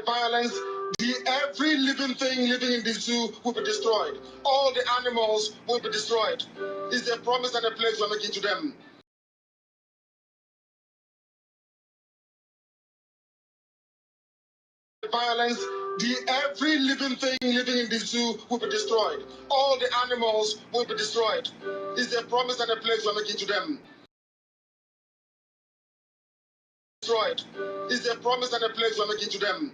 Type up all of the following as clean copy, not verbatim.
violence, every living thing living in the zoo will be destroyed. All the animals will be destroyed. It's a promise and a pledge we're making to them. Violence, every living thing living in the zoo will be destroyed. All the animals will be destroyed. It's a promise and a pledge we're making to them. Destroyed. It's a promise and a pledge we're making to them.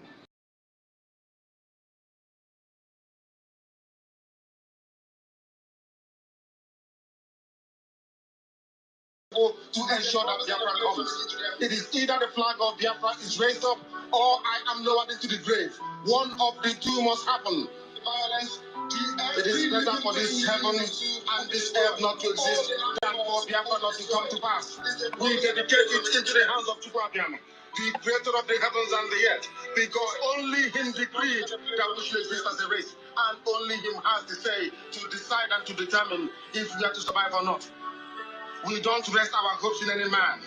To ensure that Biafra comes. It is either the flag of Biafra is raised up or I am lowered into the grave. One of the two must happen. Violence. It is better for this heaven and this earth not to exist than for Biafra not to come to pass. We dedicate it into the hands of Chukwuabiam, the creator of the heavens and the earth, because only him decreed that we should exist as a race, and only him has the say to decide and to determine if we are to survive or not. We don't rest our hopes in any man.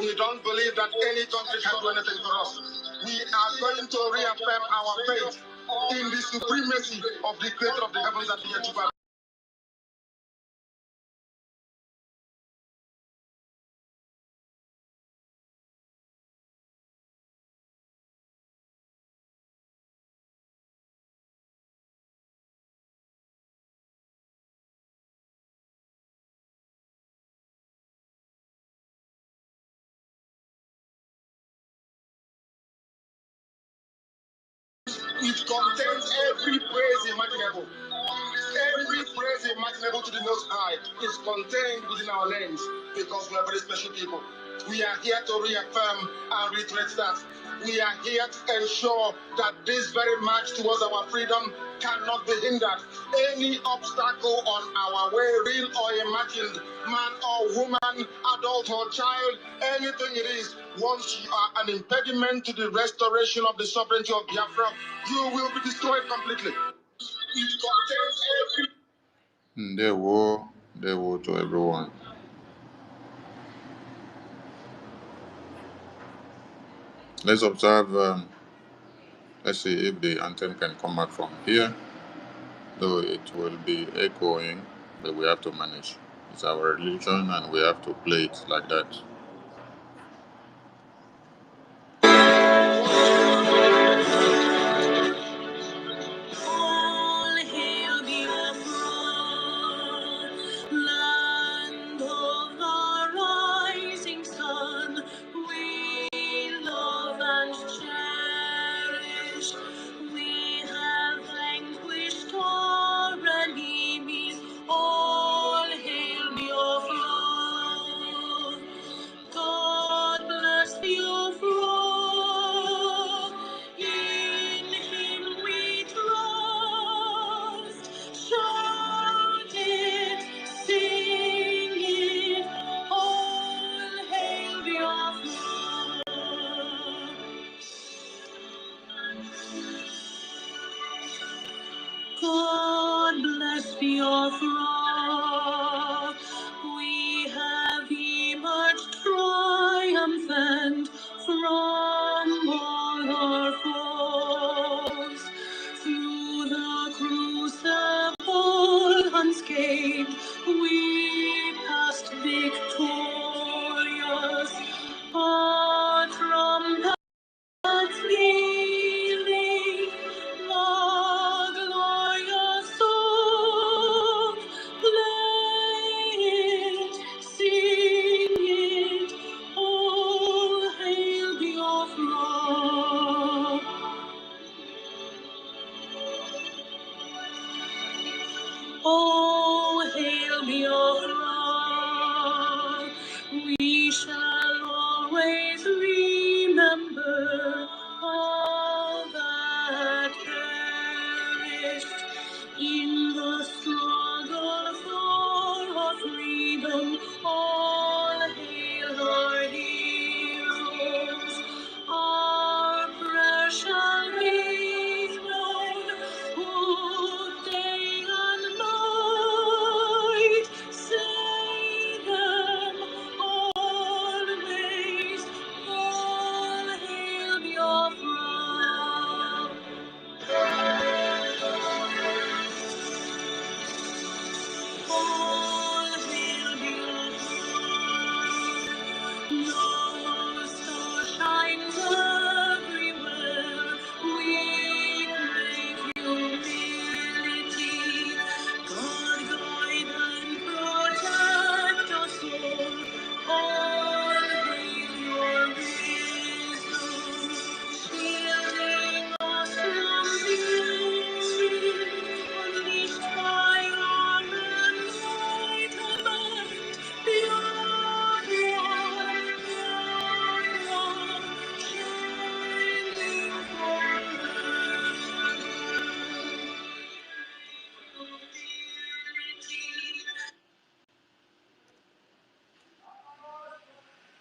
We don't believe that any country can do anything for us. We are going to reaffirm our faith in the supremacy of the creator of the heavens and the earth. It contains every praise imaginable. Every praise imaginable to the Most High is contained within our names because we are very special people. We are here to reaffirm and reiterate that. We are here to ensure that this very march towards our freedom cannot be hindered. Any obstacle on our way, real or imagined, man or woman, adult or child, anything it is, once you are an impediment to the restoration of the sovereignty of Biafra, you will be destroyed completely. It contains every... They will to everyone. Let's observe, let's see if the anthem can come out from here, though it will be echoing, but we have to manage. It's our religion and we have to play it like that. God bless Biafra. We have emerged triumphant from all our foes. Through the crucible unscathed, we passed victorious. Our trumpets pealing, the glorious song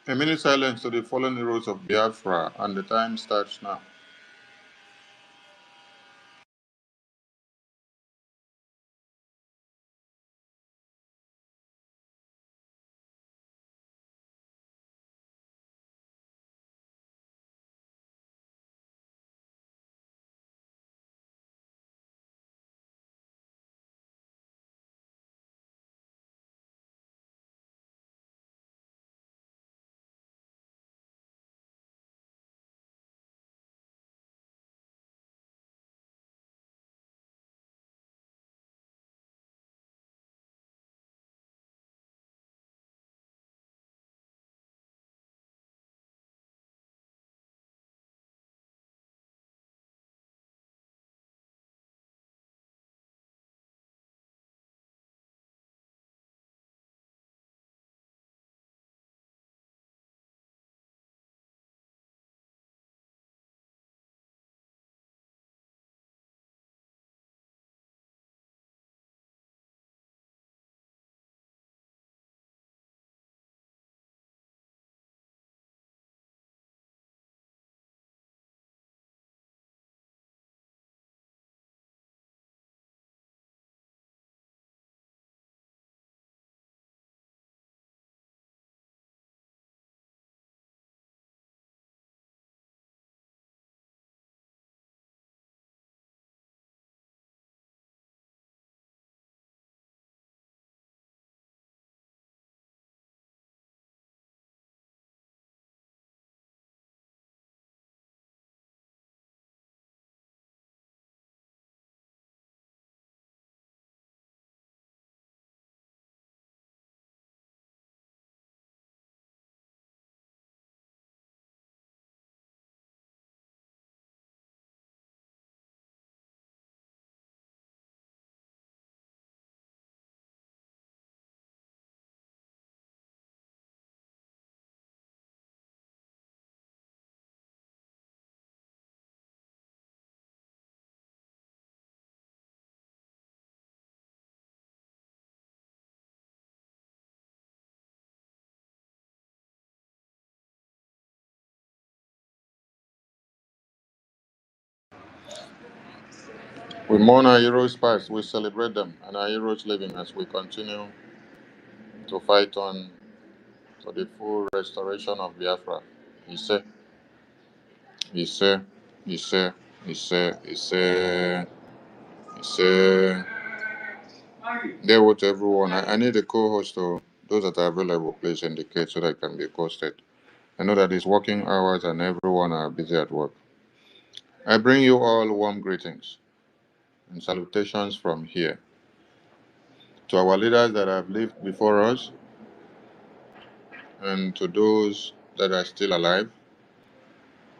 A minute silence to the fallen heroes of Biafra, and the time starts now. We mourn our heroes past, we celebrate them, and our heroes living as we continue to fight on for the full restoration of Biafra. He said, he said, he said, he said, he said, he said. There with everyone. I need a co-host to those that are available, please indicate so that it can be posted. I know that it's working hours and everyone are busy at work. I bring you all warm greetings and salutations from here to our leaders that have lived before us and to those that are still alive,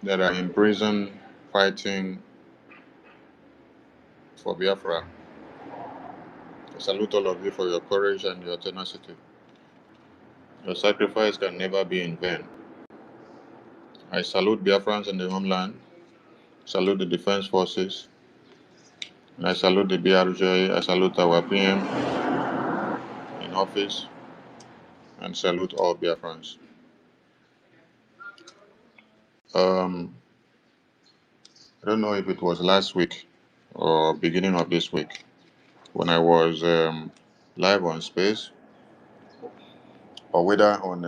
that are in prison fighting for Biafra. I salute all of you for your courage and your tenacity. Your sacrifice can never be in vain. I salute Biafrans in the homeland, salute the defense forces, and I salute the BRJ, I salute our PM in office, and salute all Biafrans. Um, I don't know if it was last week or beginning of this week when I was live on Space or whether on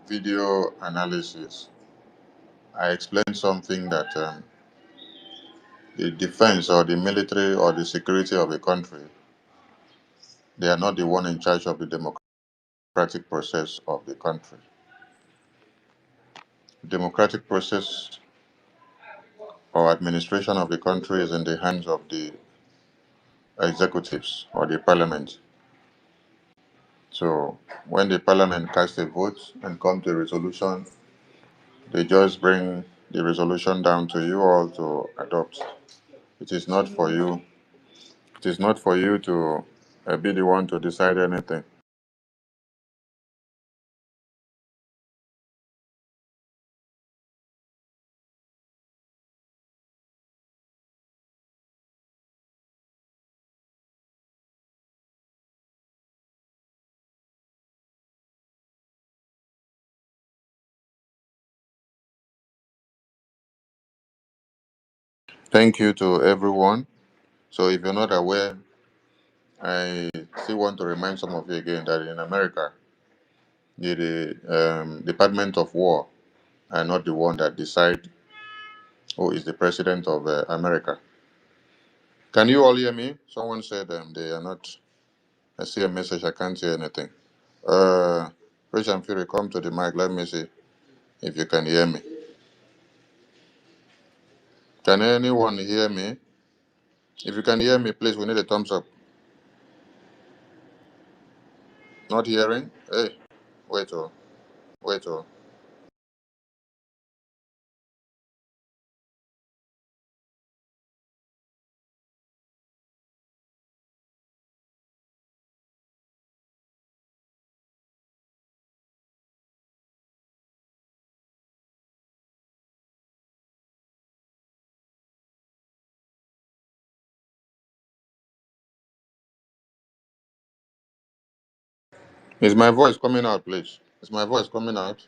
video analysis. I explained something that the defense or the military or the security of a country, they are not the one in charge of the democratic process of the country. Democratic process or administration of the country is in the hands of the executives or the parliament. So when the parliament casts a vote and come to a resolution, they just bring the resolution down to you all to adopt. It is not for you. It is not for you to be the one to decide anything. Thank you to everyone. So, if you're not aware, I still want to remind some of you again that in America, the Department of War are not the one that decide who is the president of America. Can you all hear me? Someone said they are not. I see a message. I can't hear anything. Rich and Fury, come to the mic. Let me see if you can hear me. Can anyone hear me? If you can hear me, please, we need a thumbs up. Not hearing? Hey, wait, oh, wait, oh. Is my voice coming out, please? Is my voice coming out?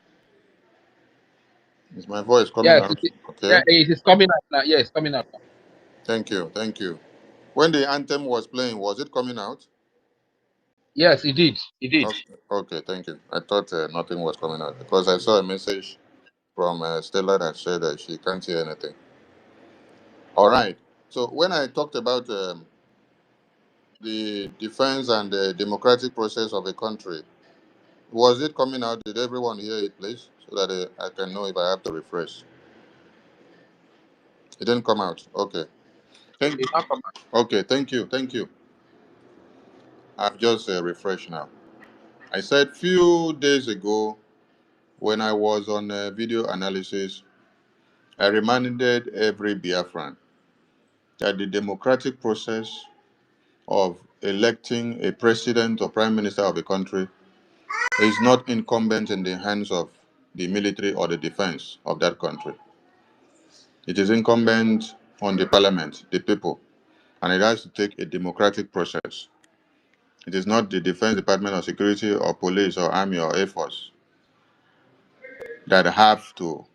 Is my voice coming Yes, out? yeah, Okay. it is coming out now. Yeah, it's coming out now. Thank you. Thank you. When the anthem was playing, was it coming out? Yes, it did. It did. Okay, thank you. I thought nothing was coming out because I saw a message from Stella that said that she can't hear anything. All right. So when I talked about the defense and the democratic process of a country, was it coming out? Did everyone hear it, please? So that I can know if I have to refresh. It didn't come out. Okay. Thank. It's not coming out. Okay. Thank you. Thank you. I've just refreshed now. I said few days ago when I was on video analysis, I reminded every Biafran that the democratic process of electing a president or prime minister of a country is not incumbent in the hands of the military or the defense of that country. It is incumbent on the parliament, the people, and it has to take a democratic process. It is not the Defense Department or security or police or army or air force that have to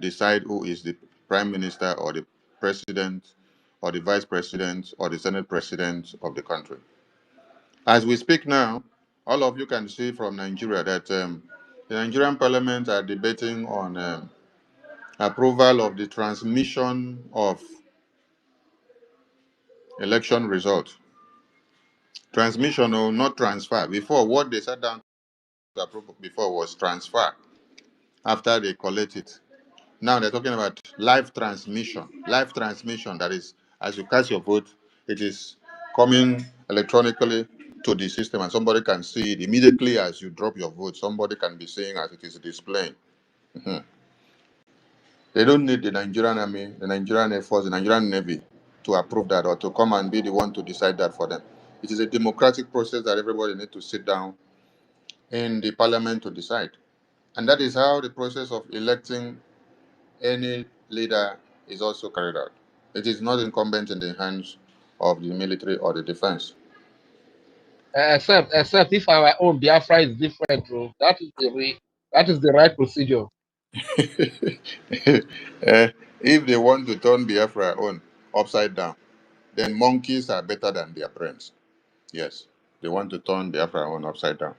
decide who is the prime minister or the president or the vice president or the senate president of the country. As we speak now, all of you can see from Nigeria that the Nigerian parliament are debating on approval of the transmission of election results. Transmission, or not transfer. Before, what they sat down to approve before was transfer after they collect it. Now they're talking about live transmission. Live transmission, that is, as you cast your vote, it is coming electronically to the system and somebody can see it immediately as you drop your vote. Somebody can be seeing as it is displaying. Mhm. They don't need the Nigerian Army, the Nigerian Air Force, the Nigerian Navy to approve that or to come and be the one to decide that for them. It is a democratic process that everybody needs to sit down in the parliament to decide. And that is how the process of electing any leader is also carried out. It is not incumbent in the hands of the military or the defense. Except if our own Biafra is different, bro. That is the right procedure. If they want to turn Biafra on upside down, then monkeys are better than their brains. Yes, they want to turn Biafra on upside down.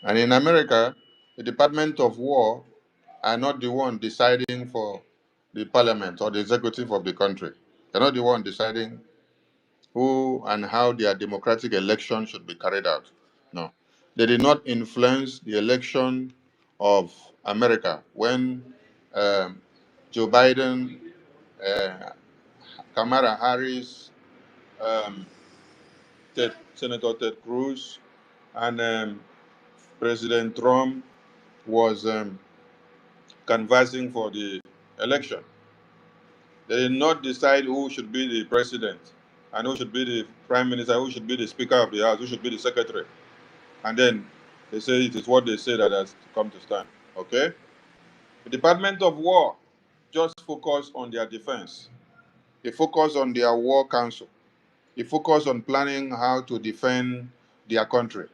And in America, the Department of War are not the one deciding for the parliament or the executive of the country. They're not the one deciding who and how their democratic election should be carried out. No. They did not influence the election of America when um, Joe Biden, uh, Kamala Harris, um, Senator Ted Cruz, and President Trump was canvassing for the election. They did not decide who should be the president and who should be the prime minister, who should be the speaker of the house, who should be the secretary. And then they say it is what they say that has come to stand. Okay? The Department of War just focus on their defense. They focus on their war council. They focus on planning how to defend their country.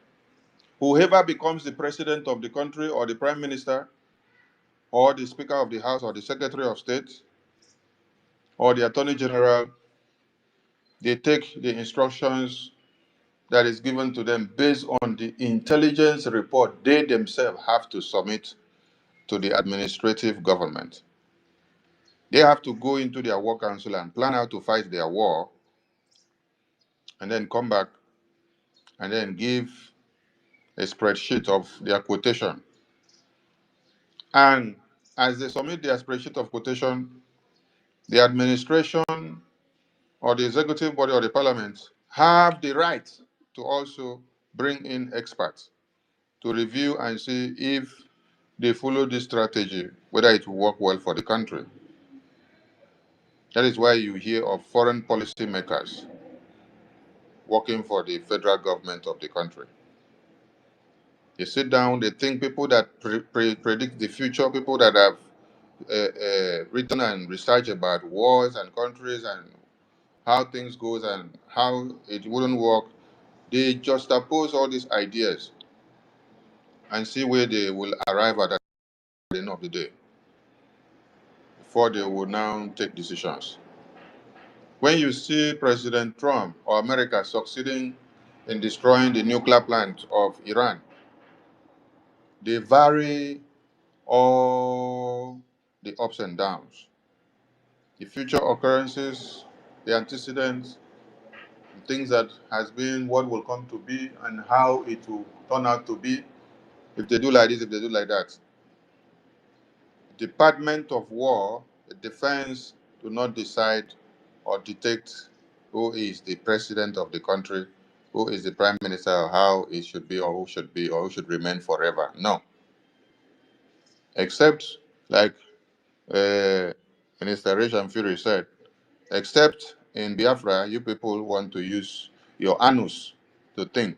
Whoever becomes the president of the country or the prime minister or the speaker of the house or the secretary of state or the Attorney General, they take the instructions that is given to them based on the intelligence report they themselves have to submit to the administrative government. They have to go into their war council and plan how to fight their war, and then come back and then give a spreadsheet of their quotation. And as they submit their spreadsheet of quotation, the administration or the executive body or the parliament have the right to also bring in experts to review and see if they follow this strategy, whether it will work well for the country. That is why you hear of foreign policy makers working for the federal government of the country. They sit down, they think people that predict the future, people that have written and researched about wars and countries and how things goes and how it wouldn't work. They just oppose all these ideas and see where they will arrive at the end of the day before they will now take decisions. When you see President Trump or America succeeding in destroying the nuclear plant of Iran, they vary all the ups and downs, the future occurrences, the antecedents, things that has been, what will come to be, and how it will turn out to be. If they do like this, if they do like that. Department of War, the Defense, do not decide or dictate who is the president of the country, who is the prime minister, or how it should be, or who should remain forever. No. Except, like Minister Rachel Fury said, except in Biafra, you people want to use your anus to think.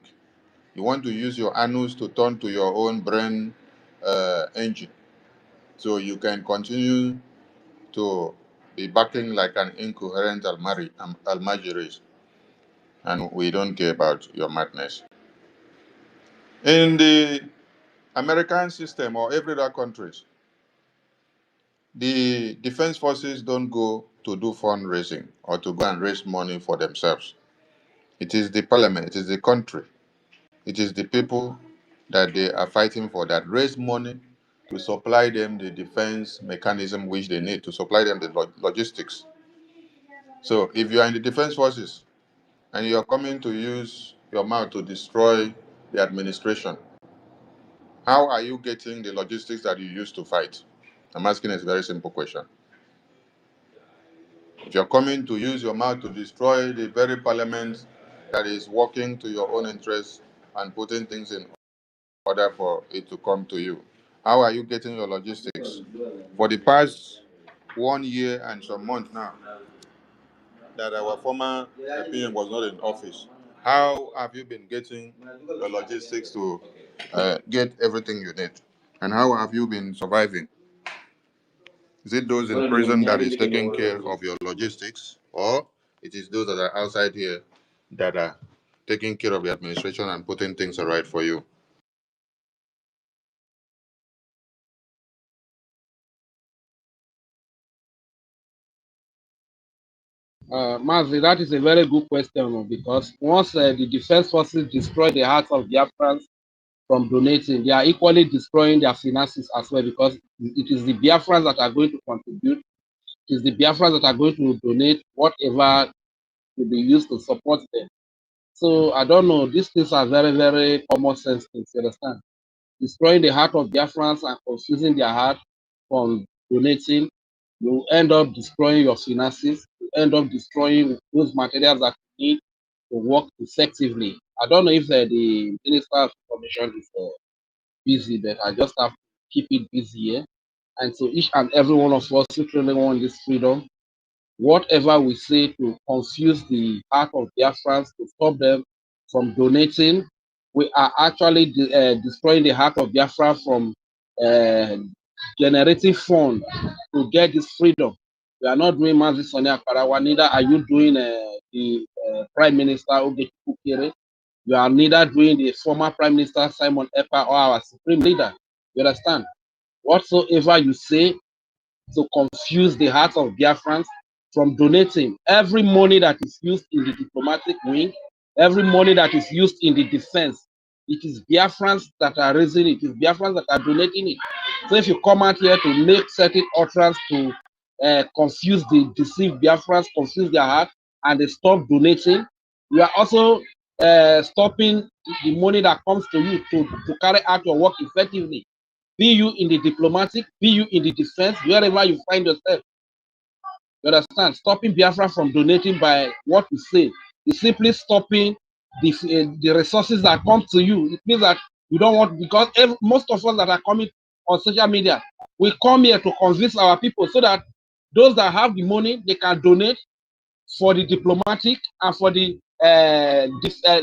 You want to use your anus to turn to your own brain engine, so you can continue to be backing like an incoherent Almajiris, and we don't care about your madness. In the American system or every other countries, the defense forces don't go to do fundraising or to go and raise money for themselves. It is the parliament, it is the country, it is the people that they are fighting for that raise money to supply them the defense mechanism which they need, to supply them the logistics. So if you are in the defense forces and you are coming to use your mouth to destroy the administration, how are you getting the logistics that you used to fight? I'm asking a very simple question. If you're coming to use your mouth to destroy the very parliament that is working to your own interests and putting things in order for it to come to you, how are you getting your logistics? For the past 1 year and some months now that our former PM was not in office, how have you been getting the logistics to get everything you need? And how have you been surviving? Is it those in prison that is taking care of your logistics, or it is those that are outside here that are taking care of the administration and putting things right for you? Mazi, that is a very good question because once the defense forces destroy the hearts of Biafrans from donating, they are equally destroying their finances as well because it is the Biafrans that are going to contribute. It is the Biafrans that are going to donate whatever will be used to support them. So I don't know. These things are very, very common sense things. You understand? Destroying the heart of Biafrans and confusing their heart from donating, you end up destroying your finances. You end up destroying those materials that you need to work effectively. I don't know if the Minister of Information is busy, but I just have to keep it busy here. And so each and every one of us who truly want this freedom, whatever we say to confuse the heart of Biafrans, to stop them from donating, we are actually destroying the heart of Biafra from uh, generating funds to get this freedom. We are not doing Mazi Sonia Karawa, neither are you doing the Prime Minister Ogechi Kukere. You are neither doing the former Prime Minister Simon Ekpa or our Supreme Leader. You understand? Whatsoever you say to confuse the hearts of Biafrans, from donating. Every money that is used in the diplomatic wing, every money that is used in the defense, it is Biafrans that are raising it. It is Biafrans that are donating it. So if you come out here to make certain utterance to confuse the deceived Biafrans, confuse their heart, and they stop donating, you are also stopping the money that comes to you to carry out your work effectively. Be you in the diplomatic, be you in the defense, wherever you find yourself. You understand? Stopping Biafra from donating by what we say is simply stopping the resources that come to you. It means that you don't want, because most of us that are coming on social media, we come here to convince our people so that those that have the money, they can donate for the diplomatic and for the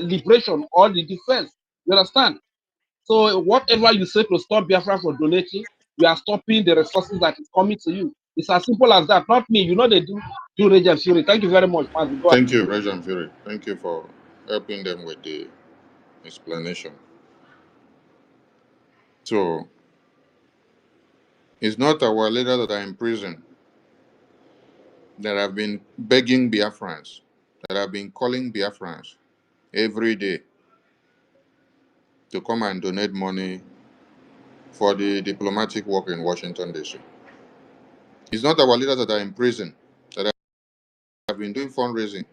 liberation or the defense. You understand? So whatever you say to stop Biafra from donating, you are stopping the resources that is coming to you. It's as simple as that. Not me. You know they do Rage and Fury. Thank you very much, Mazi. Go ahead. Thank you, Regent Fury. Thank you for helping them with the explanation. So, it's not our leaders that are in prison that have been begging Biafrans, that have been calling Biafrans every day to come and donate money for the diplomatic work in Washington, D.C. It's not our leaders that are in prison that have been doing fundraising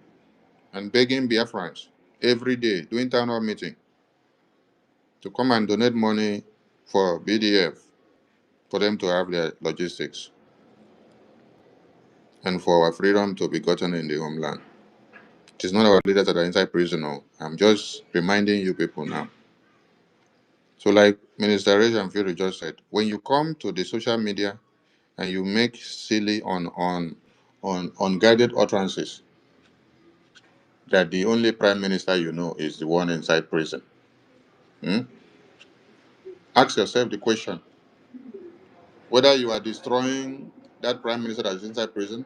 and begging Biafrans every day, doing town hall meeting to come and donate money for BDF, for them to have their logistics, and for our freedom to be gotten in the homeland. It is not our leaders that are inside prison. No. I'm just reminding you people now. So, like Minister Rejan Fury just said, when you come to the social media and you make silly on unguided utterances that the only prime minister you know is the one inside prison, hmm? Ask yourself the question whether you are destroying that prime minister that is inside prison,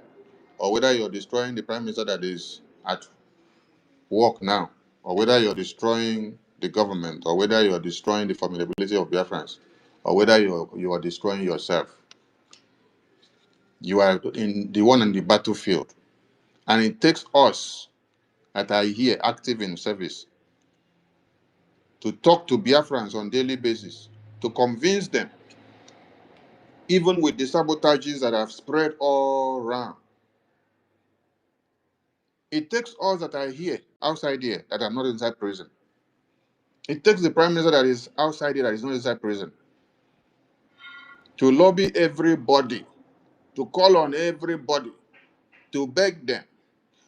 or whether you're destroying the prime minister that is at work now, or whether you're destroying the government, or whether you're destroying the formidability of Biafrans, or whether you are destroying yourself. You are in the one in the battlefield. And it takes us that are here active in service to talk to Biafrans on daily basis, to convince them, even with the sabotages that have spread all around. It takes us that are here, outside here, that are not inside prison. It takes the prime minister that is outside here, that is not inside prison, to lobby everybody, to call on everybody, to beg them,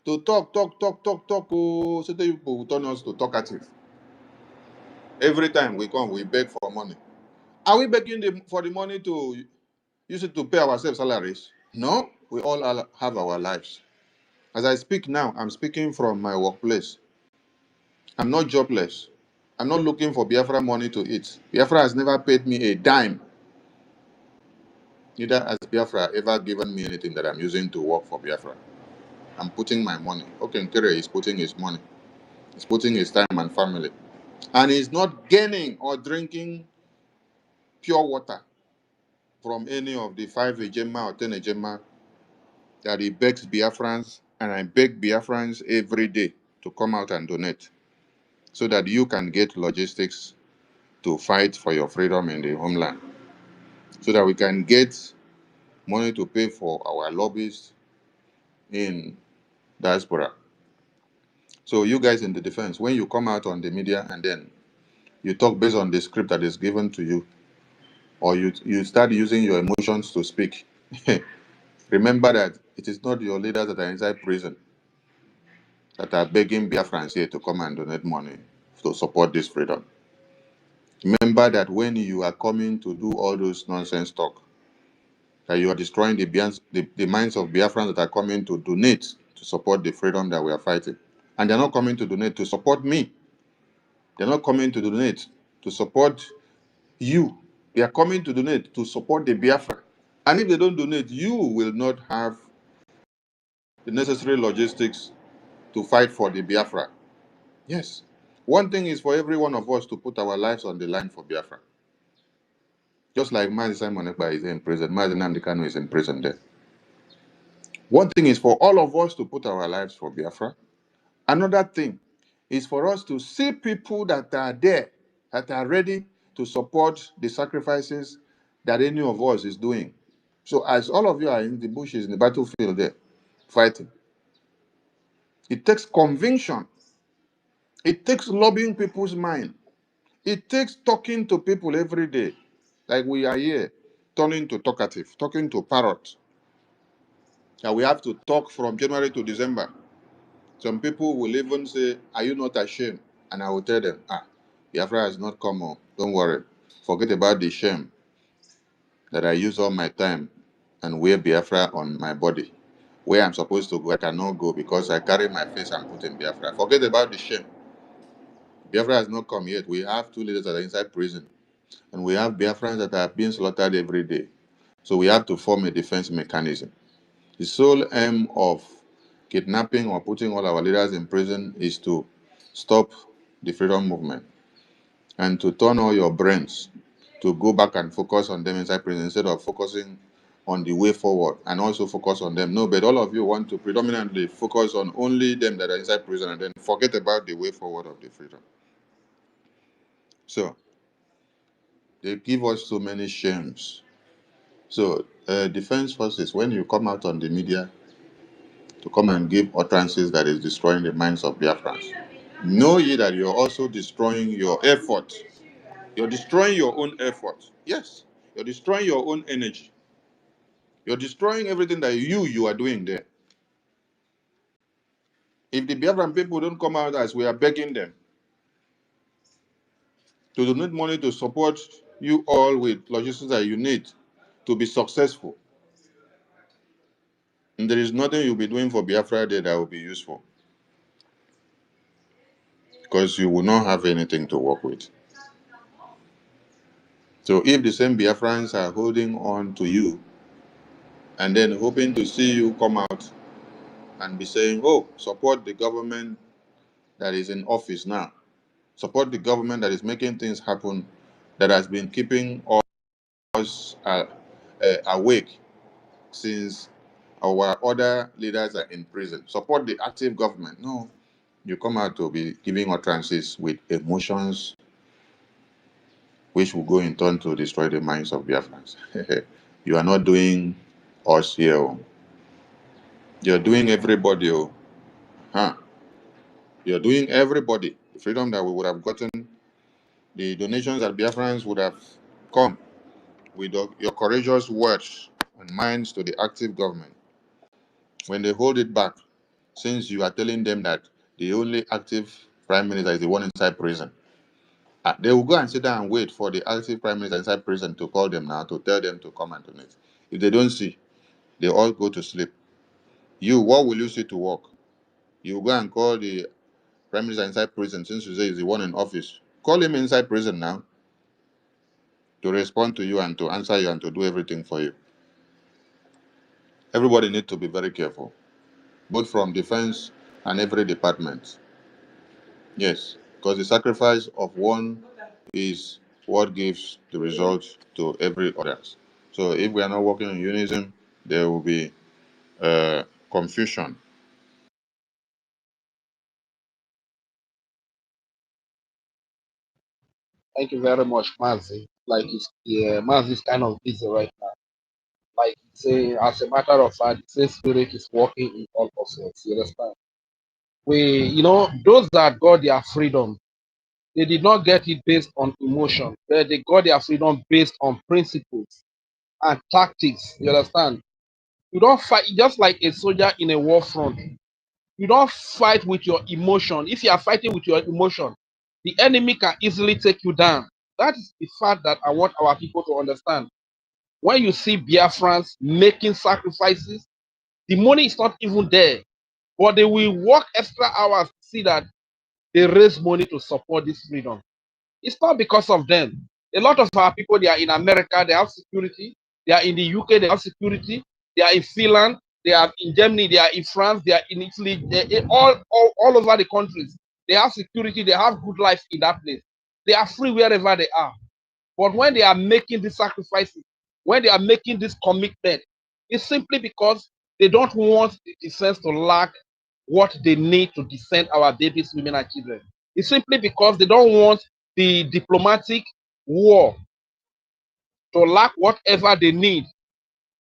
to talk. Oh, so the people will turn us to talkative. Every time we come, we beg for money. Are we begging for the money to use it to pay ourselves salaries? No, we all have our lives. As I speak now, I'm speaking from my workplace. I'm not jobless. I'm not looking for Biafra money to eat. Biafra has never paid me a dime. Neither has Biafra ever given me anything that I'm using to work for Biafra. I'm putting my money. Okay, Nkere is putting his money. He's putting his time and family. And he's not gaining or drinking pure water from any of the 5 Ejema or 10 Ejema that he begs Biafrans, and I beg Biafrans every day to come out and donate so that you can get logistics to fight for your freedom in the homeland, so that we can get money to pay for our lobbies in diaspora. So you guys in the defense, when you come out on the media and then you talk based on the script that is given to you, or you start using your emotions to speak, remember that it is not your leaders that are inside prison that are begging Biafrans here to come and donate money to support this freedom. Remember that when you are coming to do all those nonsense talk, that you are destroying the minds of Biafrans that are coming to donate to support the freedom that we are fighting. And they're not coming to donate to support me. They're not coming to donate to support you. They are coming to donate to support the Biafra. And if they don't donate, you will not have the necessary logistics to fight for the Biafra. Yes. One thing is for every one of us to put our lives on the line for Biafra. Just like Mazi Simon Ekpa is in prison, Mazi Nnamdi Kanu is in prison there. One thing is for all of us to put our lives for Biafra. Another thing is for us to see people that are there, that are ready to support the sacrifices that any of us is doing. So as all of you are in the bushes, in the battlefield there, fighting, it takes conviction. It takes lobbying people's mind. It takes talking to people every day, like we are here, turning to talkative, talking to parrot. That we have to talk from January to December. Some people will even say, "Are you not ashamed?" And I will tell them, Biafra has not come on. Don't worry. Forget about the shame that I use all my time and wear Biafra on my body. Where I'm supposed to go, I cannot go because I carry my face and put in Biafra. Forget about the shame. Biafra has not come yet. We have two leaders that are inside prison. And we have Biafrans that are being slaughtered every day. So we have to form a defense mechanism. The sole aim of kidnapping or putting all our leaders in prison is to stop the freedom movement and to turn all your brains to go back and focus on them inside prison instead of focusing on the way forward and also focus on them. No, but all of you want to predominantly focus on only them that are inside prison and then forget about the way forward of the freedom. So they give us so many shames. So defense forces, when you come out on the media to come and give utterances that is destroying the minds of Biafrans, know ye that you're also destroying your effort. You're destroying your own effort. Yes, you're destroying your own energy. You're destroying everything that you are doing there. If the Biafran people don't come out as we are begging them to donate money to support you all with logistics that you need to be successful, and there is nothing you'll be doing for Biafra there that will be useful because you will not have anything to work with. So if the same Biafrans are holding on to you and then hoping to see you come out and be saying, oh, support the government that is in office now, support the government that is making things happen, that has been keeping us awake since our other leaders are in prison. Support the active government. No, you come out to be giving utterances with emotions which will go in turn to destroy the minds of Biafrans. You are not doing us here. Oh. You're doing everybody. Oh. Huh? You're doing everybody. The freedom that we would have gotten, the donations that Biafrans would have come with your courageous words and minds to the active government. When they hold it back, since you are telling them that the only active prime minister is the one inside prison, they will go and sit down and wait for the active prime minister inside prison to call them now to tell them to come and donate. If they don't see, they all go to sleep. You, what will you see to work? You go and call the prime minister inside prison since you say he's the one in office. Call him inside prison now to respond to you and to answer you and to do everything for you. Everybody needs to be very careful, both from defense and every department. Yes, because the sacrifice of one is what gives the result to every others. So if we are not working in unison, there will be confusion. Thank you very much, Mazi. Like, Mazi is kind of busy right now. Like, say, as a matter of fact, the spirit is working in all of us. You understand? Those that got their freedom, they did not get it based on emotion, but they got their freedom based on principles and tactics. You understand? You don't fight just like a soldier in a war front. You don't fight with your emotion. If you are fighting with your emotion, the enemy can easily take you down. That is the fact that I want our people to understand. When you see Biafrans making sacrifices, the money is not even there, but they will work extra hours to see that they raise money to support this freedom. It's not because of them. A lot of our people, they are in America, they have security. They are in the UK, they have security. They are in Finland, they are in Germany, they are in France, they are in Italy, all over the countries. They have security, they have good life in that place. They are free wherever they are. But when they are making these sacrifices, when they are making this commitment, it's simply because They don't want the defense to lack what they need to defend our babies, women, and children. It's simply because they don't want the diplomatic war to lack whatever they need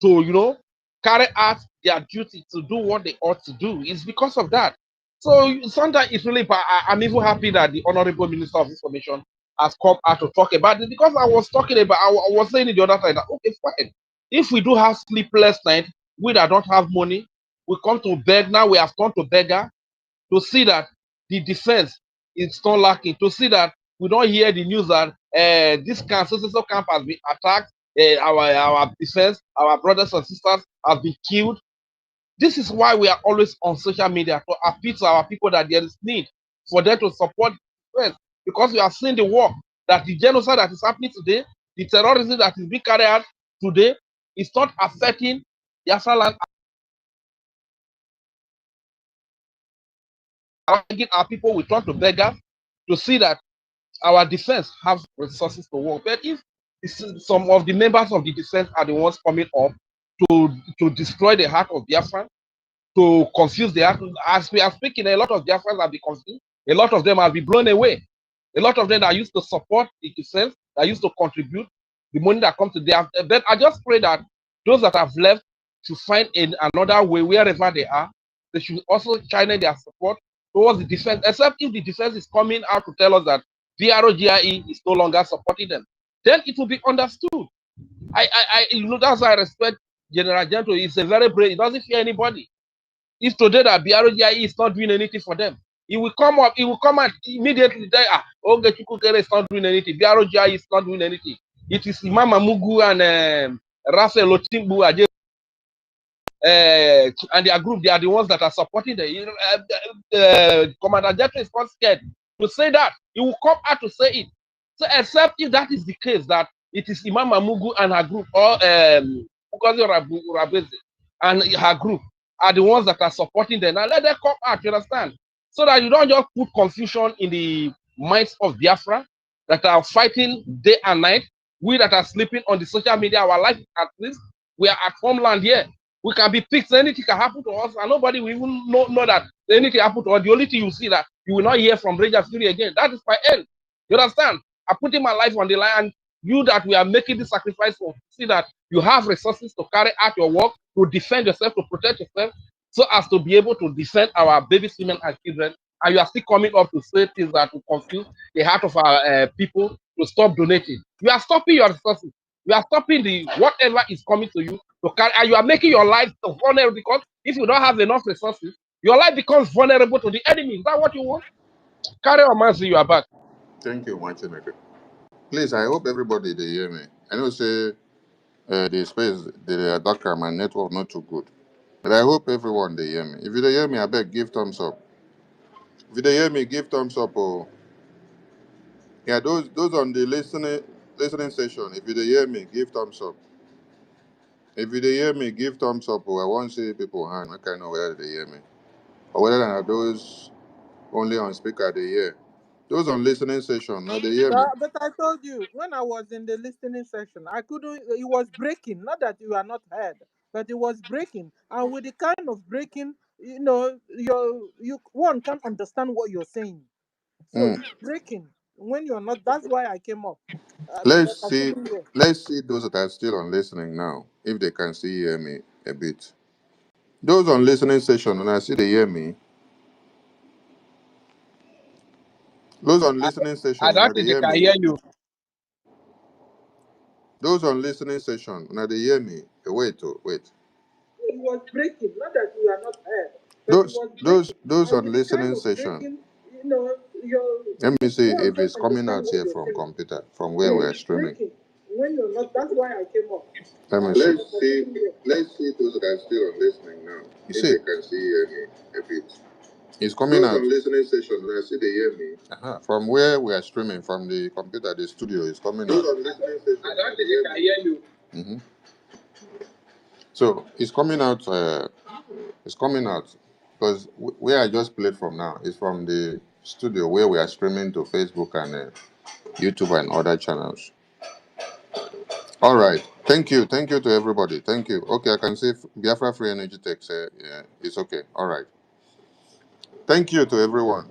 to, carry out their duty to do what they ought to do. It's because of that. So sometimes it's really, but I'm even happy that the Honorable Minister of Information has come out to talk about it, because I was talking about, I was saying it the other time that, okay, fine. If we do have sleepless night, we that don't have money, we come to beg. Now we have turned to beggar, to see that the defense is not lacking, to see that we don't hear the news that this camp, so camp has been attacked, our defense, our brothers and sisters have been killed. This is why we are always on social media, to appeal to our people that there is need for them to support defense, because we have seen the work, that the genocide that is happening today, the terrorism that is being carried out today, is not affecting the Biafra land. Our people will turn to beggars to see that our defense have resources to work. But if some of the members of the defense are the ones coming up to destroy the heart of Biafra, to confuse the heart, as we are speaking, a lot of Biafrans have been confused. A lot of them have been blown away. A lot of them that used to support the defense, that used to contribute the money that comes to them. But I just pray that those that have left to find another way, wherever they are, they should also channel their support towards the defense, except if the defense is coming out to tell us that VROGIE is no longer supporting them. Then it will be understood. That's why I respect General Gento. He's a very brave, he doesn't fear anybody. If today that BROGIE is not doing anything for them, he will come out immediately. Chukukere is not doing anything. BROGIE is not doing anything. It is Imam Amugu and Raphael Otimbu and their group. They are the ones that are supporting them. Commander Jeto is not scared to say that. He will come out to say it. So except if that is the case, that it is Imam Amugu and her group, or Ukazi Rabeze and her group are the ones that are supporting them. Now let them come out, you understand? So that you don't just put confusion in the minds of Biafra that are fighting day and night. We that are sleeping on the social media, our life at least, we are at homeland here. We can be picked, anything can happen to us, and nobody will even know that anything happened to us. The only thing you see that you will not hear from Ranger Fury again. That is my end. You understand? I'm putting my life on the line, and you that we are making this sacrifice for, see that you have resources to carry out your work, to defend yourself, to protect yourself, so as to be able to defend our babies, women, and children. And you are still coming up to say things that will confuse the heart of our people to stop donating. You are stopping your resources. You are stopping the whatever is coming to you to carry, and you are making your life vulnerable, because if you don't have enough resources, your life becomes vulnerable to the enemy. Is that what you want? Carry on, Manzi, you are back. Thank you, Martin. Please, I hope everybody they hear me. I know say the space, the doctor, my network not too good. But I hope everyone they hear me. If you don't hear me, I beg give thumbs up. If you don't hear me, give thumbs up. Oh, yeah, those on the listening session. If you don't hear me, give thumbs up. If you don't hear me, give thumbs up. Oh, I want to see people hand. I can know whether they hear me or whether or not those only on speaker they hear. Those on listening session, now they hear me. But I told you, when I was in the listening session, I couldn't. It was breaking. Not that you are not heard, but it was breaking. And with the kind of breaking, you one can't understand what you're saying. So Mm. it's breaking when you're not. That's why I came up. But Let's I see. couldn't hear. Let's see those that are still on listening now, if they can still hear me a bit. Those on listening session, and I see they hear me. Those on listening I session, don't now they think they hear can me. hear you. Those on listening session, now they hear me. Wait, oh, wait. It was breaking. Not that you are not heard, but it was breaking. Those And on with the kind listening of session. breaking, your Let me see one if can't it's coming understand out what here you're from saying. computer, from where So we're it's streaming. breaking when you're not. That's why I came up. Let me see. Let's see those that are still on listening now. You see, they can see hear me a bit. It's coming those out. On listening session, I see they hear me. From where we are streaming, from the computer, the studio is coming those out. On listening session, I don't think they can hear you. Mm-hmm. So it's coming out. It's coming out because where I just played from now is from the studio where we are streaming to Facebook and YouTube and other channels. All right. Thank you to everybody. Thank you. Okay, I can say Biafra Free Energy Tech. Yeah, it's okay. All right. Thank you to everyone.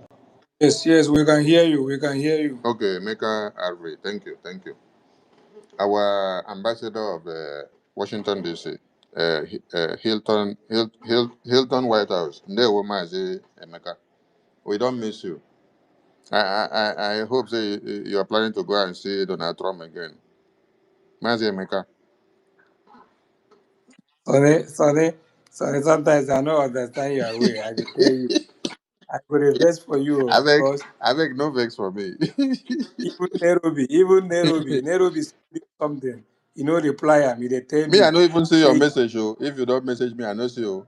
Yes, yes, we can hear you. We can hear you. Okay, Meka Arve. Thank you. Thank you. Our ambassador of Washington D.C. Hilton White House. Ndewo Mazi Emeka. We don't miss you. I hope say you are planning to go and see Donald Trump again. Mazi Emeka. Sorry, sometimes I don't understand your way. I will tell you. I could invest for you because I beg no vex for me. Nairobi send you something. You know, reply am. They tell Me, I me, don't even see your say, message. Oh. If you don't message me, I don't see you.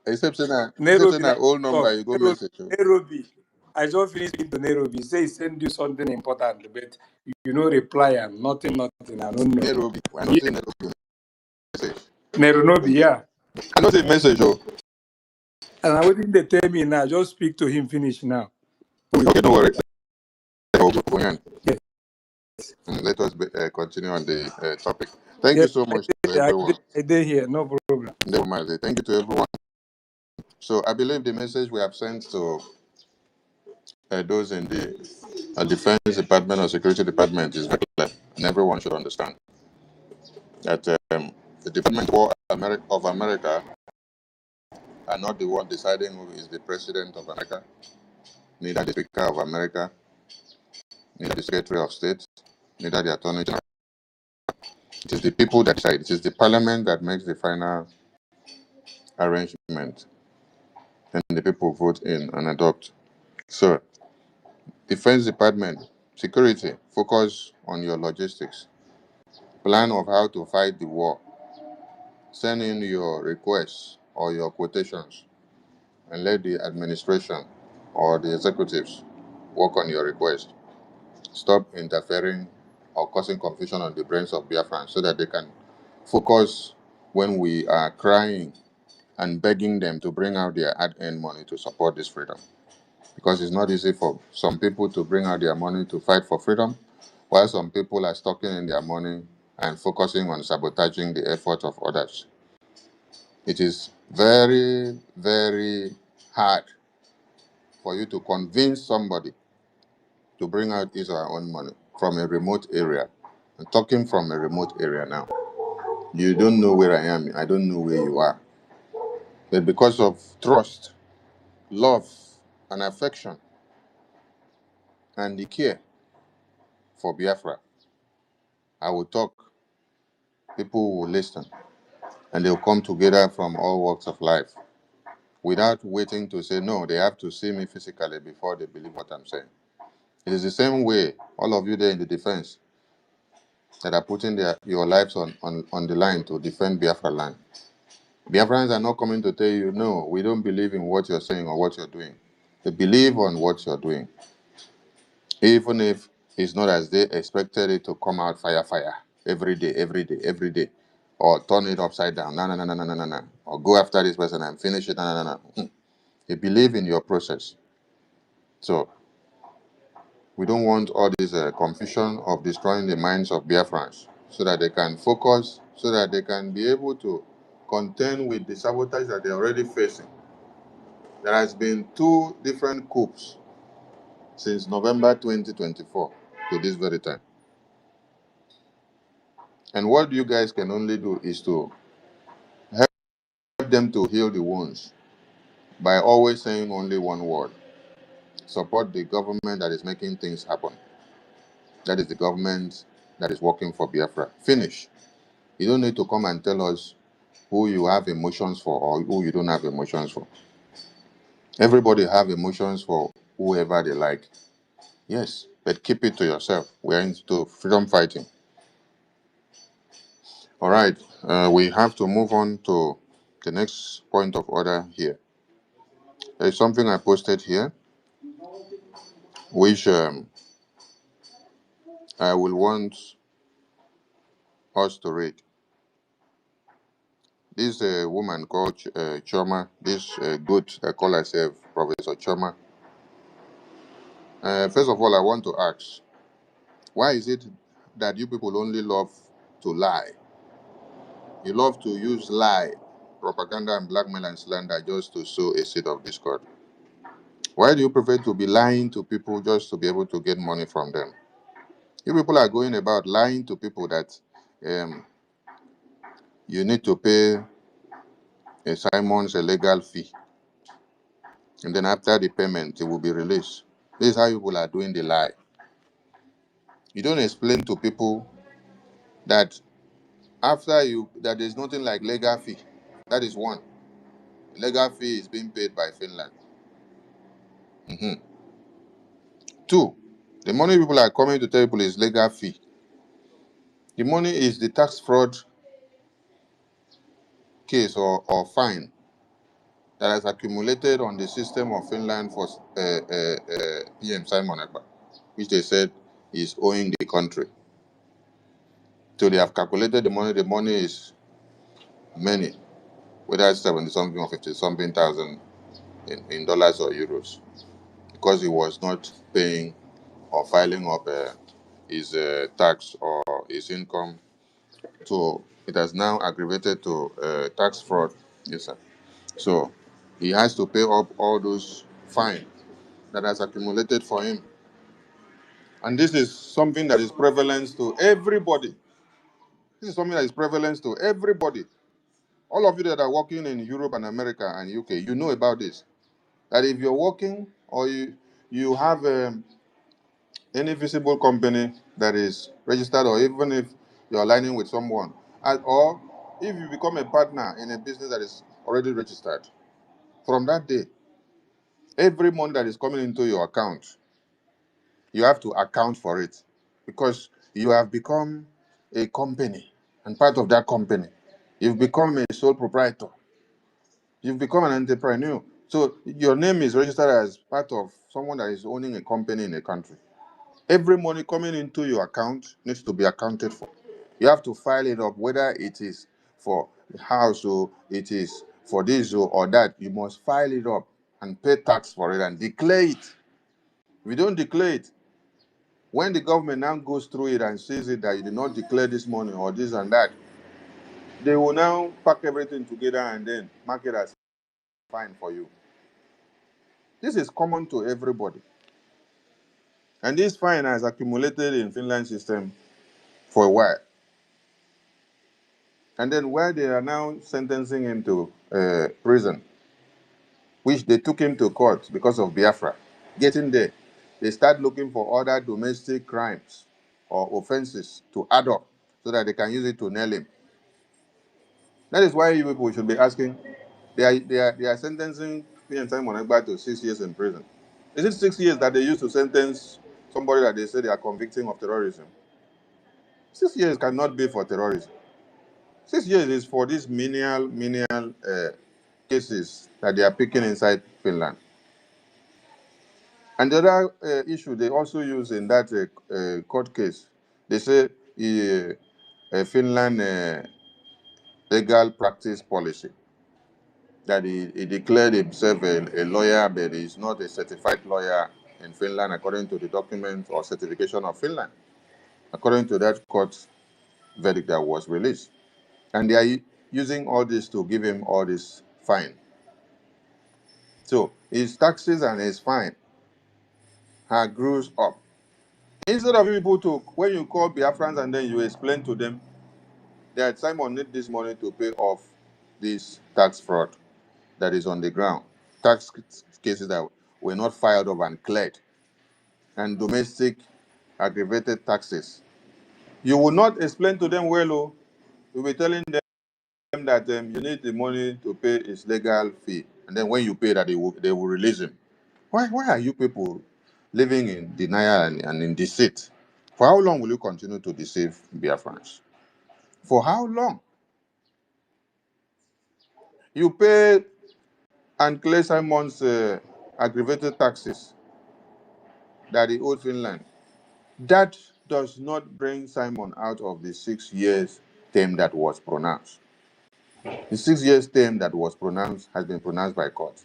Except Nairobi, saying na that old number, talk. you go message. Oh. Nairobi. I just finished into Nairobi. Say he send you something important, but you know reply am. Nothing. I don't know. Nairobi. I don't Yeah, see Nairobi message. Nairobi, yeah. I don't see message. Oh. And I waiting they tell me now. Just speak to him. Finish now. Okay, don't worry. Yes, Let us continue on the topic. Thank you yes. so much to everyone. I did here. No problem. Never mind. Thank you to everyone. So I believe the message we have sent to those in the Defense Department or Security Department is very clear, and everyone should understand that the Department of America are not the one deciding who is the President of America, neither the Speaker of America, neither the Secretary of State, neither the Attorney General. It is the people that decide. It is the Parliament that makes the final arrangement, and the people vote in and adopt. So, Defense Department, security, focus on your logistics, plan of how to fight the war, send in your requests or your quotations, and let the administration or the executives work on your request. Stop interfering or causing confusion on the brains of Biafrans so that they can focus when we are crying and begging them to bring out their hard-earned money to support this freedom. Because it's not easy for some people to bring out their money to fight for freedom, while some people are stocking in their money and focusing on sabotaging the effort of others. It is very, very hard for you to convince somebody to bring out his or her own money from a remote area. I'm talking from a remote area now. You don't know where I am. I don't know where you are. But because of trust, love, and affection, and the care for Biafra, I will talk. People will listen, and they'll come together from all walks of life without waiting to say, no, they have to see me physically before they believe what I'm saying. It is the same way, all of you there in the defense that are putting your lives on the line to defend Biafra land. Biafrans are not coming to tell you, no, we don't believe in what you're saying or what you're doing. They believe on what you're doing, even if it's not as they expected it to come out fire, every day, or turn it upside down, no, or go after this person and finish it, no. They believe in your process. So we don't want all this confusion of destroying the minds of Biafrans so that they can focus, so that they can be able to contend with the sabotage that they're already facing. There has been two different coups since November 2024 to this very time. And what you guys can only do is to help them to heal the wounds by always saying only one word. Support the government that is making things happen. That is the government that is working for Biafra. Finish. You don't need to come and tell us who you have emotions for or who you don't have emotions for. Everybody have emotions for whoever they like. Yes, but keep it to yourself. We're into freedom fighting. All right, we have to move on to the next point of order here. There's something I posted here, which I will want us to read. This woman called Choma, this good, call herself Professor Choma. First of all, I want to ask, why is it that you people only love to lie? You love to use lie, propaganda, and blackmail and slander just to sow a seed of discord. Why do you prefer to be lying to people just to be able to get money from them? You people are going about lying to people that um, you need to pay a Simon's a legal fee, and then after the payment, it will be released. This is how people are doing the lie. You don't explain to people that that there's nothing like legal fee. That is one. Legal fee is being paid by Finland. Mhm. Two, the money people are coming to tell people is legal fee. The money is the tax fraud case or fine that has accumulated on the system of Finland for PM Simon Ekpa, which they said is owing the country. So they have calculated the money. The money is many, whether it's 70 something or 50 something thousand in dollars or euros, because he was not paying or filing up his tax or his income. So it has now aggravated to tax fraud. Yes, sir. So he has to pay up all those fine that has accumulated for him. And this is something that is prevalent to everybody. This is something that is prevalent to everybody. All of you that are working in Europe and America and UK, you know about this. That if you're working or you have any visible company that is registered, or even if you're aligning with someone, or if you become a partner in a business that is already registered, from that day, every money that is coming into your account, you have to account for it, because you have become a company, and part of that company, you've become a sole proprietor, you've become an entrepreneur. So your name is registered as part of someone that is owning a company in a country. Every money coming into your account needs to be accounted for. You have to file it up, whether it is for the house or it is for this or that. You must file it up and pay tax for it and declare it. If you don't declare it, when the government now goes through it and sees it that you did not declare this money or this and that, they will now pack everything together and then mark it as fine for you. This is common to everybody. And this fine has accumulated in Finland system for a while. And then where they are now sentencing him to prison, which they took him to court because of Biafra. Getting there, they start looking for other domestic crimes or offenses to add up so that they can use it to nail him. That is why you people should be asking. They are sentencing me and Simon Egba to 6 years in prison. Is it 6 years that they used to sentence somebody that they say they are convicting of terrorism? 6 years cannot be for terrorism. 6 years is for these menial cases that they are picking inside Finland. And the other issue they also use in that court case, they say Finland legal practice policy, that he declared himself a lawyer, but he's not a certified lawyer in Finland according to the document or certification of Finland, according to that court verdict that was released. And they are using all this to give him all this fine. So his taxes and his fine grows up. Instead of people to, when you call Biafrans and then you explain to them that Simon need this money to pay off this tax fraud that is on the ground, tax cases that were not filed up and cleared, and domestic aggravated taxes. You will not explain to them well, oh. You'll be telling them that you need the money to pay his legal fee, and then when you pay that, they will release him. Why are you people living in denial and in deceit? For how long will you continue to deceive Biafrans? For how long? You pay and clear Simon's aggravated taxes that he owed Finland. That does not bring Simon out of the 6 years term that was pronounced. The 6 years term that was pronounced has been pronounced by court.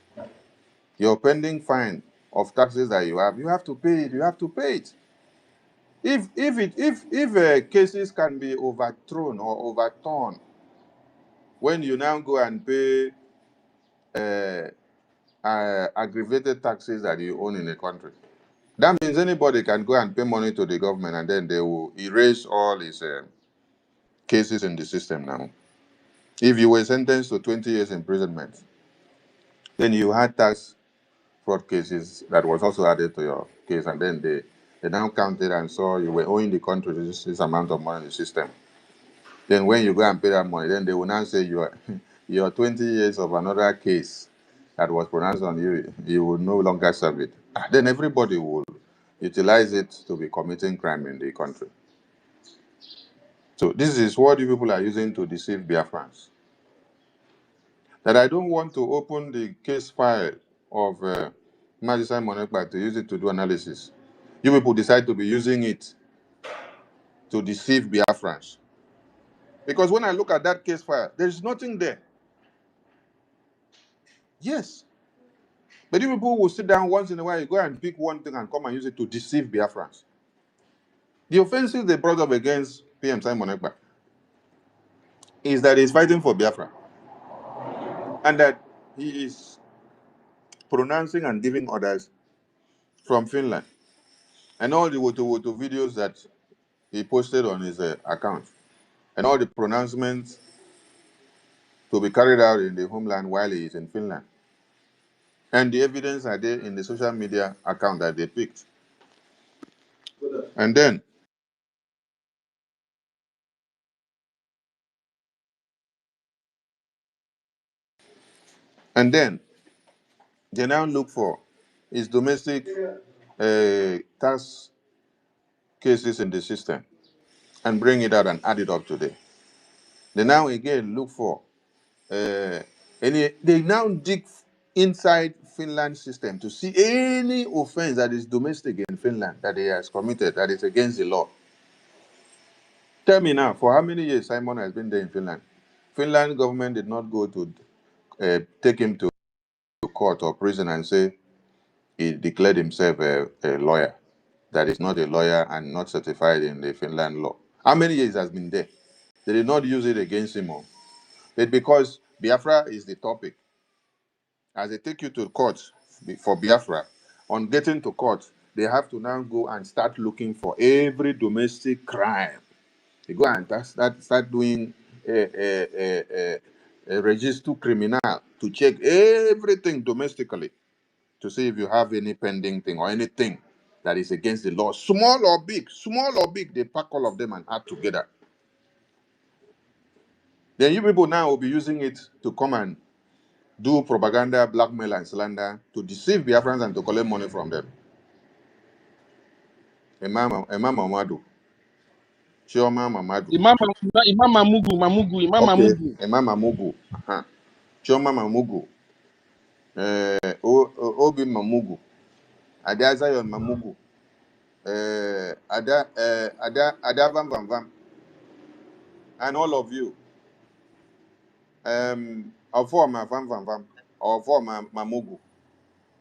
Your pending fine of taxes that you have to pay it. You have to pay it. If cases can be overthrown or overturned when you now go and pay aggravated taxes that you own in a country, that means anybody can go and pay money to the government and then they will erase all his cases in the system now. If you were sentenced to 20 years imprisonment, then you had tax fraud cases that was also added to your case, and then they now counted and saw you were owing the country this amount of money in the system. Then when you go and pay that money, then they will now say your 20 years of another case that was pronounced on you, you will no longer serve it. Then everybody will utilize it to be committing crime in the country. So this is what you people are using to deceive Biafrans. That I don't want to open the case file of Mazi Monekpa to use it to do analysis. You people decide to be using it to deceive Biafrans. Because when I look at that case file, there's nothing there. Yes. But you people will sit down once in a while, you go and pick one thing and come and use it to deceive Biafrans. The offenses they brought up against PM Simon Ekpa is that he's fighting for Biafra and that he is pronouncing and giving orders from Finland. And all the Woto videos that he posted on his account, and all the pronouncements to be carried out in the homeland while he is in Finland. And the evidence are there in the social media account that they picked. And then they now look for his domestic tax cases in the system and bring it out and add it up today. They now again look for they now dig inside Finland system to see any offense that is domestic in Finland that he has committed that is against the law. Tell me now, for how many years Simon has been there in Finland? Finland government did not go to take him to court or prison and say he declared himself a lawyer that is not a lawyer and not certified in the Finland law. How many years has been there? They did not use it against him. But because Biafra is the topic, as they take you to court for Biafra, on getting to court, they have to now go and start looking for every domestic crime. They go and start doing a register criminal to check everything domestically to see if you have any pending thing or anything that is against the law, small or big, they pack all of them and add together. Then you people now will be using it to come and do propaganda, blackmail, and slander to deceive Biafrans and to collect money from them. Imam Mamadu, Chioma Mamadu. Imam Okay, Mamugu. Imam Mamugu. Chioma Mamugu. Obi Mamugu. Ada Zion Mamugu. Ada Vam Vam Vam. And all of you. For my Vam Vam Vam. Or for my Mamugu.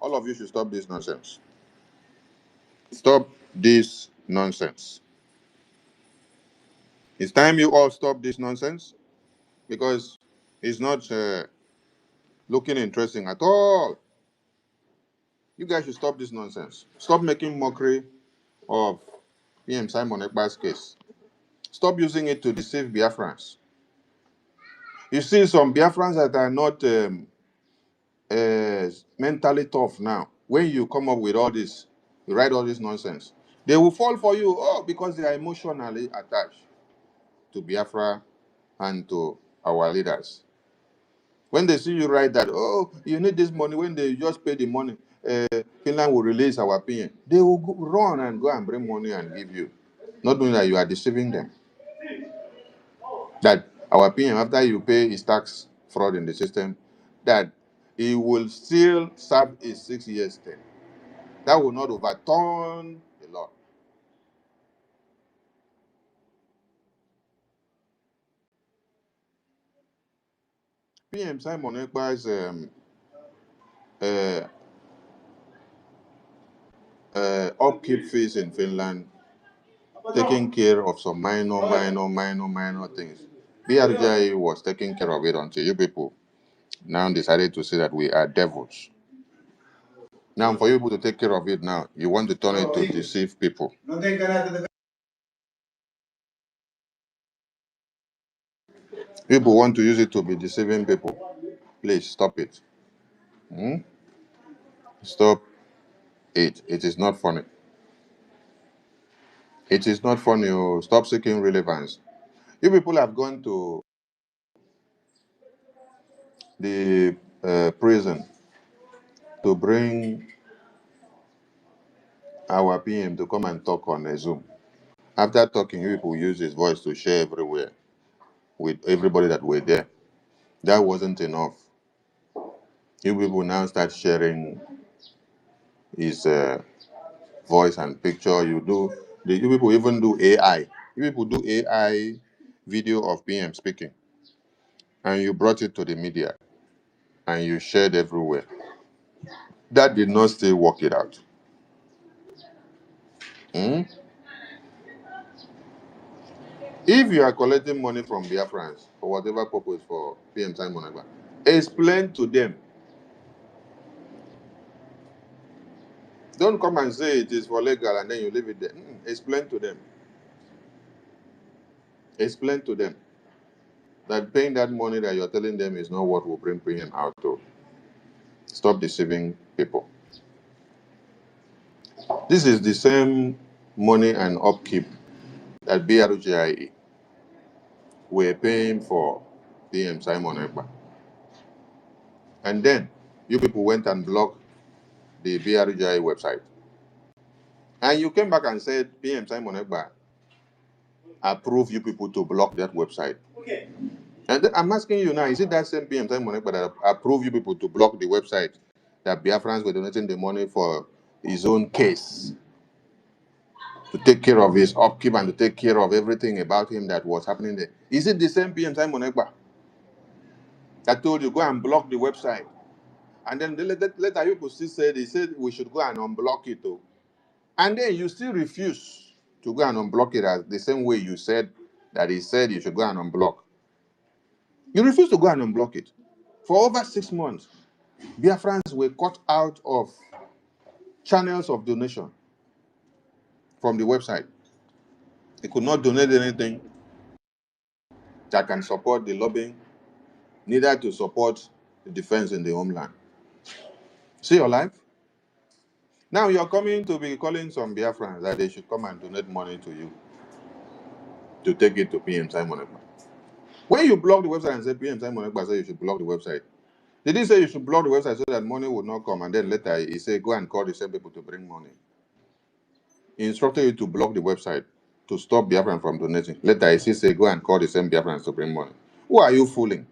All of you should stop this nonsense. Stop this nonsense. It's time you all stop this nonsense because it's not looking interesting at all. You guys should stop this nonsense. Stop making mockery of PM Simon Ekpa's case. Stop using it to deceive Biafrans. You see some Biafrans that are not mentally tough now. When you come up with all this, you write all this nonsense, they will fall for you because they are emotionally attached to Biafra and to our leaders. When they see you write that, you need this money, when they just pay the money, Finland will release our opinion. They will run and go and bring money and give you. Not knowing that you are deceiving them. That our opinion, after you pay his tax fraud in the system, that he will still serve a 6 years term. That will not overturn the law. PM Simon Ekpa's upkeep fees in Finland, taking care of some minor things. BRJ was taking care of it until you people now decided to say that we are devils. Now, for you people to take care of it now, you want to turn it to deceive people. People want to use it to be deceiving people. Please stop it. Hmm? Stop it. It is not funny. It is not funny. Oh. Stop seeking relevance. You people have gone to the prison to bring our PM to come and talk on a Zoom. After talking, you people use his voice to share everywhere with everybody that were there. That wasn't enough. You people now start sharing his voice and picture. You people even do AI. You people do AI video of PM speaking, and you brought it to the media and you shared everywhere. That did not still work it out. Hmm? If you are collecting money from Biafrans for whatever purpose for PM Simon Ekpa, explain to them. Don't come and say it is for legal and then you leave it there. Explain to them. Explain to them that paying that money that you're telling them is not what will bring PM out to. Stop deceiving people. This is the same money and upkeep that BRGIE were paying for PM Simon Ekpa. And then you people went and blocked the BRGIE website. And you came back and said PM Simon Ekpa approved you people to block that website. Okay. And then I'm asking you now, is it that same PM Simon Ekpa that approved you people to block the website that Biafrans were donating the money for his own case, to take care of his upkeep and to take care of everything about him that was happening there? Is it the same PM Simon Ekpa that told you go and block the website? And then later you people still said, he said we should go and unblock it too. And then you still refuse to go and unblock it as the same way you said that he said you should go and unblock. You refuse to go and unblock it. For over 6 months, Biafrans were cut out of channels of donation from the website. They could not donate anything that can support the lobbying, neither to support the defense in the homeland. See your life? Now you're coming to be calling some Biafrans that they should come and donate money to you to take it to PM Simon Ekpa. When you block the website and say PM Simon Ekpa said you should block the website, did he say you should block the website so that money would not come? And then later he said go and call the same people to bring money. He instructed you to block the website to stop Biafran from donating. Later he said go and call the same Biafrans to bring money. Who are you fooling?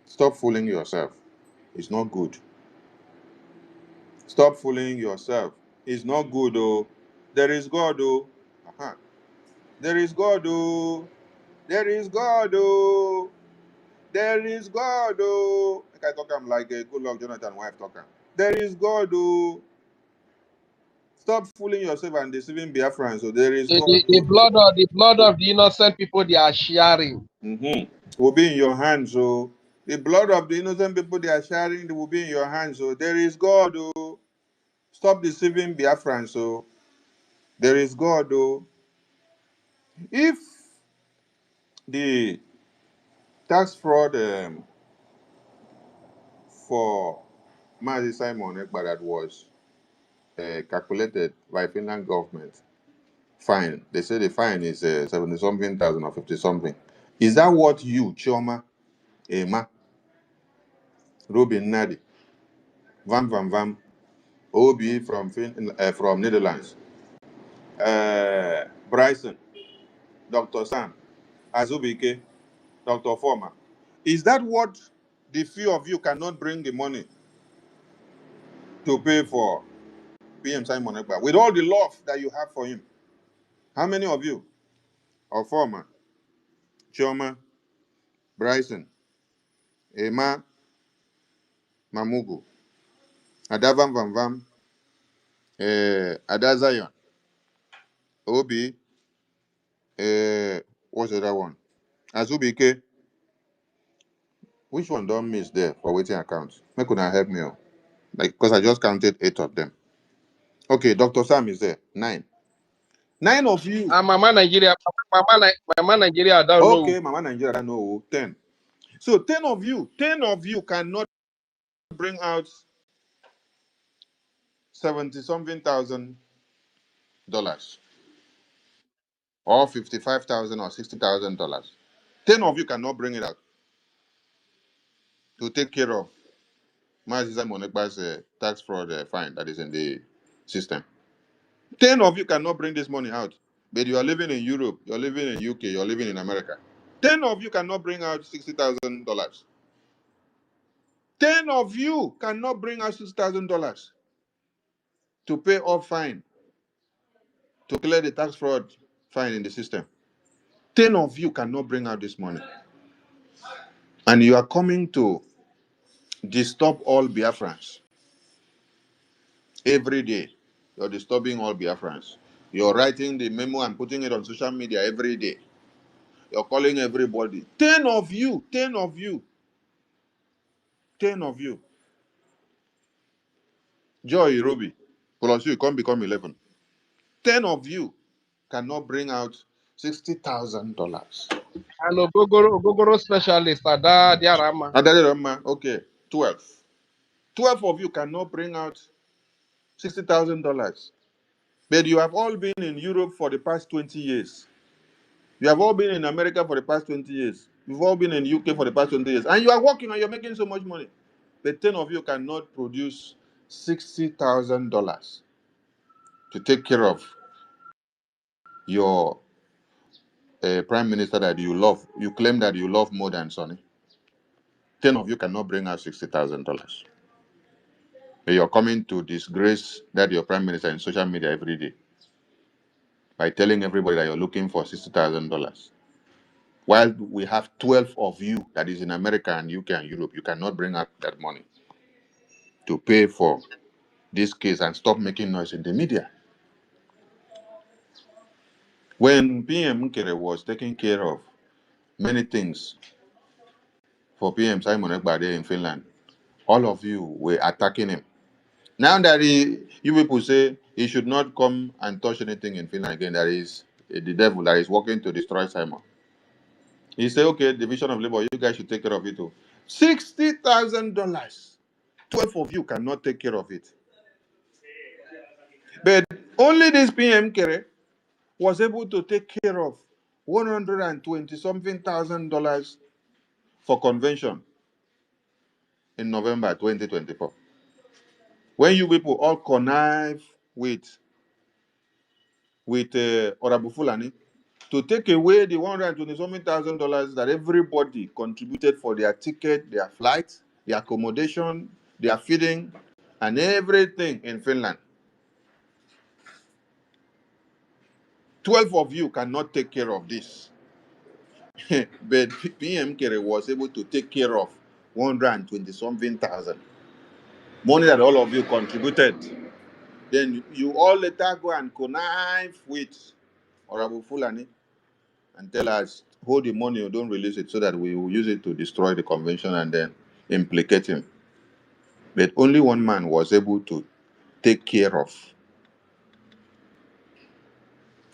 Stop fooling yourself. It's not good. Stop fooling yourself. It's not good, oh. There is God, oh. Uh-huh. There is God, oh. There is God, oh. There is God, oh. Like I talk, I'm like a good luck Jonathan wife talking. There is God, oh. Stop fooling yourself and deceiving Biafrans. So there is God, The oh. blood of the innocent people they are sharing. Will be in your hands, so the blood of the innocent people they are sharing will be in your hands. So there is God, oh. Stop deceiving Biafrans, so there is God, oh. If the tax fraud for Mazi Simon Ekpa that was calculated by Finland government, fine. They say the fine is 70 something thousand or 50 something. Is that what you, Chioma, Emma, Robin Nadi, Van Van Van, Obi from Netherlands, Bryson, Dr. Sam, Azubike, Dr. Former, is that what the few of you cannot bring the money to pay for PM Simon Ekpa with all the love that you have for him? How many of you? Or Former, Chioma, Bryson, Emma, Mamugu, Adavam Van Vam, Adazion, Obi, what's the other one? Azubike, which one don't miss there for waiting accounts? Make una help me. Like, because I just counted 8 of them. Okay, Dr. Sam is there. 9. 9 of you. Mama Nigeria, Mama Nigeria, I don't know. Okay, Mama Nigeria, I don't know. 10. So 10 of you cannot bring out 70-something thousand dollars or 55,000 or $60,000. 10 of you cannot bring it out to take care of Maziza Monekba's tax fraud fine that is in the system. 10 of you cannot bring this money out, but you are living in Europe, you're living in UK, you're living in America. 10 of you cannot bring out $60,000. 10 of you cannot bring out $6,000 to pay off fine, to clear the tax fraud fine in the system. 10 of you cannot bring out this money. And you are coming to disturb all Biafrans every day. You're disturbing all Biafrans. You're writing the memo and putting it on social media every day. You're calling everybody. 10 of you, 10 of you, 10 of you. Joy Ruby, plus you can't become 11. 10 of you cannot bring out $60,000. And Ogogoro specialist, Ada Diarama. Okay, 12. 12 of you cannot bring out $60,000. But you have all been in Europe for the past 20 years. You have all been in America for the past 20 years. You've all been in UK for the past 20 years. And you are working and you're making so much money. But 10 of you cannot produce $60,000 to take care of your prime minister that you love. You claim that you love more than Sonny. 10 of you cannot bring out $60,000. But you're coming to disgrace that your prime minister in social media every day by telling everybody that you're looking for $60,000. While we have 12 of you that is in America and UK and Europe, you cannot bring out that money to pay for this case and stop making noise in the media. When PM Nkere was taking care of many things for PM Simon Ekbade in Finland, all of you were attacking him. Now that you people say he should not come and touch anything in Finland again, that is the devil that is working to destroy Simon. He said, okay, division of labor, you guys should take care of it too. $60,000. 12 of you cannot take care of it. But only this PM Kere was able to take care of 120 something thousand dollars for convention in November 2024. When you people all connive with Orabu Fulani to take away the 120 something thousand dollars that everybody contributed for their ticket, their flight, their accommodation, their feeding, and everything in Finland. 12 of you cannot take care of this. But PM Kere was able to take care of 120 something thousand. Money that all of you contributed. Then you all later go and connive with Orabu Fulani and tell us, hold the money or don't release it so that we will use it to destroy the convention and then implicate him. But only one man was able to take care of.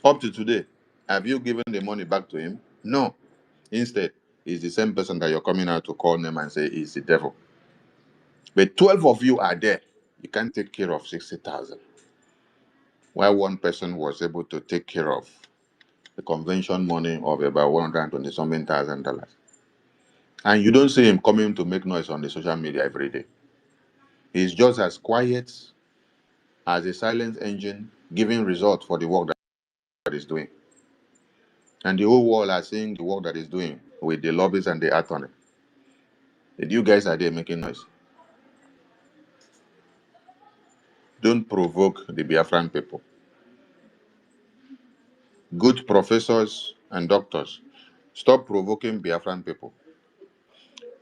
Up to today, have you given the money back to him? No. Instead, it's the same person that you're coming out to call them and say he's the devil. But 12 of you are there. You can't take care of 60,000. While one person was able to take care of the convention money of about 120 something thousand dollars. And you don't see him coming to make noise on the social media every day. He's just as quiet as a silent engine giving results for the work that he's doing. And the whole world are seeing the work that he's doing with the lobbies and the attorney. And you guys are there making noise. Don't provoke the Biafran people. Good professors and doctors, stop provoking Biafran people.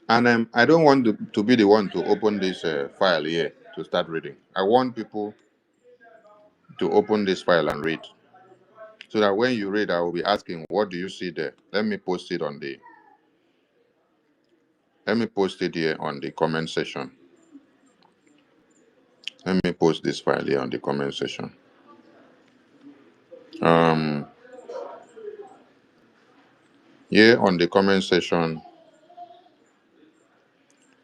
And I don't want to be the one to open this file here to start reading. I want people to open this file and read. So that when you read, I will be asking, what do you see there? Let me post it here on the comment section. Let me post this file here on the comment section. Here on the comment section,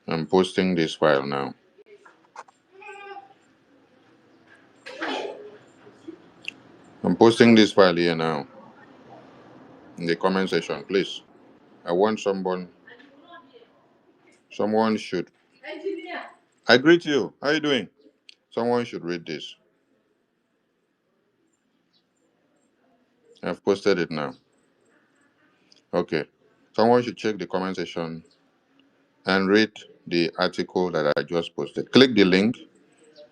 I'm posting this file now. I'm posting this file here now in the comment section, please. I want someone should. I greet you. How are you doing? Someone should read this. I've posted it now. Okay. Someone should check the comment section and read the article that I just posted. Click the link.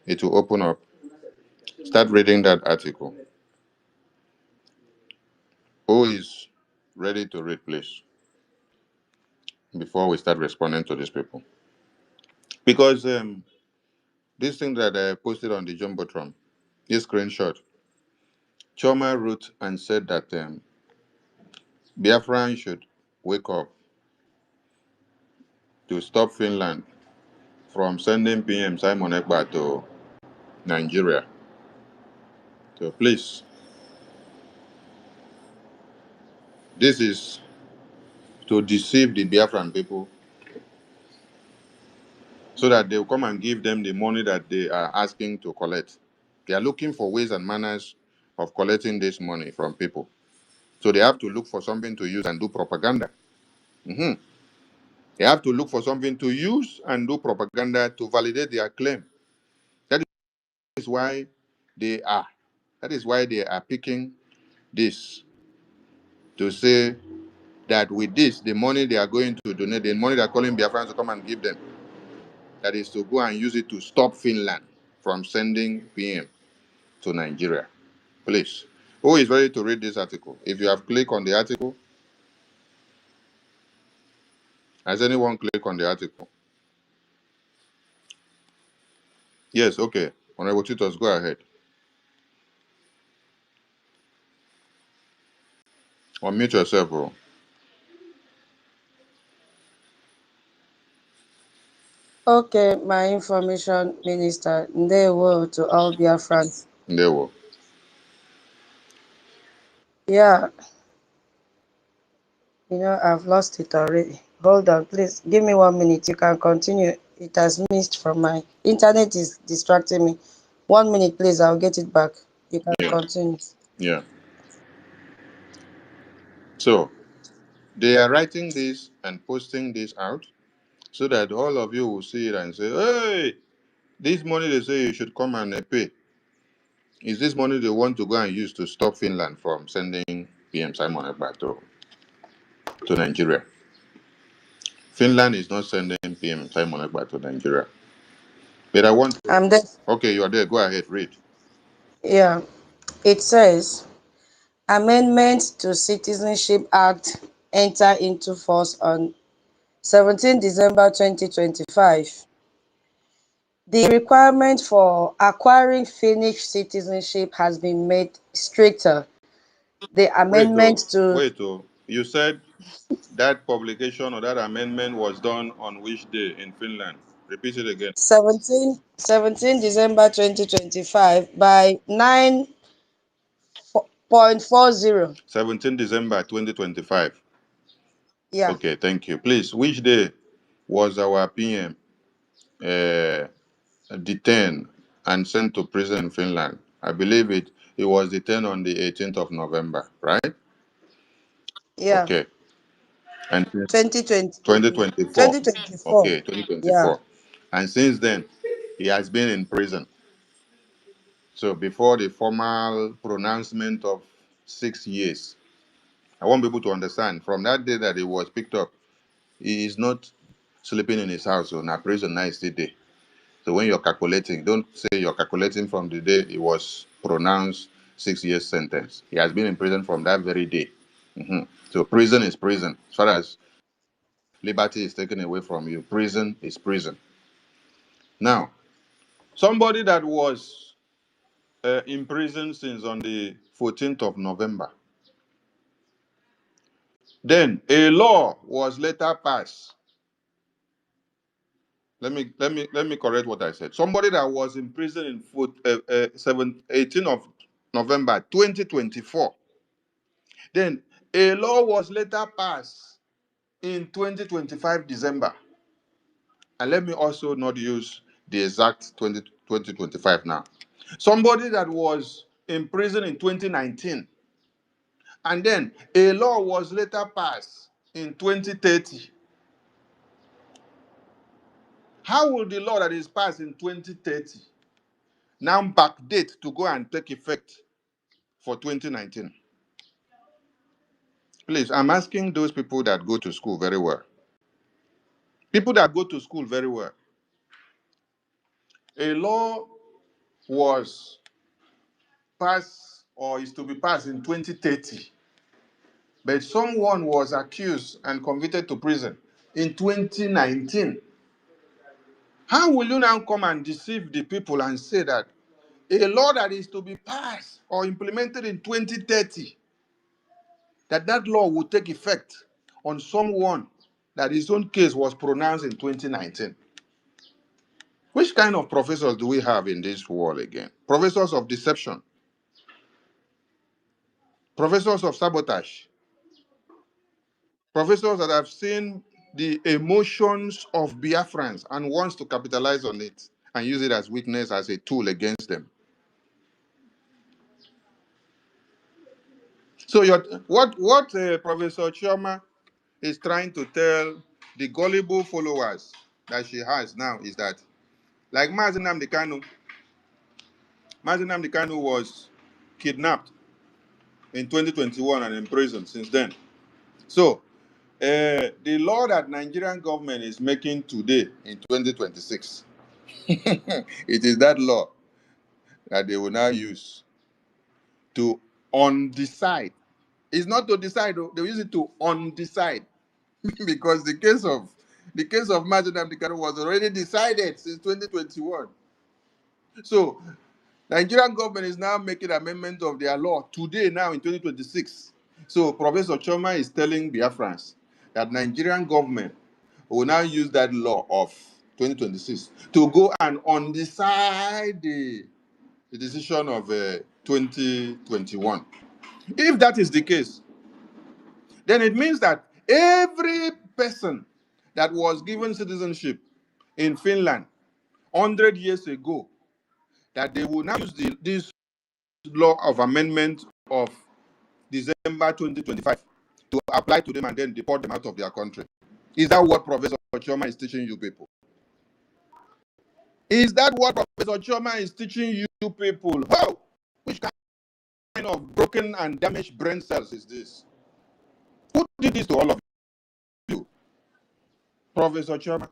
It will open up. Start reading that article. Who is ready to read, please? Before we start responding to these people. Because this thing that I posted on the Jumbotron, this screenshot, Choma wrote and said that Biafran should wake up to stop Finland from sending PM Simon Ekpa to Nigeria. So please, this is to deceive the Biafran people so that they'll come and give them the money that they are asking to collect. They are looking for ways and manners of collecting this money from people. So they have to look for something to use and do propaganda. Mhm. They have to look for something to use and do propaganda to validate their claim. That is why they are. That is why they are picking this to say that with this, the money they are going to donate, the money they are calling Biafrans to come and give them, that is to go and use it to stop Finland from sending PM to Nigeria. Please, who is ready to read this article? If you have clicked on the article, has anyone clicked on the article? Yes, okay. Honorable Titus, go ahead. Unmute yourself, bro. Okay, my information minister, they will to all Biafrans. There we Yeah, I've lost it already. Hold on, please. Give me 1 minute. You can continue. It has missed from my internet is distracting me. 1 minute, please. I'll get it back. You can Yeah, continue. yeah. So they are writing this and posting this out so that all of you will see it and say, hey, this money they say you should come and pay. Is this money they want to go and use to stop Finland from sending PM Simon Ekpa to Nigeria? Finland is not sending PM Simon Ekpa to Nigeria. But I want to. I'm there. Okay, you are there. Go ahead, read. Yeah, it says Amendment to Citizenship Act enter into force on 17 December 2025. The requirement for acquiring Finnish citizenship has been made stricter. The amendment to Wait, oh. You said that publication or that amendment was done on which day in Finland? Repeat it again. 17 December 2025 by 9.40. 17 December 2025. Yeah, Okay, thank you. Please, which day was our PM detained and sent to prison in Finland? I believe it was detained on the 18th of November, right? yeah. Okay. And since 2020, 2024. 2024. Okay, Yeah, 2024. And since then, he has been in prison. So before the formal pronouncement of 6 years, I want people to understand from that day that he was picked up, he is not sleeping in his house on a prison night day. So when you're calculating, don't say you're calculating from the day he was pronounced 6 years sentence. He has been in prison from that very day. Mhm. So prison is prison. As far as liberty is taken away from you, prison is prison. Now, somebody that was in prison since on the 14th of November. Then a law was later passed. Let me correct what I said. Somebody that was in prison in 18th of November 2024. Then a law was later passed in 2025 December. And let me also not use the exact 2025 now. Somebody that was in prison in 2019. And then a law was later passed in 2030. How will the law that is passed in 2030 now backdate to go and take effect for 2019? Please, I'm asking those people that go to school very well. People that go to school very well. A law was passed or is to be passed in 2030, but someone was accused and convicted to prison in 2019. How will you now come and deceive the people and say that a law that is to be passed or implemented in 2030, that law will take effect on someone that his own case was pronounced in 2019? Which kind of professors do we have in this world again? Professors of deception, professors of sabotage, professors that have seen the emotions of Biafrans and wants to capitalize on it and use it as weakness, as a tool against them. So what Professor Chioma is trying to tell the gullible followers that she has now is that, like Mazi Nnamdi Kanu was kidnapped in 2021 and imprisoned since then. So the law that Nigerian government is making today in 2026, it is that law that they will now use to undecide. It's not to decide, though. They use it to undecide. Because the case of Mazi Nnamdi Kanu was already decided since 2021. So Nigerian government is now making amendment of their law today, now in 2026. So Professor Choma is telling Biafrans that Nigerian government will now use that law of 2026 to go and undecide the decision of 2021. If that is the case, then it means that every person that was given citizenship in Finland 100 years ago, that they will now use this law of amendment of December 2025 to apply to them and then deport them out of their country. Is that what Professor Choma is teaching you people? Is that what Professor Choma is teaching you people? Oh, which kind of broken and damaged brain cells is this? Who did this to all of you? Professor Choma.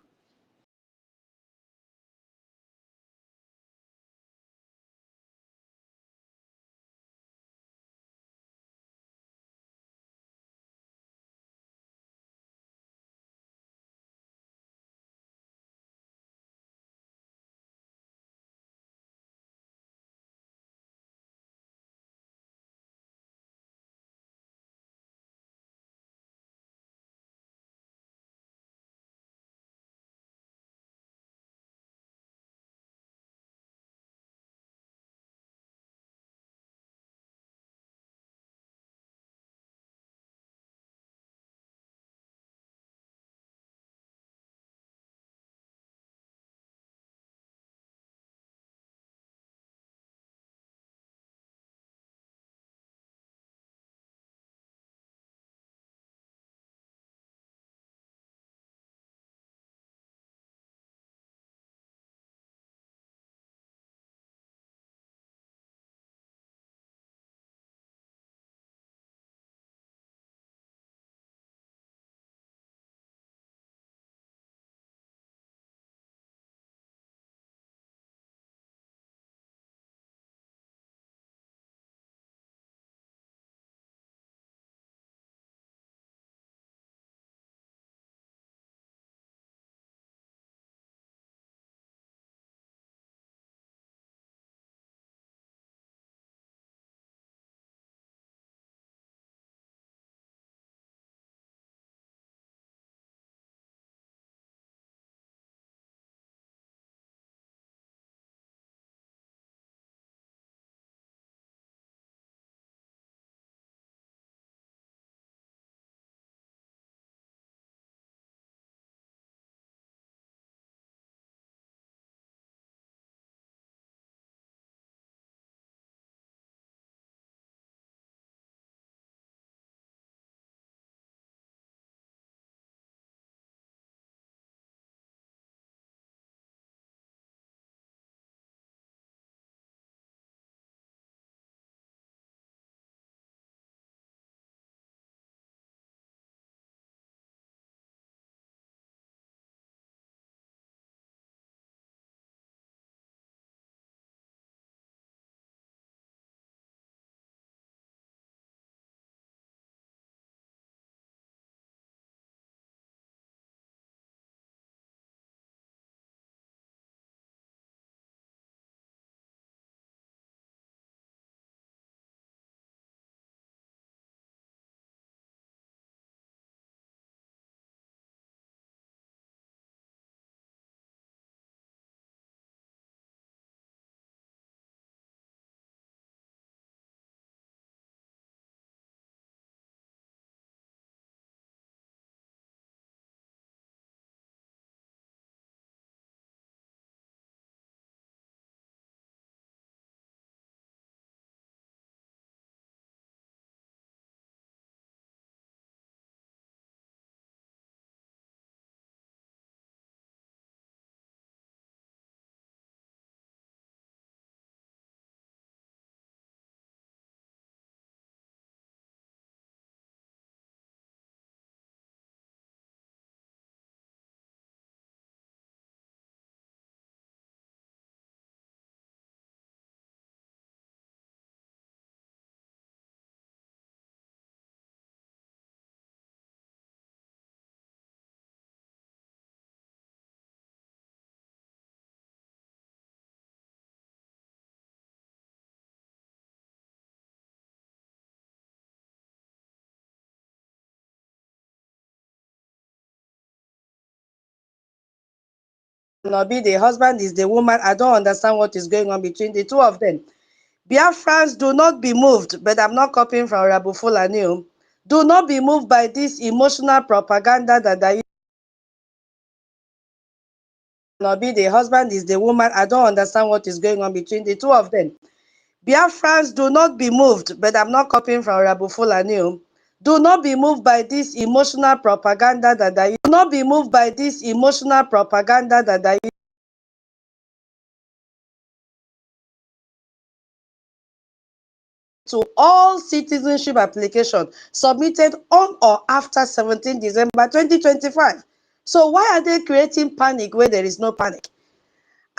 Obi, the husband is the woman. I don't understand what is going on between the two of them. Biafrans, do not be moved, but I'm not copying from Rabu Fulani. Do not be moved by this emotional propaganda that Obi, the husband is the woman. I don't understand what is going on between the two of them. Biafrans, do not be moved, but I'm not copying from Rabu Fulani. Do not be moved by this emotional propaganda that do not be moved by this emotional propaganda that to all citizenship applications submitted on or after 17 December 2025. So why are they creating panic where there is no panic?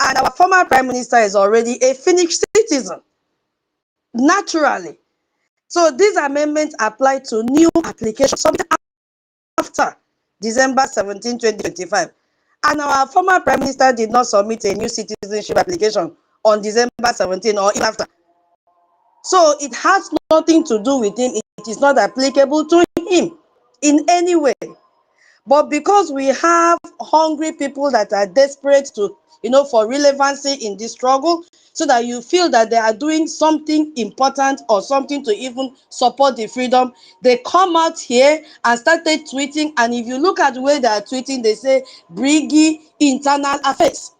And our former Prime Minister is already a Finnish citizen, naturally. So these amendments apply to new applications submitted after December 17, 2025. And our former Prime Minister did not submit a new citizenship application on December 17 or even after. So it has nothing to do with him. It is not applicable to him in any way. But because we have hungry people that are desperate to, for relevancy in this struggle, so that you feel that they are doing something important or something to even support the freedom, they come out here and started tweeting. And if you look at the way they are tweeting, they say, Brigi internal affairs.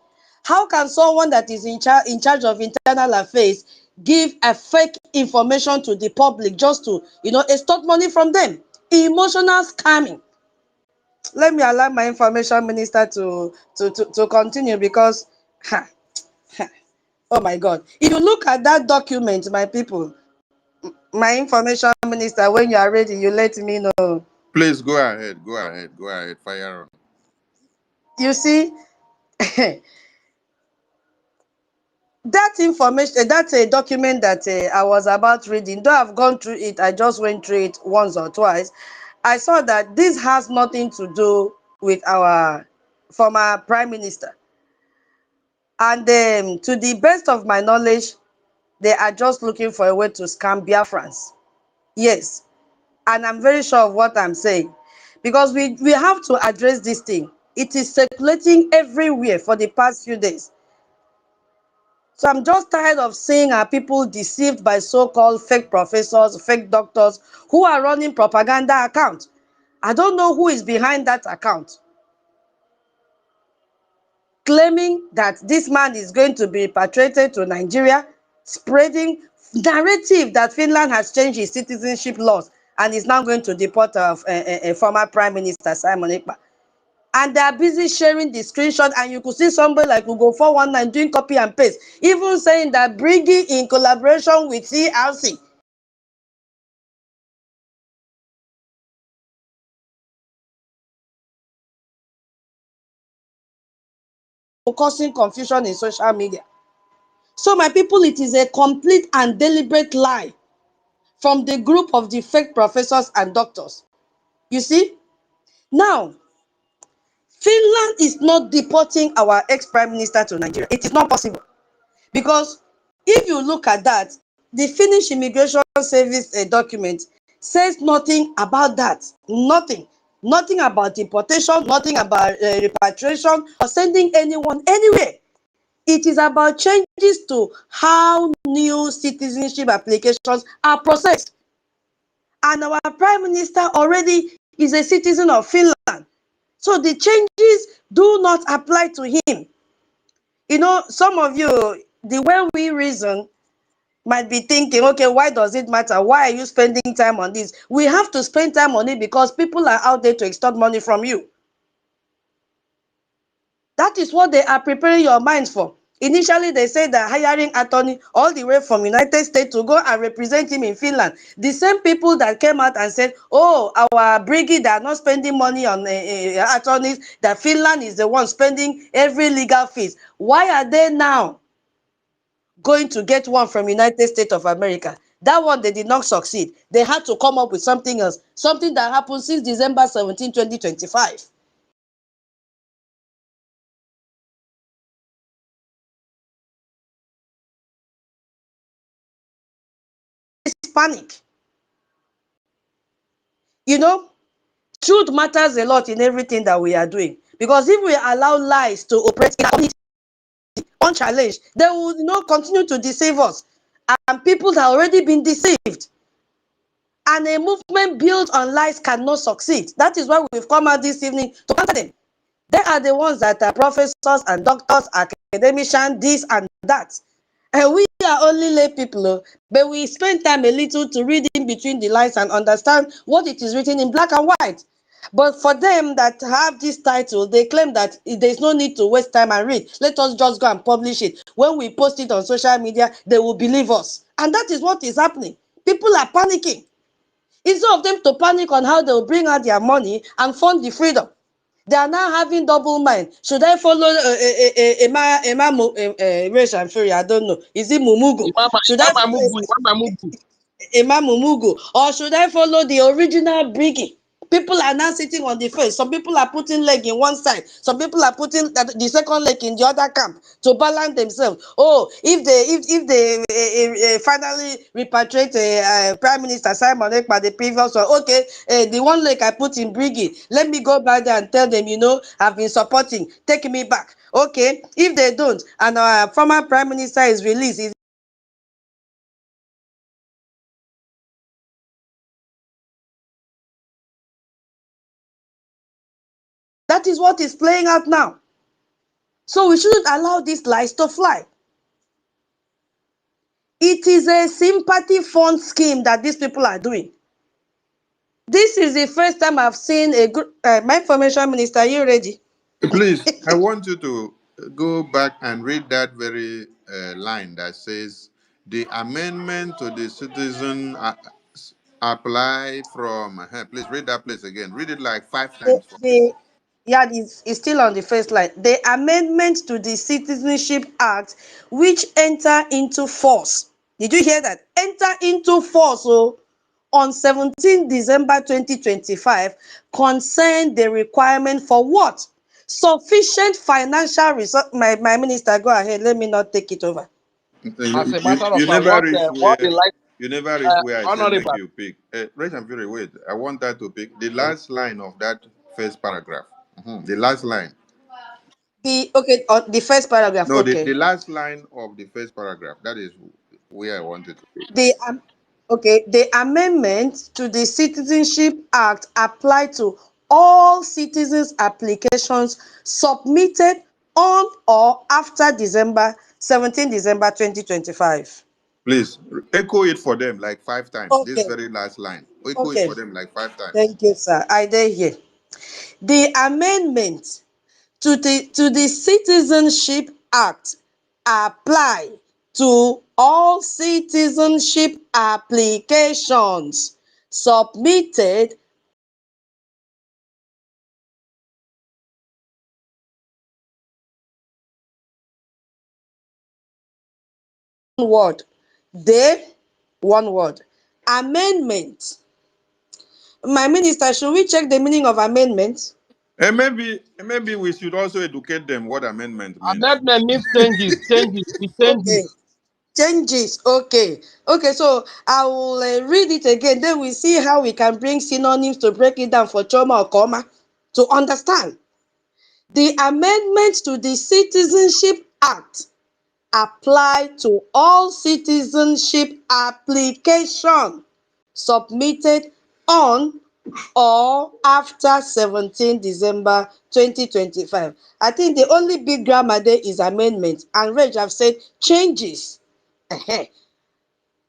How can someone that is in charge of internal affairs give a fake information to the public just to, extort money from them? Emotional scamming. Let me allow my information minister to continue because, oh my God. If you look at that document, my people, my information minister, when you are ready, you let me know. Please go ahead. Go ahead. Go ahead. Fire on. You see, that information, that's a document that I was about reading. Though I've gone through it, I just went through it once or twice. I saw that this has nothing to do with our former prime minister. And to the best of my knowledge, they are just looking for a way to scam Biafrans. Yes. And I'm very sure of what I'm saying. Because we have to address this thing. It is circulating everywhere for the past few days. So I'm just tired of seeing our people deceived by so-called fake professors, fake doctors who are running propaganda accounts. I don't know who is behind that account, claiming that this man is going to be repatriated to Nigeria, spreading narrative that Finland has changed its citizenship laws and is now going to deport a former Prime Minister, Simon Ekpa. And they are busy sharing the screenshot, and you could see somebody like Google 419 doing copy and paste, even saying that bringing in collaboration with CRC, causing confusion in social media. So my people, it is a complete and deliberate lie from the group of the fake professors and doctors. You see? Now, Finland is not deporting our ex-prime minister to Nigeria. It is not possible. Because if you look at that, the Finnish Immigration Service document says nothing about that. Nothing. Nothing about deportation, nothing about repatriation or sending anyone anywhere. It is about changes to how new citizenship applications are processed. And our Prime Minister already is a citizen of Finland. So the changes do not apply to him. Some of you, the way we reason, might be thinking, okay, why does it matter? Why are you spending time on this? We have to spend time on it because people are out there to extort money from you. That is what they are preparing your minds for. Initially, they said that hiring attorney all the way from United States to go and represent him in Finland. The same people that came out and said, oh, our brigade are not spending money on attorneys, that Finland is the one spending every legal fees. Why are they now going to get one from United States of America? That one, they did not succeed. They had to come up with something else, something that happened since December 17, 2025. It's panic. Truth matters a lot in everything that we are doing. Because if we allow lies to operate in our community unchallenged, they will continue to deceive us. And people have already been deceived. And a movement built on lies cannot succeed. That is why we've come out this evening to counter them. They are the ones that are professors and doctors, academicians, this and that. And we are only lay people, but we spend time a little to read in between the lines and understand what it is written in black and white. But for them that have this title, they claim that there's no need to waste time and read. Let us just go and publish it. When we post it on social media, they will believe us. And that is what is happening. People are panicking. Instead of them to panic on how they will bring out their money and fund the freedom, they are now having double mind. Should I follow Race and Fury? I don't know. Is it Mumugo? Should I follow Imam Mumugo? Or should I follow the original Biggie? People are now sitting on the face. Some people are putting leg in one side. Some people are putting the second leg in the other camp to balance themselves. Oh, if they finally repatriate Prime Minister Simon Ekpa, the previous one, okay, the one leg I put in Briggy, let me go back there and tell them, I've been supporting, take me back. Okay, if they don't, and our former Prime Minister is released, that is what is playing out now. So we shouldn't allow these lies to fly. It is a sympathy fund scheme that these people are doing. This is the first time I've seen a group. My information minister, are you ready? Please, I want you to go back and read that very line that says the amendment to the citizen apply from. Please read that place again. Read it like 5 times for me. Yeah, it's still on the first line. The amendment to the Citizenship Act, which enter into force. Did you hear that? Enter into force, on 17 December 2025, concern the requirement for what? Sufficient financial resource. My minister, go ahead. Let me not take it over. As a matter of You fact, never reach what the where like, you never reach where I said make honorable, you pick. Rich and Fury, wait. I want that to pick the last line of that first paragraph. The last line. The first paragraph. No, the Okay. last line of the first paragraph. That is where I wanted to pick. The amendment to the Citizenship Act apply to all citizens' applications submitted on or after 17 December 2025. Please echo it for them like 5 times. This Okay. very last line. Echo it Okay. for them like 5 times. Thank you, sir. I did hear. The amendment to the Citizenship Act apply to all citizenship applications submitted word. One word. Amendment. My minister, should we check the meaning of amendment? And maybe we should also educate them what amendment means. amendment means changes, it Okay. changes. Changes. Okay. Okay, so I will read it again. Then we see how we can bring synonyms to break it down for trauma or comma to understand. The amendment to the Citizenship Act apply to all citizenship application submitted on or after 17 December 2025. I think the only big grammar there is amendment, and Reg have said changes.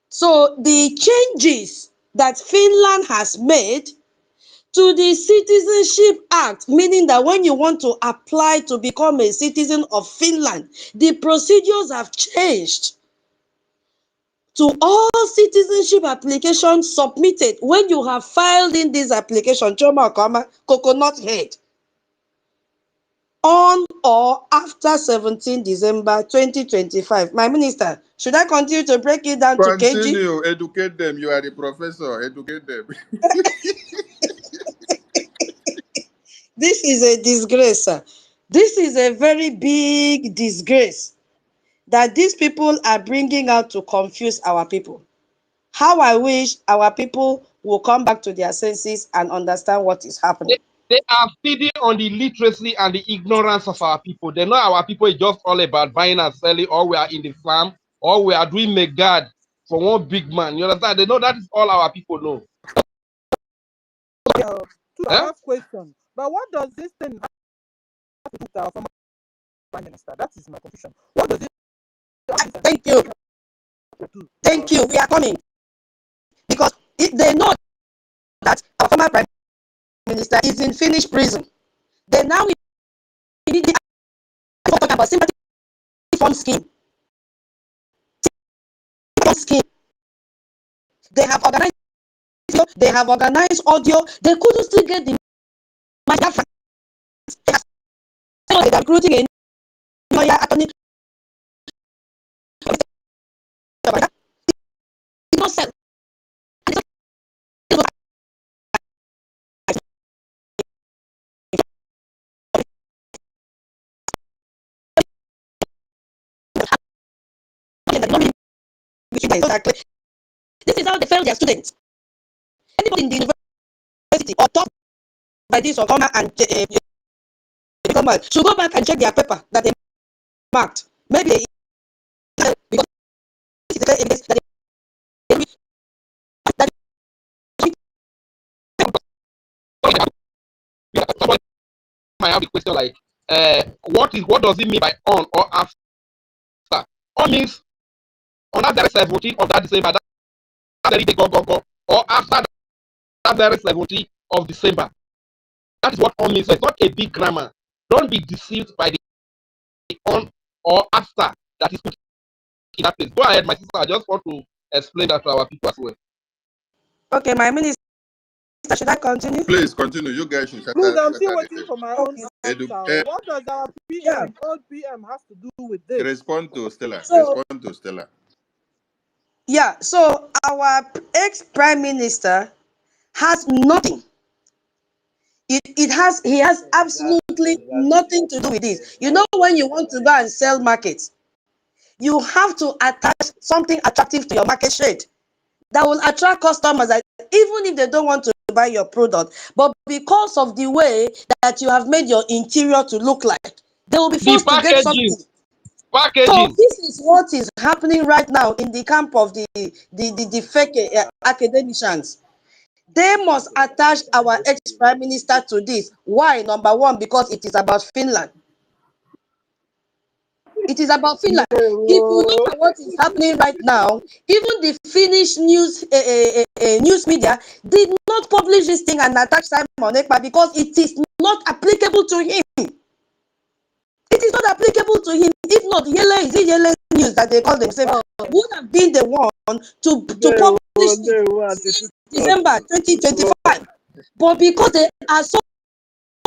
So the changes that Finland has made to the Citizenship Act, meaning that when you want to apply to become a citizen of Finland, the procedures have changed to all citizenship applications submitted when you have filed in this application, Choma Okama, Coconut Head, on or after 17 December 2025. My minister, should I continue to break it down to KG? Continue, educate them. You are the professor. Educate them. This is a disgrace, sir. This is a very big disgrace that these people are bringing out to confuse our people. How I wish our people will come back to their senses and understand what is happening. They are feeding on the illiteracy and the ignorance of our people. They know our people is just all about buying and selling, or we are in the farm, or we are doing megad for one big man. You understand? They know that is all our people know. To the last question. But what does this thing have to do with our former Prime Minister? That is my confusion. What does it Thank you. Thank you. We are coming. Because they know that our former Prime Minister is in Finnish prison. They now immediately talking about sympathy fund scheme. They have organized video, they have organized audio. They couldn't still get the Biafrans. They are recruiting a lawyer attorney. It's not sell. This is how they fail their students. Anybody in the university or taught by this or come and should go back and check their paper that they marked. Maybe because it's the evidence that Somebody might have a question like, what does it mean by on or after? On means on that very 17th of that December, that very day go, or after that very 17th of December. That is what on means. So it's not a big grammar. Don't be deceived by the on or after that is put in that place. Go ahead, my sister. I just want to explain that to our people as well. Okay, my minister, should I continue? Please continue. You guys should start. Please, I'm still waiting for my own answer. Edu- What does our PM, old PM, has to do with this? Respond to Stella. So- Respond to Stella. Yeah, so our ex-prime minister has nothing. He has absolutely nothing to do with this. You know, when you want to go and sell markets, you have to attach something attractive to your market shade that will attract customers, that even if they don't want to buy your product, but because of the way that you have made your interior to look like, they will be forced to get something. So this is what is happening right now in the camp of the fake academicians. They must attach our ex-prime minister to this. Why? Number one, because it is about Finland. It is about Finland. If you look at what is happening right now, even the Finnish news media did not publish this thing and attach Simon Ekpa because it is not applicable to him. It is not applicable to him. If not, Yele News that they call themselves would have been the one to publish it December 2025. But because they are so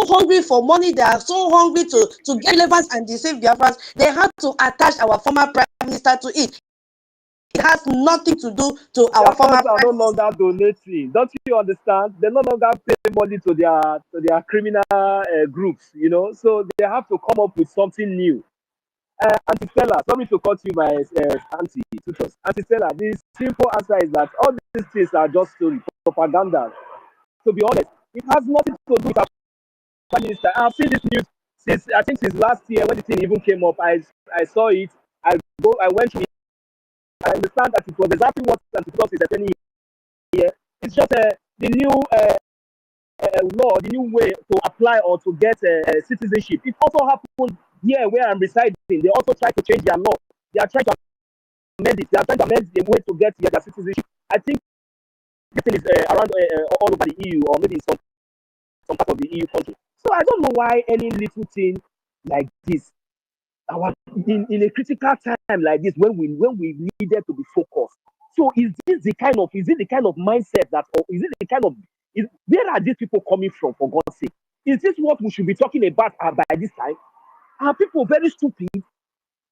hungry for money, they are so hungry to get relevance and deceive Biafrans, they had to attach our former prime minister to it. It has nothing to do to our former prime minister. No longer donating. Don't you understand? They no longer pay money to their criminal groups, you know. So they have to come up with something new. Auntie Stella, sorry to cut you by Auntie Tutos. Auntie Stella, the simple answer is that all these things are just story, propaganda. To be honest, it has nothing to do with our prime minister. I've seen this news since last year when the thing even came up. I saw it. I went through it. I understand that it was exactly what Auntie Tutos is telling here. It's just the new law, the new way to apply or to get citizenship. It also happened here where I'm residing. They also try to change their law. They are trying to amend it. They are trying to amend the way to get their citizenship. I think this thing is around all over the EU or maybe some part of the EU country. So I don't know why any little thing like this, in a critical time like this, when we needed to be focused. So is it the kind of mindset that, or is it the kind of, where are these people coming from, for God's sake? Is this what we should be talking about by this time? Are people very stupid?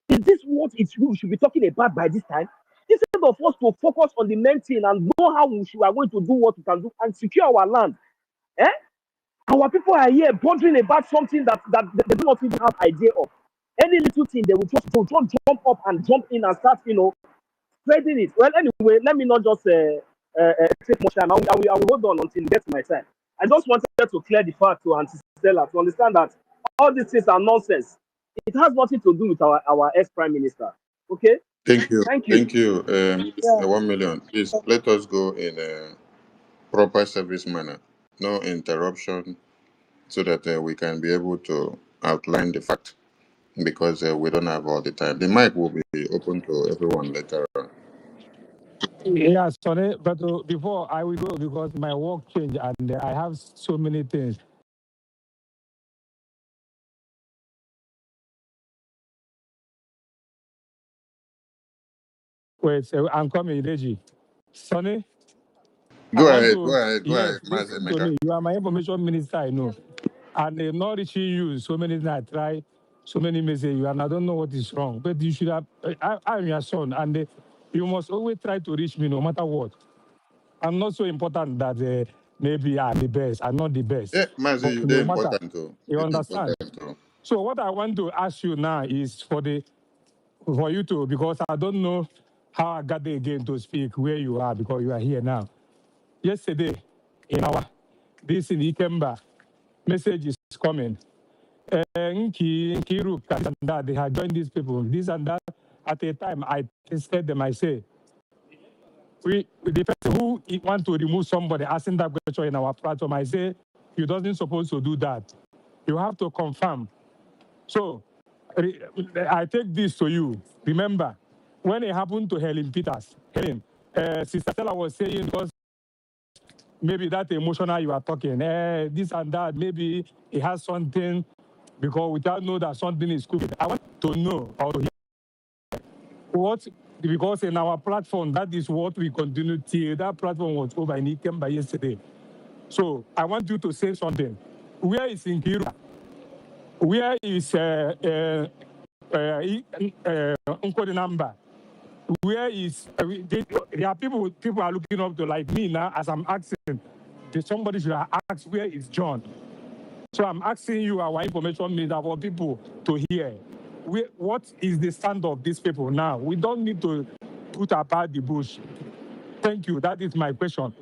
Is this what we should be talking about by this time? Instead of us to focus on the main thing and know how we are going to do what we can do and secure our land. Our people are here wondering about something that they do not even have idea of. Any little thing, they will just jump up and jump in and start, spreading it. Well, anyway, let me not just take much time. I will hold on until it gets my time. I just wanted to clear the fact to Auntie Stella to understand that all these things are nonsense. It has nothing to do with our ex-prime minister. Okay? Thank you. Thank you. Thank you. Yeah. 1 million. Please let us go in a proper service manner. No interruption so that we can be able to outline the fact because we don't have all the time. The mic will be open to everyone later on. Yeah, sorry, but before I will go because my work changed and I have so many things. Wait, I'm coming, Deji. Sonny, I Go want ahead. Go to, ahead. Go yes, ahead, Master listen to Maker. me. You are my information minister, I know. And they're not reaching you so many times. I try so many messages, and I don't know what is wrong. But you should have, I'm your son, and you must always try to reach me no matter what. I'm not so important that maybe I'm the best. I'm not the best. Yeah, Master, But you're no matter, important too. you You're understand? important too. So what I want to ask you now is for you to, because I don't know how I got there again to speak where you are because you are here now. Yesterday, in our this in Ikemba, message is coming. Nkiru, this and that, they had joined these people, this and that. At a time, I tested them, I say, the person who want to remove somebody asking that question in our platform, I say, you doesn't supposed to do that. You have to confirm. So I take this to you. Remember, when it happened to Helen Peters, Sister Stella was saying, because maybe that emotional you are talking, this and that, maybe it has something, because without know that something is cooking. I want to know or to hear what, because in our platform, that is what we continue till that platform was over in Ikemba yesterday. So I want you to say something. Where is Nkiru? Where is Nkodi number? Where is there are people are looking up to like me now as I'm asking. Somebody should have asked where is John. So I'm asking you, our information minister, for people to hear. What is the stand of these people now? We don't need to put apart the bush. Thank you. That is my question.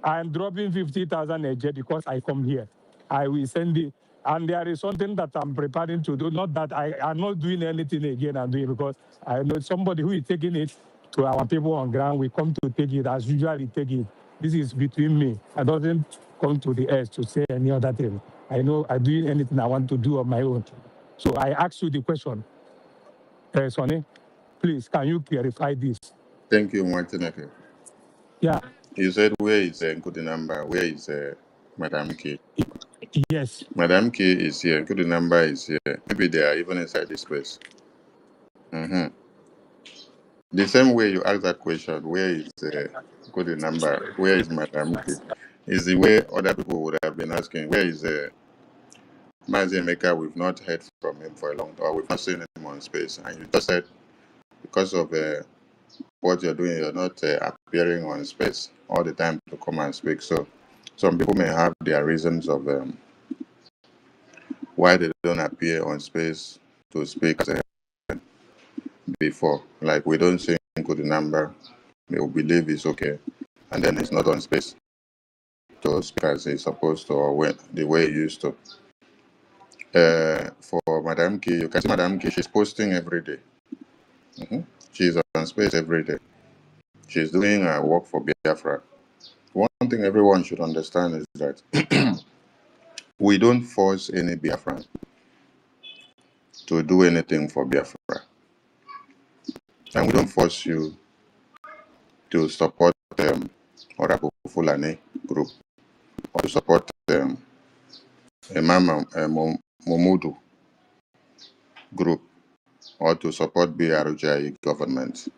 I'm dropping 50,000 a year because I come here. I will send it. And there is something that I'm preparing to do. Not that I'm not doing anything again. I'm doing because I know somebody who is taking it to our people on ground. We come to take it as usually take it. This is between me. I doesn't come to the earth to say any other thing. I know I'm doing anything I want to do on my own. So I ask you the question, Sonny, please, can you clarify this? Thank you, Martineke. Yeah. You said where is Nkudi number? Where is Madam K? Yes. Madam K is here. Nkudi number is here. Maybe they are even inside this place. Mm-hmm. The same way you ask that question, where is Nkudi number? Where is Madam K? Is the way other people would have been asking, where is Mazi Emeka? We've not heard from him for a long time, or we've not seen him on space. And you just said because of what you're doing, you're not appearing on space all the time to come and speak. So some people may have their reasons of why they don't appear on space to speak before. Like we don't say the number, they will believe it's okay, and then it's not on space to speak as it's supposed to or when the way it used to. For Madam K, you can see Madam K, she's posting every day. Mm-hmm. She's on space every day. She's doing her work for Biafra. One thing everyone should understand is that we don't force any Biafran to do anything for Biafra. And we don't force you to support Orabu Fulani group or to support Imam Momudu group or to support BRJ government.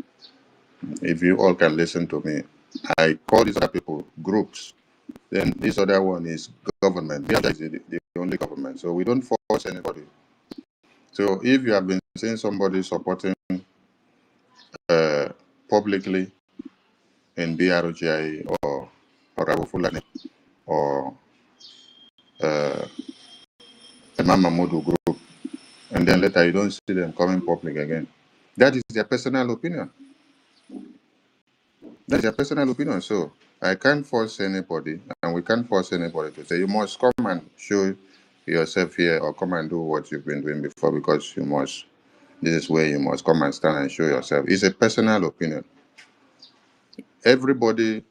If you all can listen to me, I call these other people groups. Then this other one is government. BRJ is the only government. So we don't force anybody. So if you have been seeing somebody supporting publicly in BRJ or Orabu Fulani or Imam Mahmoud group, and then later you don't see them coming public again. That is their personal opinion. That's their personal opinion. So I can't force anybody, and we can't force anybody to say you must come and show yourself here or come and do what you've been doing before because you must. This is where you must come and stand and show yourself. It's a personal opinion. Everybody,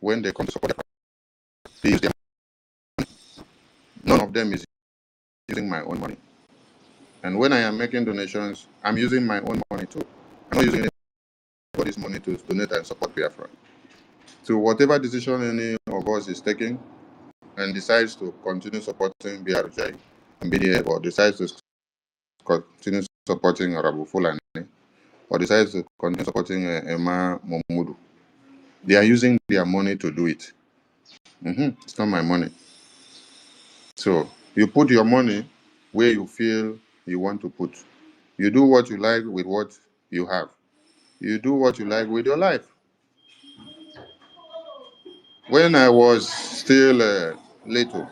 when they come to support, they use their, none of them is using my own money. And when I am making donations, I'm using my own money too. I'm not using anybody's money to donate and support Biafra. So whatever decision any of us is taking and decides to continue supporting BRJ and BDF or decides to continue supporting Arabu Fulani or decides to continue supporting Emma Momudu, they are using their money to do it. It's not my money. So you put your money where you feel you want to put. You do what you like with what you have. You do what you like with your life. When I was still little,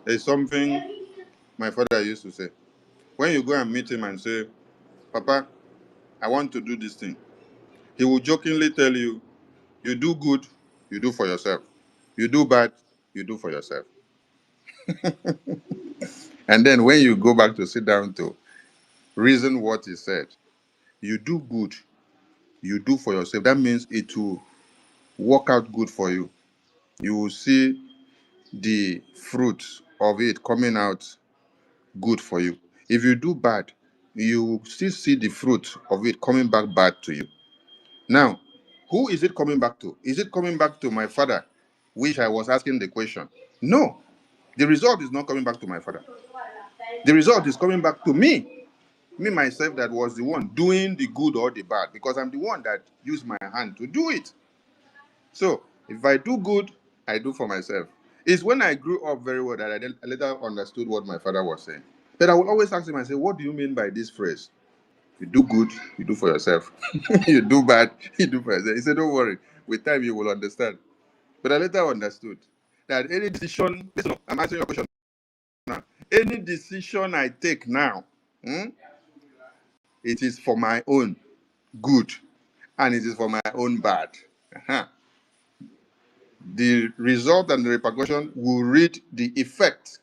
there's something my father used to say. When you go and meet him and say, Papa, I want to do this thing, he will jokingly tell you, you do good, you do for yourself. You do bad, you do for yourself. And then when you go back to sit down to reason what he said, you do good, you do for yourself. That means it will work out good for you. You will see the fruit of it coming out good for you. If you do bad, you will still see the fruit of it coming back bad to you. Now, who is it coming back to? Is it coming back to my father, which I was asking the question? No, the result is not coming back to my father. The result is coming back to me myself that was the one doing the good or the bad because I'm the one that used my hand to do it. So if I do good, I do for myself. It's when I grew up very well that I then later understood what my father was saying. But I would always ask him, I say, what do you mean by this phrase? You do good, you do for yourself. You do bad, you do for yourself. He said, don't worry. With time, you will understand. But I later understood that any decision, listen, I'm answering your question now. Any decision I take now, it is for my own good and it is for my own bad. Uh-huh. The result and the repercussion will read the effect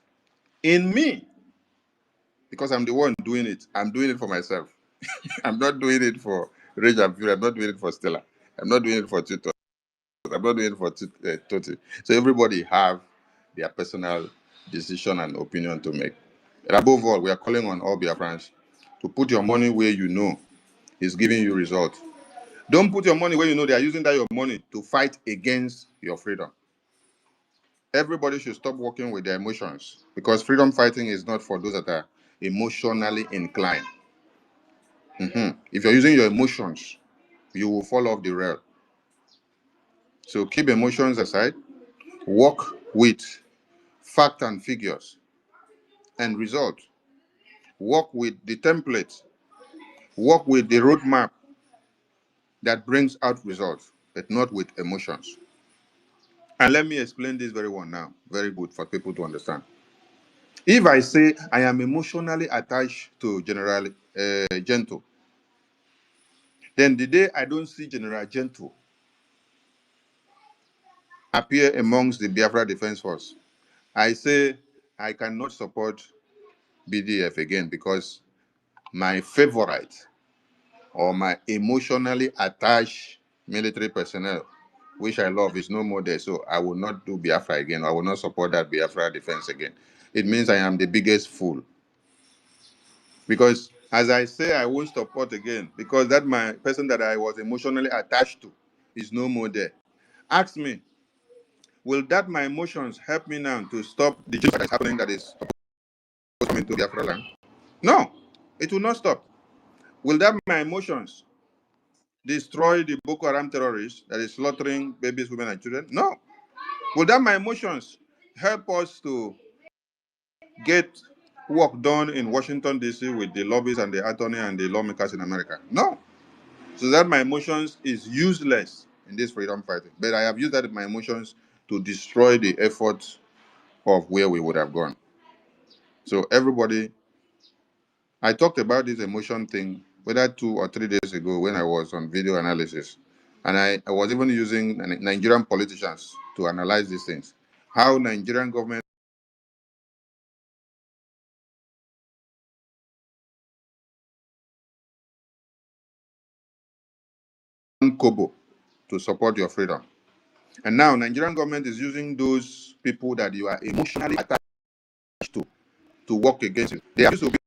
in me because I'm the one doing it. I'm doing it for myself. I'm not doing it for Rage and Fury. I'm not doing it for Stella. I'm not doing it for Tito. I'm not doing it for Toti. So everybody have their personal decision and opinion to make. And above all, we are calling on all Biafrans to put your money where you know is giving you results. Don't put your money where you know they are using that your money to fight against your freedom. Everybody should stop working with their emotions because freedom fighting is not for those that are emotionally inclined. If you're using your emotions, you will fall off the rail. So keep emotions aside, work with fact and figures and results. Work with the template, work with the roadmap that brings out results, but not with emotions. And let me explain this very one now, very good for people to understand. If I say I am emotionally attached to General Gento, then the day I don't see General Gento appear amongst the Biafra Defense Force, I say I cannot support BDF again because my favorite or my emotionally attached military personnel, which I love, is no more there. So I will not do Biafra again. I will not support that Biafra defense again. It means I am the biggest fool. Because as I say, I won't support again because that my person that I was emotionally attached to is no more there. Ask me, will that my emotions help me now to stop the genocide that is happening that is supposed to come into Biafra land? No, it will not stop. Will that my emotions destroy the Boko Haram terrorists that is slaughtering babies, women, and children? No. Will that my emotions help us to get work done in Washington, D.C. with the lobbies and the attorney and the lawmakers in America? No. So that my emotions is useless in this freedom fighting. But I have used that my emotions to destroy the efforts of where we would have gone. So everybody, I talked about this emotion thing, whether 2 or 3 days ago when I was on video analysis. And I was even using Nigerian politicians to analyze these things. How Nigerian government kobo to support your freedom. And now Nigerian government is using those people that you are emotionally attached to work against you. They have used to be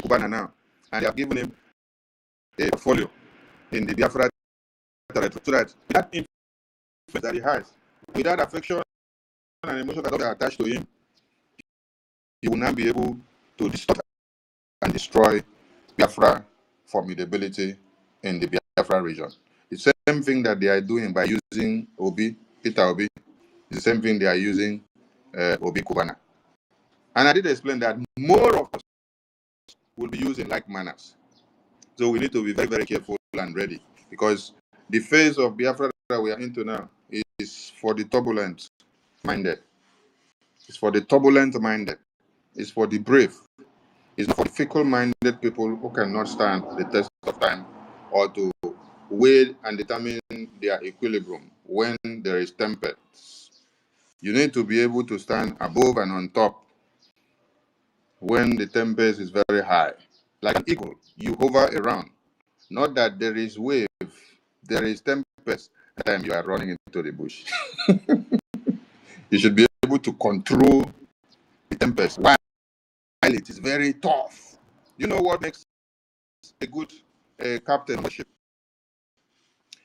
Kubana now, and they have given him a portfolio in the Biafra territory so that that influence that he has, with that affection and emotion that are attached to him, he will now be able to distort and destroy Biafra formidability in the Biafra region. The same thing that they are doing by using Peter Obi, is the same thing they are using Obi Kubana. And I did explain that more of us will be used in like manners. So we need to be very, very careful and ready, because the phase of Biafra that we are into now is for the turbulent minded. It's for the turbulent minded. It's for the brave. It's not for the fickle-minded people who cannot stand the test of time or to weigh and determine their equilibrium when there is tempest. You need to be able to stand above and on top when the tempest is very high. Like an eagle, you hover around. Not that there is wave, there is tempest. At the time you are running into the bush. You should be able to control the tempest while it is very tough. You know what makes a good captain of the ship?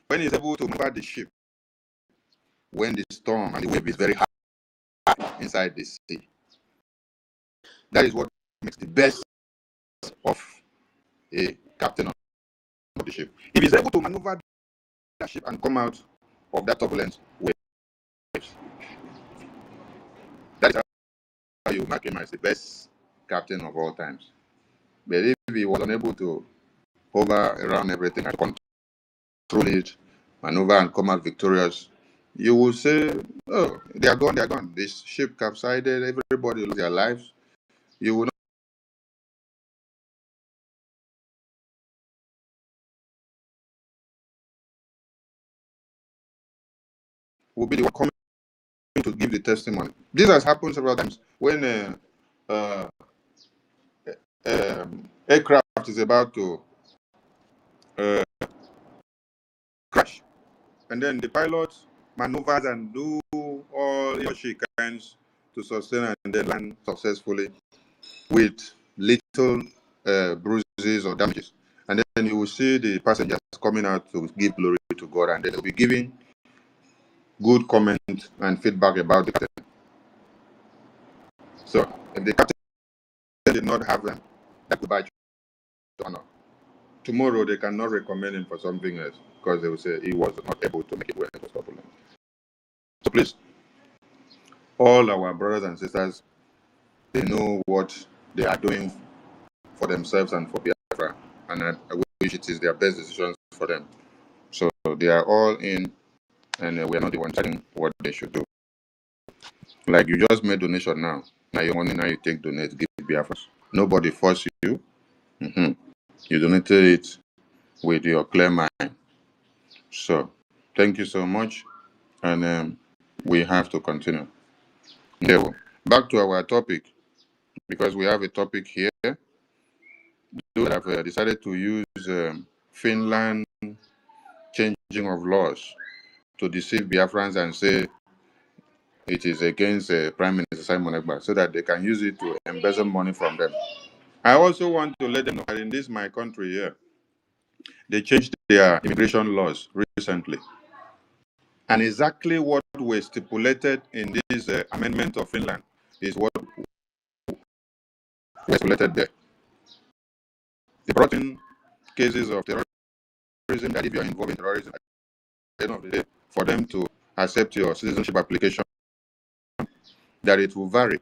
When he's able to maneuver the ship when the storm and the wave is very high inside the sea. That is what makes the best of a captain of the ship. If he's able to maneuver that ship and come out of that turbulence waves, that is how you mark him as the best captain of all times. But if he was unable to hover around everything and control it, maneuver and come out victorious, you will say, oh, they are gone, they are gone. This ship capsized, everybody lose their lives. You will be the one coming to give the testimony. This has happened several times when uh, aircraft is about to uh, crash, and then the pilot maneuvers and do all he or she can to sustain and then land successfully with little bruises or damages. And then you will see the passengers coming out to give glory to God, and they'll be giving good comment and feedback about the captain. So if the captain did not have them, that could badge to honor. Tomorrow they cannot recommend him for something else because they will say he was not able to make it when it was turbulent. So please, all our brothers and sisters, they know what they are doing for themselves and for Biafra, and I wish it is their best decisions for them. So they are all in, and we are not the ones telling what they should do. Like you just made donation now. Now your money, now you take donate, give Biafra. Nobody force you. You donated it with your clear mind. So thank you so much, and we have to continue. Okay, well, back to our topic, because we have a topic here. Those have decided to use Finland changing of laws to deceive Biafrans and say it is against Prime Minister Simon Ekpa so that they can use it to embezzle money from them. I also want to let them know that in this my country here, they changed their immigration laws recently. And exactly what was stipulated in this amendment of Finland is what was stipulated there. They brought in cases of terrorism, that if you are involved in terrorism, at the end of the day, for them to accept your citizenship application, that it will vary.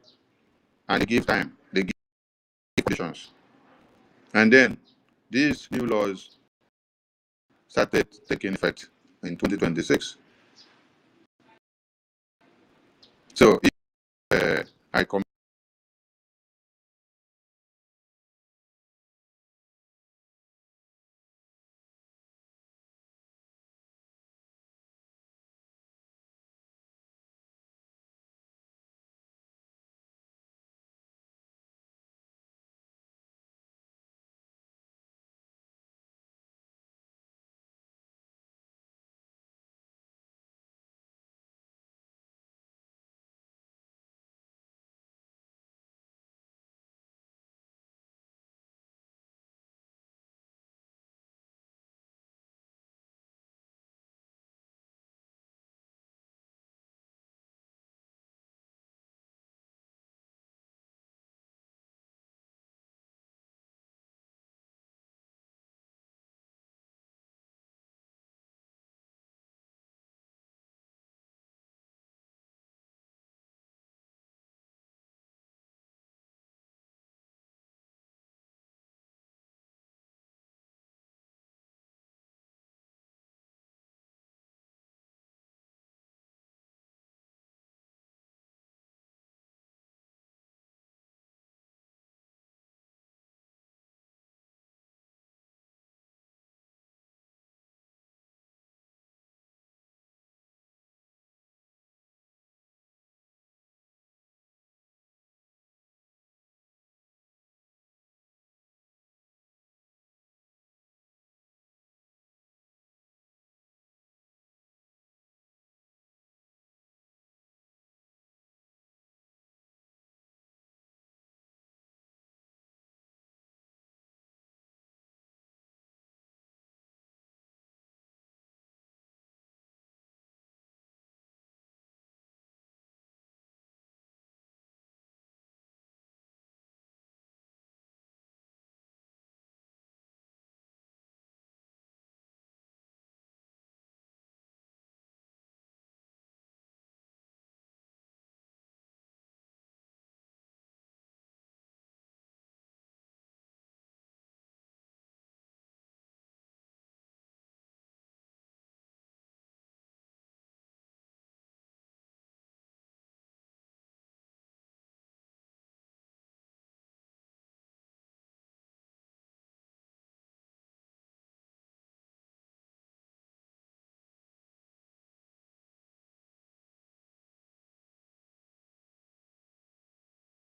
And they give time, they give conditions. And then these new laws started taking effect in 2026. So if I come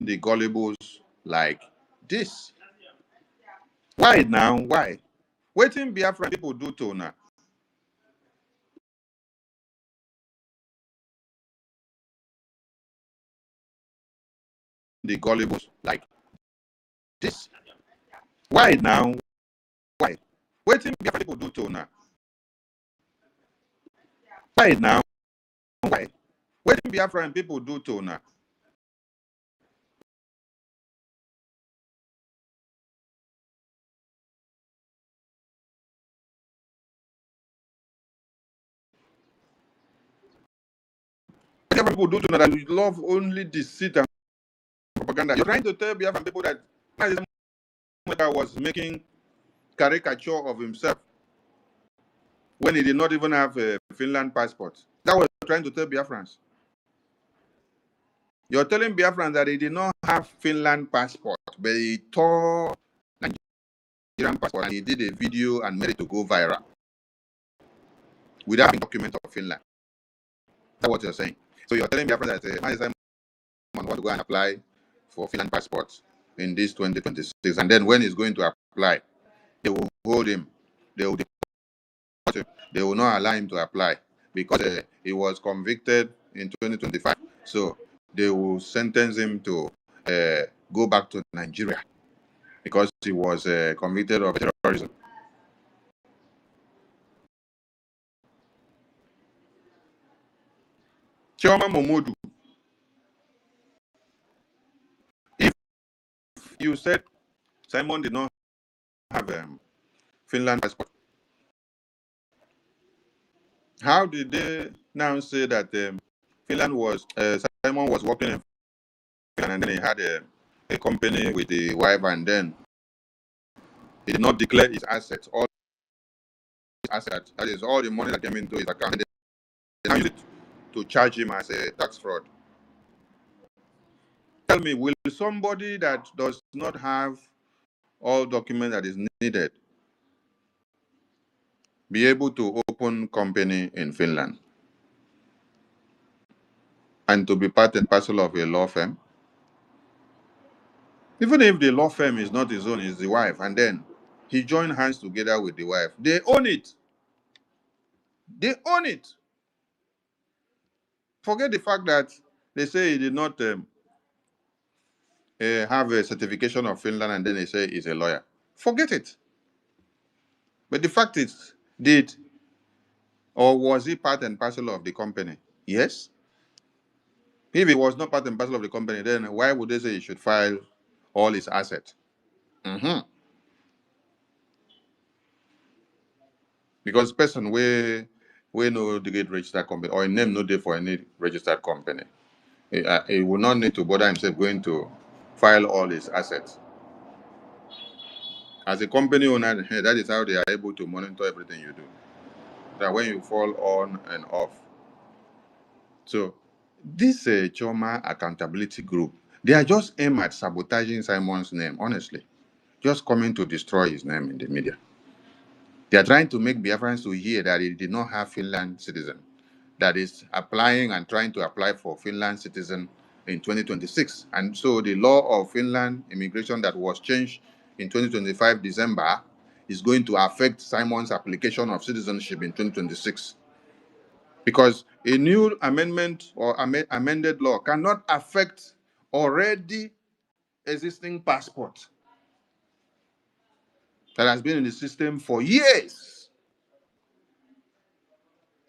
the gullibles like this? Why now? Why? Waiting Biafran people do to now. The gullibles like this. Why now? Why? Waiting Biafran people do to now. Why now? Why? Waiting Biafran people do to now. Biafran people do to now that you love only deceit and propaganda. You're trying to tell Biafran people that was making caricature of himself when he did not even have a Finland passport. That was trying to tell Biafrans. You're telling Biafrans that he did not have Finland passport, but he tore Nigerian passport and he did a video and made it to go viral without a document of Finland. That's what you're saying. So you're telling Biafrans that Simon want to go and apply for Finland passport in this 2026, and then when he's going to apply, they will hold him. They will deport him. They will not allow him to apply because he was convicted in 2025. So they will sentence him to go back to Nigeria because he was convicted of terrorism. Chioma Momodu, if you said Simon did not have Finland passport, how did they now say that Finland was Simon was working in Finland and then he had a company with the wife and then he did not declare his assets, all his assets, that is all the money that came into his account, and they now use it to charge him as a tax fraud. Tell me, will somebody that does not have all documents that is needed be able to open company in Finland and to be part and parcel of a law firm? Even if the law firm is not his own, it's the wife, and then he joined hands together with the wife. They own it. They own it. Forget the fact that they say he did not have a certification of Finland and then they say he's a lawyer. Forget it. But the fact is, did or was he part and parcel of the company? Yes. If he was not part and parcel of the company, then why would they say he should file all his assets? Because person we no get registered company or a name no day for any registered company, he will not need to bother himself going to file all his assets. As a company owner, that is how they are able to monitor everything you do. That when you fall on and off. So this Choma accountability group, they are just aimed at sabotaging Simon's name, honestly. Just coming to destroy his name in the media. They are trying to make Biafrans to hear that he did not have Finland citizen, that is applying and trying to apply for Finland citizen in 2026. And so the law of Finland immigration that was changed in 2025 December is going to affect Simon's application of citizenship in 2026. Because a new amendment or amended law cannot affect already existing passport that has been in the system for years.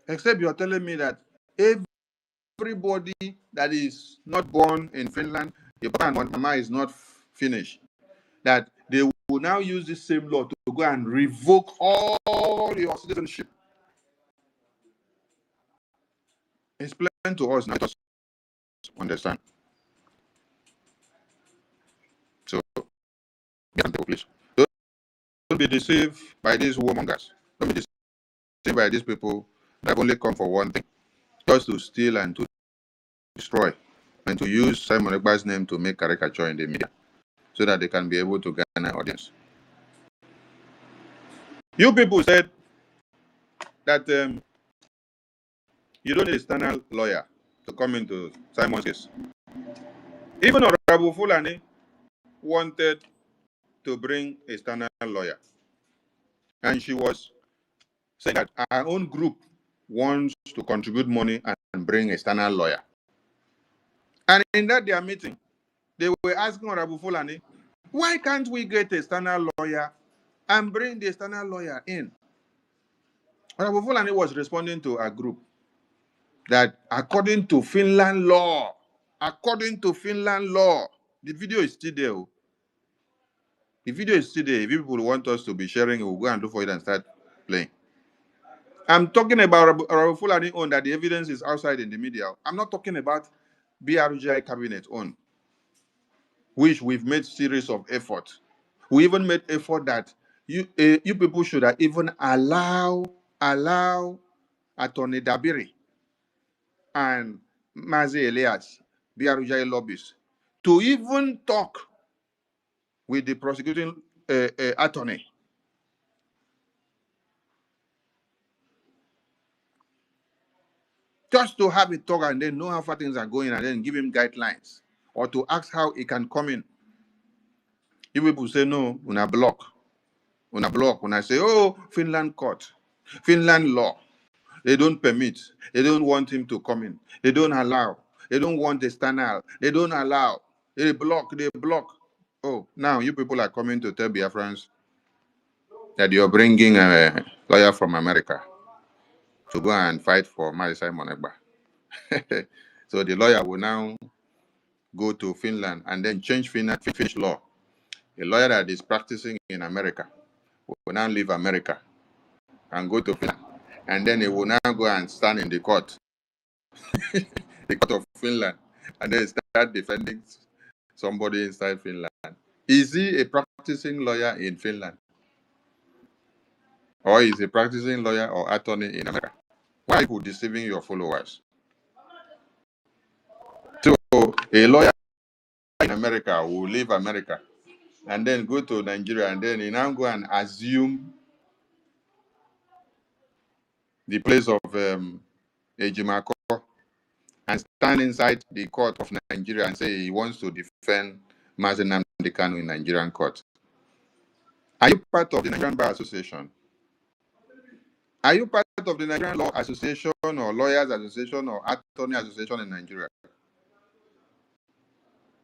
Except you're telling me that everybody that is not born in Finland, your papa and mama is not finished, that they will now use this same law to go and revoke all your citizenship. Explain to us now, just understand. So, please, don't be deceived by these warmongers. Don't be deceived by these people that have only come for one thing, just to steal and to destroy, and to use Simon Ekpa's name to make caricature in the media so that they can be able to gain an audience. You people said that you don't need a external lawyer to come into Simon's case. Even Honorable Fulani wanted to bring a standard lawyer. And she was saying that our own group wants to contribute money and bring a standard lawyer. And in that their meeting, they were asking Honorable Fulani, why can't we get a standard lawyer and bring the standard lawyer in? Honorable Fulani was responding to a group that according to Finland law, the video is still there. The video is still there. If people want us to be sharing it, we'll go and look for it and start playing. I'm talking about Honorable Fulani own that the evidence is outside in the media. I'm not talking about BRGI cabinet own, which we've made series of efforts. We even made effort that you people should have even allow Attorney Dabiri and Mazi Elias, BRGI lobbyists, to even talk with the prosecuting attorney. Just to have a talk and then know how far things are going and then give him guidelines. Or to ask how he can come in. If people say no, una block. When I say, oh, Finland court, Finland law, they don't permit, they don't want him to come in, they don't allow, they don't want the standard, they don't allow, they block. Oh, now you people are coming to tell Biafrans that you're bringing a lawyer from America to go and fight for Marisai Monegba. So the lawyer will now go to Finland and then change Finnish law. A lawyer that is practicing in America will now leave America and go to Finland. And then he will now go and stand in the court, the court of Finland, and then start defending somebody inside Finland. Is he a practicing lawyer in Finland? Or is he a practicing lawyer or attorney in America? Why are you deceiving your followers? So a lawyer in America will leave America and then go to Nigeria, and then he now go and assume the place of Ejimako and stand inside the court of Nigeria and say he wants to defend Mazi Nnamdi Kanu in Nigerian court. Are you part of the Nigerian Bar Association? Are you part of the Nigerian Law Association or Lawyers Association or Attorney Association in Nigeria?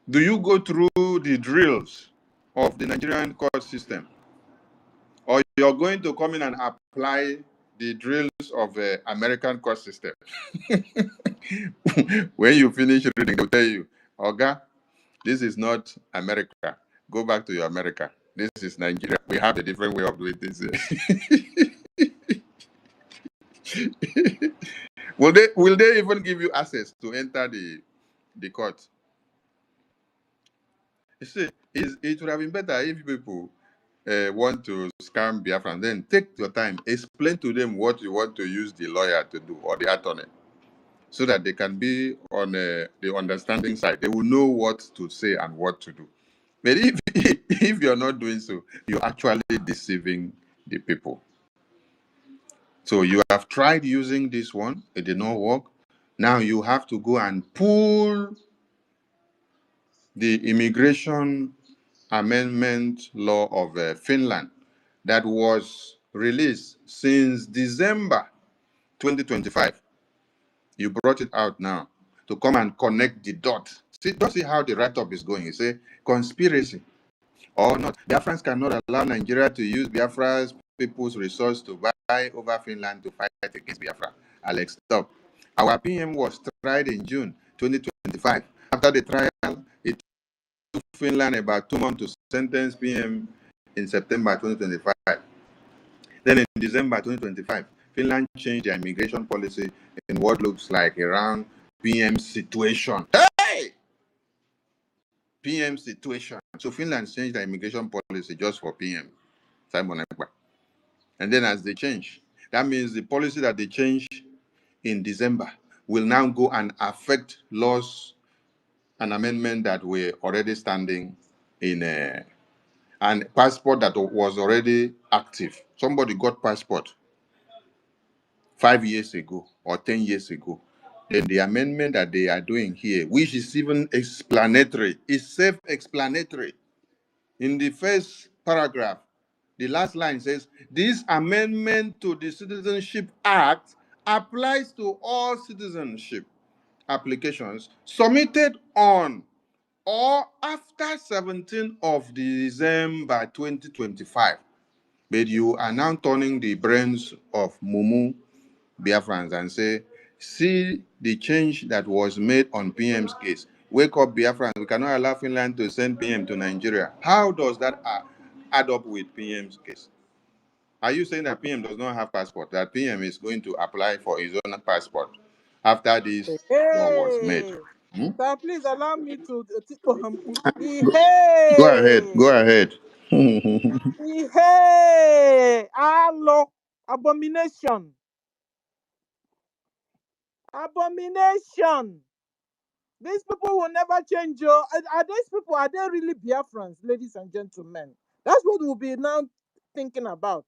Do you go through the drills of the Nigerian court system? Or you're going to come in and apply the drills of the American court system? When you finish reading, they'll tell you, Oga, this is not America. Go back to your America. This is Nigeria. We have a different way of doing this. Will they even give you access to enter the court? You see, it would have been better if people want to scam Biafran. Then take your time, explain to them what you want to use the lawyer to do or the attorney, so that they can be on the understanding side. They will know what to say and what to do. But if you're not doing so, you're actually deceiving the people. So you have tried using this one, it did not work. Now you have to go and pull the immigration amendment law of Finland that was released since December 2025. You brought it out now to come and connect the dots. See, don't see how the write-up is going. You say conspiracy or not. Biafrans cannot allow Nigeria to use Biafra's people's resource to buy over Finland to fight against Biafra. Alex, stop. Our PM was tried in June 2025. After the trial, it took Finland about 2 months to sentence PM in September 2025. Then in December 2025, Finland changed their immigration policy in what looks like around PM situation. Hey! PM situation. So Finland changed their immigration policy just for PM, Simon Ekpa. And then as they change, that means the policy that they changed in December will now go and affect laws and amendment that were already standing in and passport that was already active. Somebody got passport 5 years ago or 10 years ago. then the amendment that they are doing here, which is even explanatory, is self-explanatory. In the first paragraph, the last line says, this amendment to the Citizenship Act applies to all citizenship applications submitted on or after 17th of December 2025. But you are now turning the brains of Mumu Biafrans and say, see the change that was made on PM's case. Wake up, Biafrans. We cannot allow Finland to send PM to Nigeria. How does that add up with PM's case? Are you saying that PM does not have passport, that PM is going to apply for his own passport after this law was made? Hey, Hmm? sir, please allow me to. Go ahead. Hey, Go ahead. hey, hello, abomination, abomination. These people will never change. Are these people? Are they really Biafrans, ladies and gentlemen? That's what we'll be now thinking about.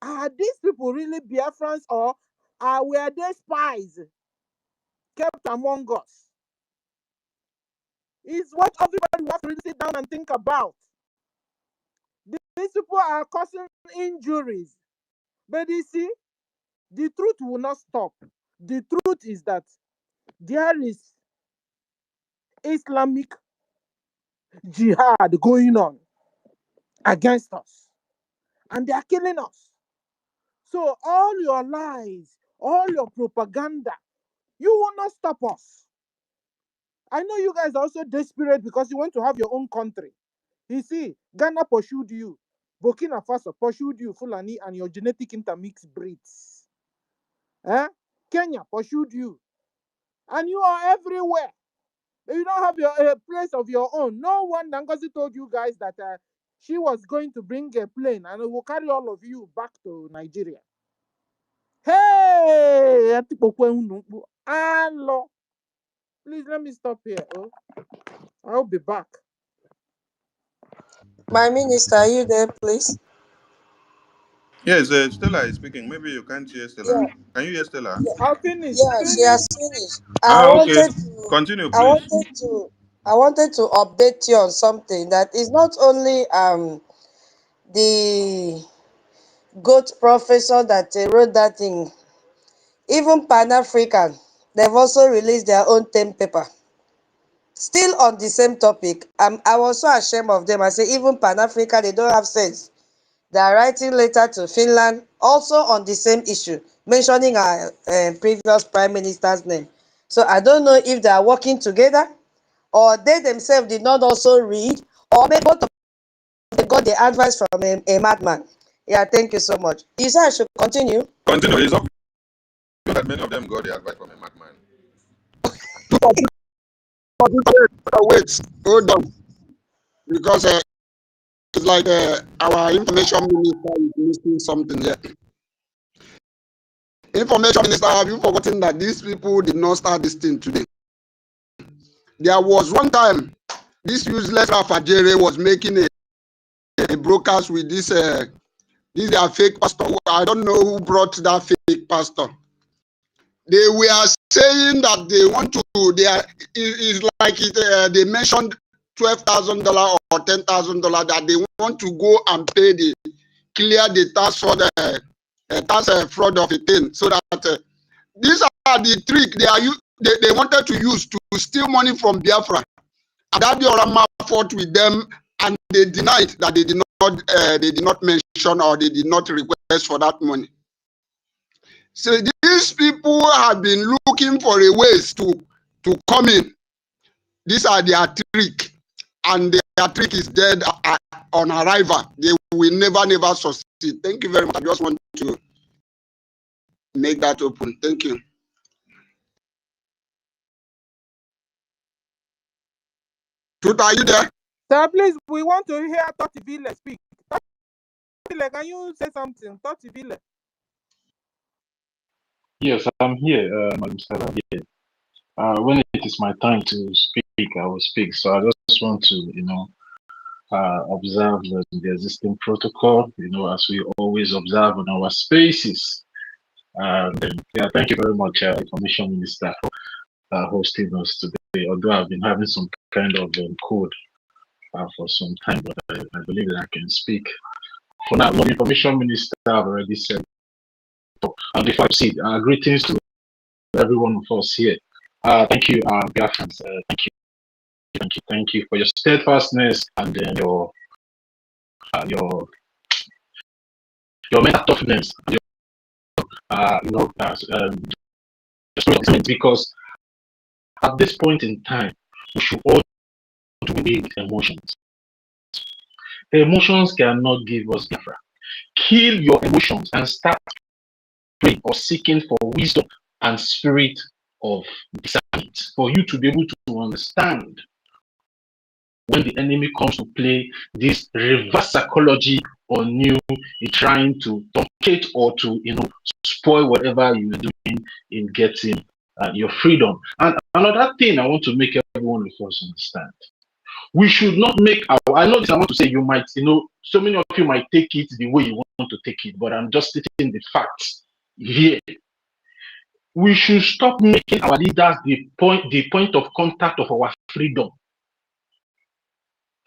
Are these people really Biafrans, or were they spies kept among us? Is what everybody will have to really sit down and think about. These people are causing injuries. But you see, the truth will not stop. The truth is that there is Islamic jihad going on against us. And they are killing us. So all your lies, all your propaganda, you will not stop us. I know you guys are also desperate because you want to have your own country. You see, Ghana pursued you. Burkina Faso pursued you, Fulani, and your genetic intermixed breeds. Kenya pursued you. And you are everywhere. You don't have your place of your own. No one, Ngozi told you guys that she was going to bring a plane and it will carry all of you back to Nigeria. Hey! Hello. Please let me stop here. Oh, I'll be back. My minister, are you there, please? Yes, Stella is speaking. Maybe you can't hear Stella. Yeah, Can you hear Stella? I'll finish. yeah, she Finish. has finished. Okay. Continue, I please. wanted to update you on something that is not only the goat professor that wrote that thing, even Pan African, they've also released their own 10 paper. Still on the same topic. I was so ashamed of them. I say, even Pan African, they don't have sense. They are writing letter to Finland, also on the same issue, mentioning our previous prime minister's name. So I don't know if they are working together, or they themselves did not also read, or maybe both of them got the advice from a madman. Yeah, thank you so much. You said I should continue? Continue. It's obvious that many of them got the advice from a madman. Wait, hold on. Because it's like our information minister is missing something here. Information minister, have you forgotten that these people did not start this thing today? There was one time this useless Rafajere was making a broadcast with this their fake pastor. I don't know who brought that fake pastor. They were saying that they want to. It's like they mentioned $12,000 or $10,000 that they want to go and pay clear the tax for the tax fraud of a thing, so that these are the trick they wanted to use to steal money from Biafra. And that Biorama fought with them, and they denied that they did not mention or they did not request for that money. So these people have been looking for a ways to come in. These are their trick, and their trick is dead on arrival. They will never succeed. Thank you very much. I just want to make that open. Thank you. Truth, are you there? Sir, please, we want to hear Toti Vile speak. Toti Vile, can you say something? Toti Vile. Yes, I'm here, Madam Stella. Here. When it is my time to speak, I will speak. So I just want to, observe the existing protocol, as we always observe on our spaces. Yeah, thank you very much, Information Minister. hosting us today. Although I've been having some kind of cold for some time, but I believe that I can speak. For now, the Information Minister have already said. Before I proceed, greetings to every one of us here. Thank you, Biafrans. Thank you for your steadfastness and your mental toughness. Because at this point in time, we should all do away with emotions. Emotions cannot give us Biafra. Kill your emotions and start praying or seeking for wisdom and spirit of discernment for you to be able to understand when the enemy comes to play this reverse psychology on you, trying to truncate or to spoil whatever you're doing in getting your freedom. And another thing I want to make everyone of us understand: we should not make I know this. I want to say, you might, so many of you might take it the way you want to take it, but I'm just stating the facts here. We should stop making our leaders the point of contact of our freedom.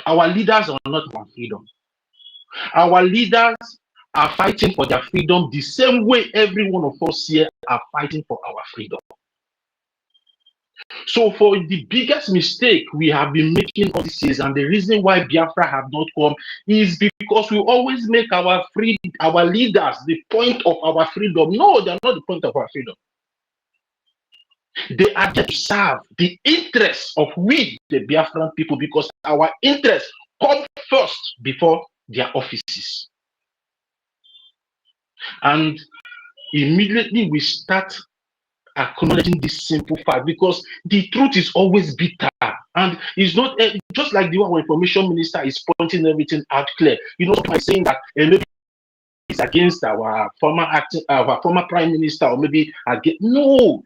Our leaders are not our freedom. Our leaders are fighting for their freedom the same way every one of us here are fighting for our freedom. So for the biggest mistake we have been making all these years, and the reason why Biafra have not come, is because we always make our leaders the point of our freedom. No, they're not the point of our freedom. They are there to serve the interests of we, the Biafran people, because our interests come first before their offices. And immediately we start acknowledging this simple fact, because the truth is always bitter, and it's not just like the one where Information Minister is pointing everything out clear. By saying that maybe it's against our former Prime Minister, or maybe against. No,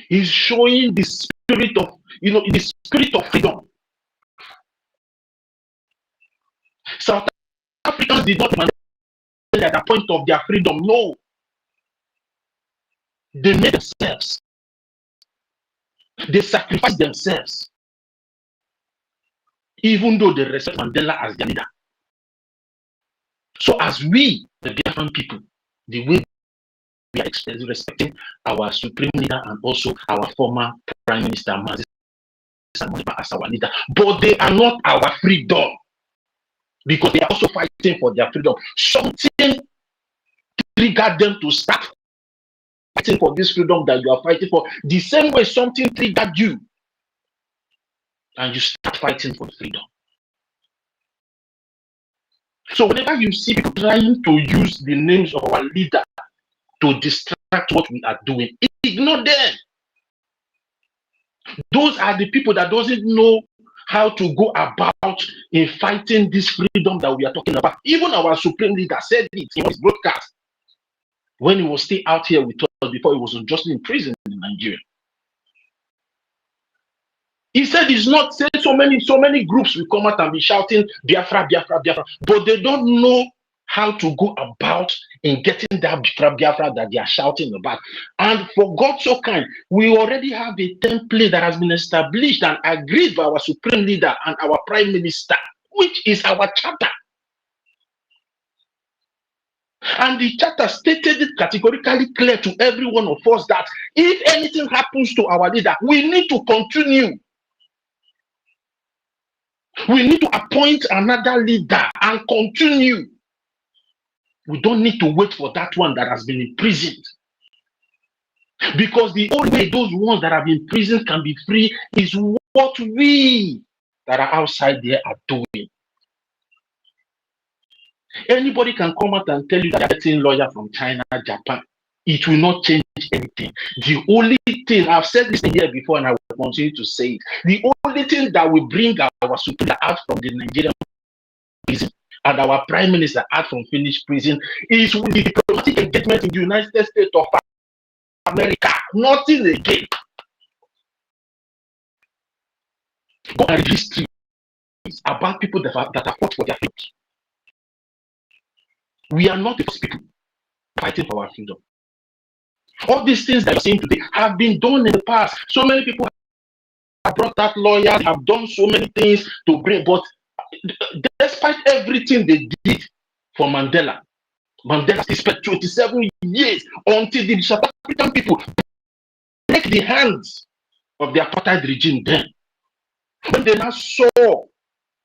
he's showing the spirit of the spirit of freedom. South Africans did not manage at the point of their freedom. No, they made themselves. They sacrificed themselves, even though they respect Mandela as their leader. So as we, the Biafran people, the way we are respecting our supreme leader and also our former Prime Minister as our leader, but they are not our freedom, because they are also fighting for their freedom. Something triggered them to start fighting for this freedom that you are fighting for, the same way something triggered you and you start fighting for freedom. So whenever you see people trying to use the names of our leader to distract what we are doing, ignore them. Those are the people that doesn't know how to go about in fighting this freedom that we are talking about. Even our supreme leader said it in his broadcast when he was still out here with us before he was unjustly in prison in Nigeria. He said it's not saying so many groups will come out and be shouting Biafra, Biafra, Biafra, but they don't know how to go about in getting that Biafra that they are shouting about. And for God so kind, we already have a template that has been established and agreed by our supreme leader and our prime minister, which is our charter. And the charter stated it categorically clear to every one of us that if anything happens to our leader, we need to continue. We need to appoint another leader and continue. We don't need to wait for that one that has been imprisoned. Because the only way those ones that have been imprisoned can be free is what we that are outside there are doing. Anybody can come out and tell you that they're getting lawyer from China, Japan. It will not change anything. The only thing, I've said this here before and I will continue to say it, the only thing that will bring our superior out from the Nigerian prison and our prime minister out from Finnish prison is with the diplomatic engagement in the United States of America. Nothing again. Go and read history about people that have fought for their freedom. We are not the first people fighting for our freedom. All these things that you're seeing today have been done in the past. So many people have brought that lawyers, have done so many things to bring, but despite everything they did for Mandela, Mandela spent 27 years until the South African people break the hands of the apartheid regime then. When they now saw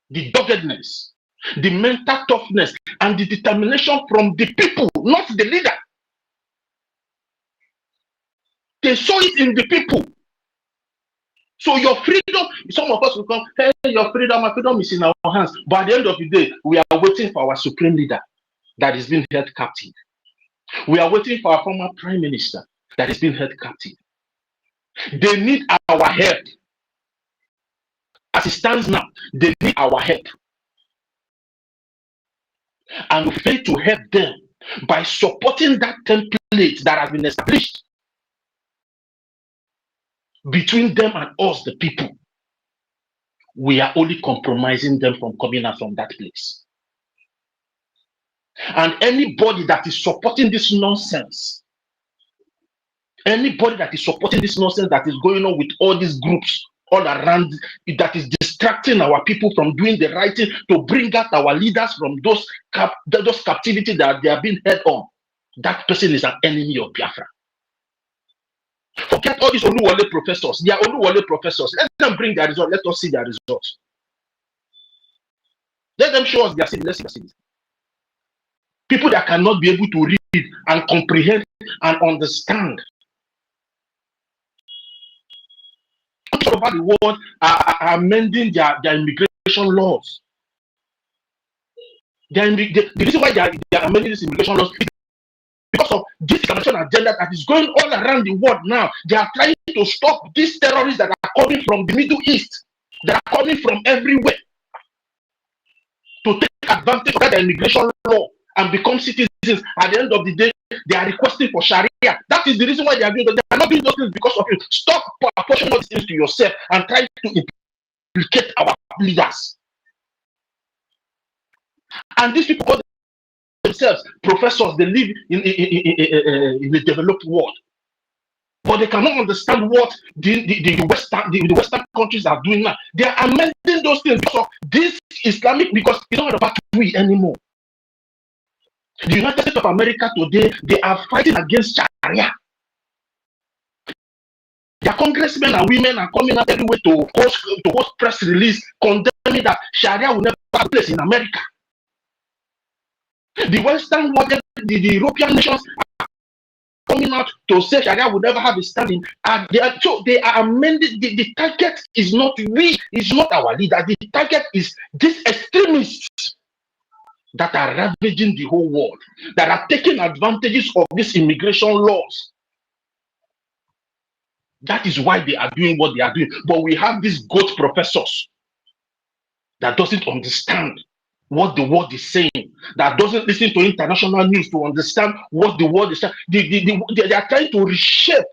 the doggedness, the mental toughness, and the determination from the people, not the leader. They saw it in the people. So your freedom, some of us will come, hey, your freedom, my freedom is in our hands. But at the end of the day, we are waiting for our supreme leader that is being held captive. We are waiting for our former prime minister that is being held captive. They need our help. As it stands now, they need our help. And we fail to help them by supporting that template that has been established between them and us, the people. We are only compromising them from coming out from that place. And anybody that is supporting this nonsense, anybody that is supporting this nonsense that is going on with all these groups all around, that is distracting our people from doing the right thing to bring out our leaders from those captivity that they are being held on, that person is an enemy of Biafra. Forget all these Oluwole professors. They are Oluwole professors. Let them bring their results. Let us see their results. Let them show us their cities. Let's see their cities. People that cannot be able to read and comprehend and understand. All over the world are amending their immigration laws. The reason why they are amending these immigration laws is because of this immigration agenda that is going all around the world now. They are trying to stop these terrorists that are coming from the Middle East, that are coming from everywhere, to take advantage of that immigration law and become citizens. At the end of the day, they are requesting for Sharia. That is the reason why they are doing that. They are not doing those things because of you. Stop apportioning those things to yourself and try to implicate our leaders. And these people call themselves professors. They live in the developed world, but they cannot understand what the Western countries are doing now. They are amending those things because of this Islamic, because it's not about we anymore. The United States of America today, they are fighting against Sharia. Their congressmen and women are coming out everywhere to host press release condemning that Sharia will never have place in America. The Western world, the European nations are coming out to say Sharia will never have a standing. And they are amending. The target is not we, it's not our leader. The target is these extremists that are ravaging the whole world, that are taking advantages of these immigration laws. That is why they are doing what they are doing. But we have these goat professors that doesn't understand what the world is saying, that doesn't listen to international news to understand what the world is saying. They are trying to reshape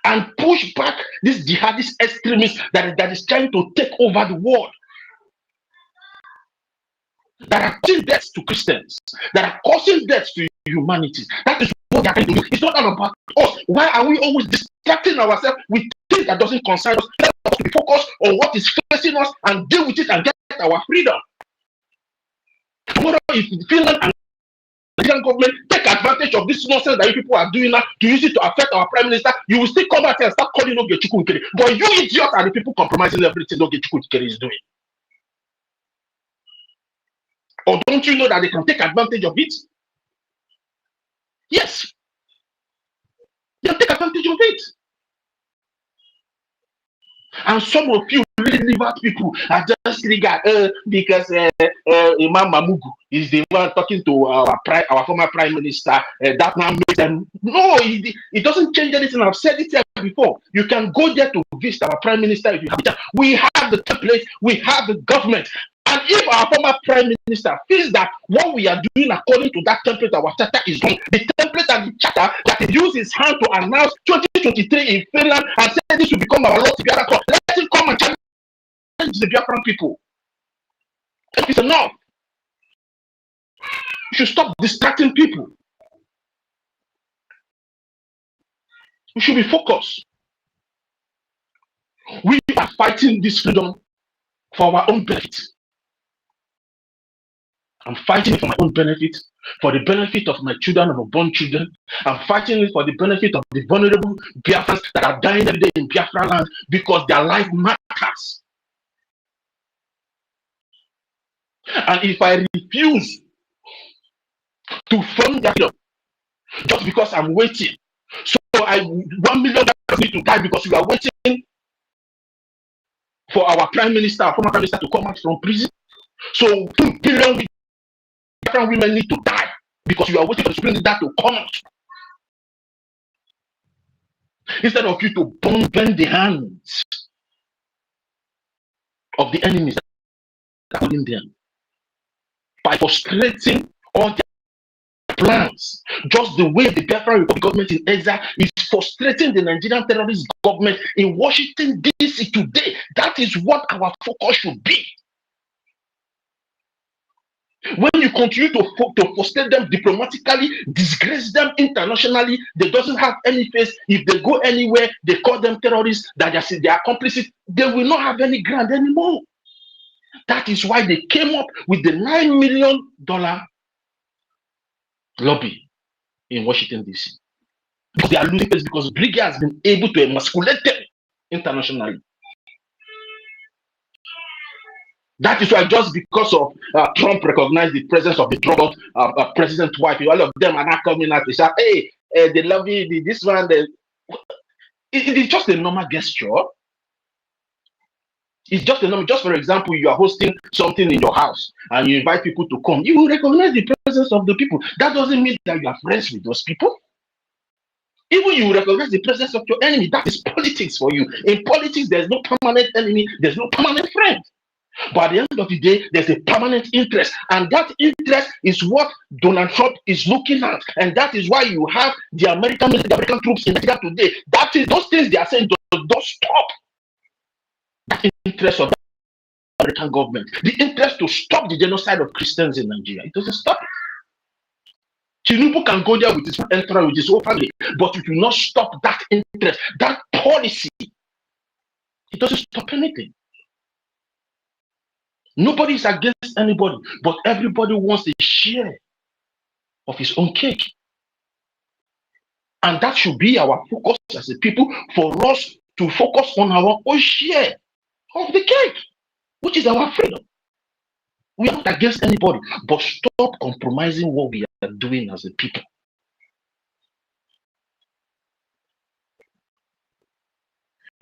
and push back this jihadist extremist that is trying to take over the world, that are causing deaths to Christians, that are causing deaths to humanity. That is what they are trying to do. It's not all about us. Why are we always distracting ourselves with things that doesn't concern us? Let us be focused on what is facing us and deal with it and get our freedom. Tomorrow, if Finland and the Nigerian government take advantage of this nonsense that you people are doing now to use it to affect our prime minister, you will still come back and start calling Ogechukwu Ikere. But you idiots are the people compromising everything Ogechukwu Ikere is doing. Or don't you know that they can take advantage of it? Yes. They can take advantage of it. And some of you really leave out people are just triggered because Imam Mamugu is the one talking to our former prime minister. That now makes them. No, it doesn't change anything. I've said it here before. You can go there to visit our prime minister if you have time. We have the template, we have the government. And if our former prime minister feels that what we are doing according to that template, our charter is wrong, the template and the charter that he used his hand to announce 2023 in Finland and said this will become our law to Biafra, let him come and challenge the Biafran people. It's enough. You should stop distracting people. We should be focused. We are fighting this freedom for our own benefit. I'm fighting it for my own benefit, for the benefit of my children and unborn children. I'm fighting it for the benefit of the vulnerable Biafrans that are dying every day in Biafra land because their life matters. And if I refuse to fund their freedom just because I'm waiting, so 1 million need to die because we are waiting for our prime minister, our former prime minister, to come out from prison. So 2 billion Biafran women need to die because you are waiting for the Supreme Leader to come out. Instead of you to bend the hands of the enemies that are holding them by frustrating all their plans, just the way the Biafran Republic government in exile is frustrating the Nigerian terrorist government in Washington, D.C. today. That is what our focus should be. When you continue to frustrate them diplomatically, disgrace them internationally, they doesn't have any face. If they go anywhere, they call them terrorists, that they are complicit, they will not have any ground anymore. That is why they came up with the $9 million lobby in Washington, D.C. Because they are losing face because Brigade has been able to emasculate them internationally. That is why just because of Trump recognized the presence of the drug president's wife, all of them are not coming out to say, hey, they love you, this one. It is just a normal gesture. It's just a normal. Just for example, you are hosting something in your house and you invite people to come. You will recognize the presence of the people. That doesn't mean that you are friends with those people. Even you will recognize the presence of your enemy. That is politics for you. In politics, there's no permanent enemy, there's no permanent friend. But at the end of the day, there's a permanent interest. And that interest is what Donald Trump is looking at. And that is why you have the American troops in Nigeria today. That is those things they are saying, don't stop. That interest of the American government, the interest to stop the genocide of Christians in Nigeria, it doesn't stop. Tinubu can go there with his entourage, with his whole family, but it will not stop that interest, that policy. It doesn't stop anything. Nobody is against anybody, but everybody wants a share of his own cake. And that should be our focus as a people, for us to focus on our own share of the cake, which is our freedom. We are not against anybody, but stop compromising what we are doing as a people.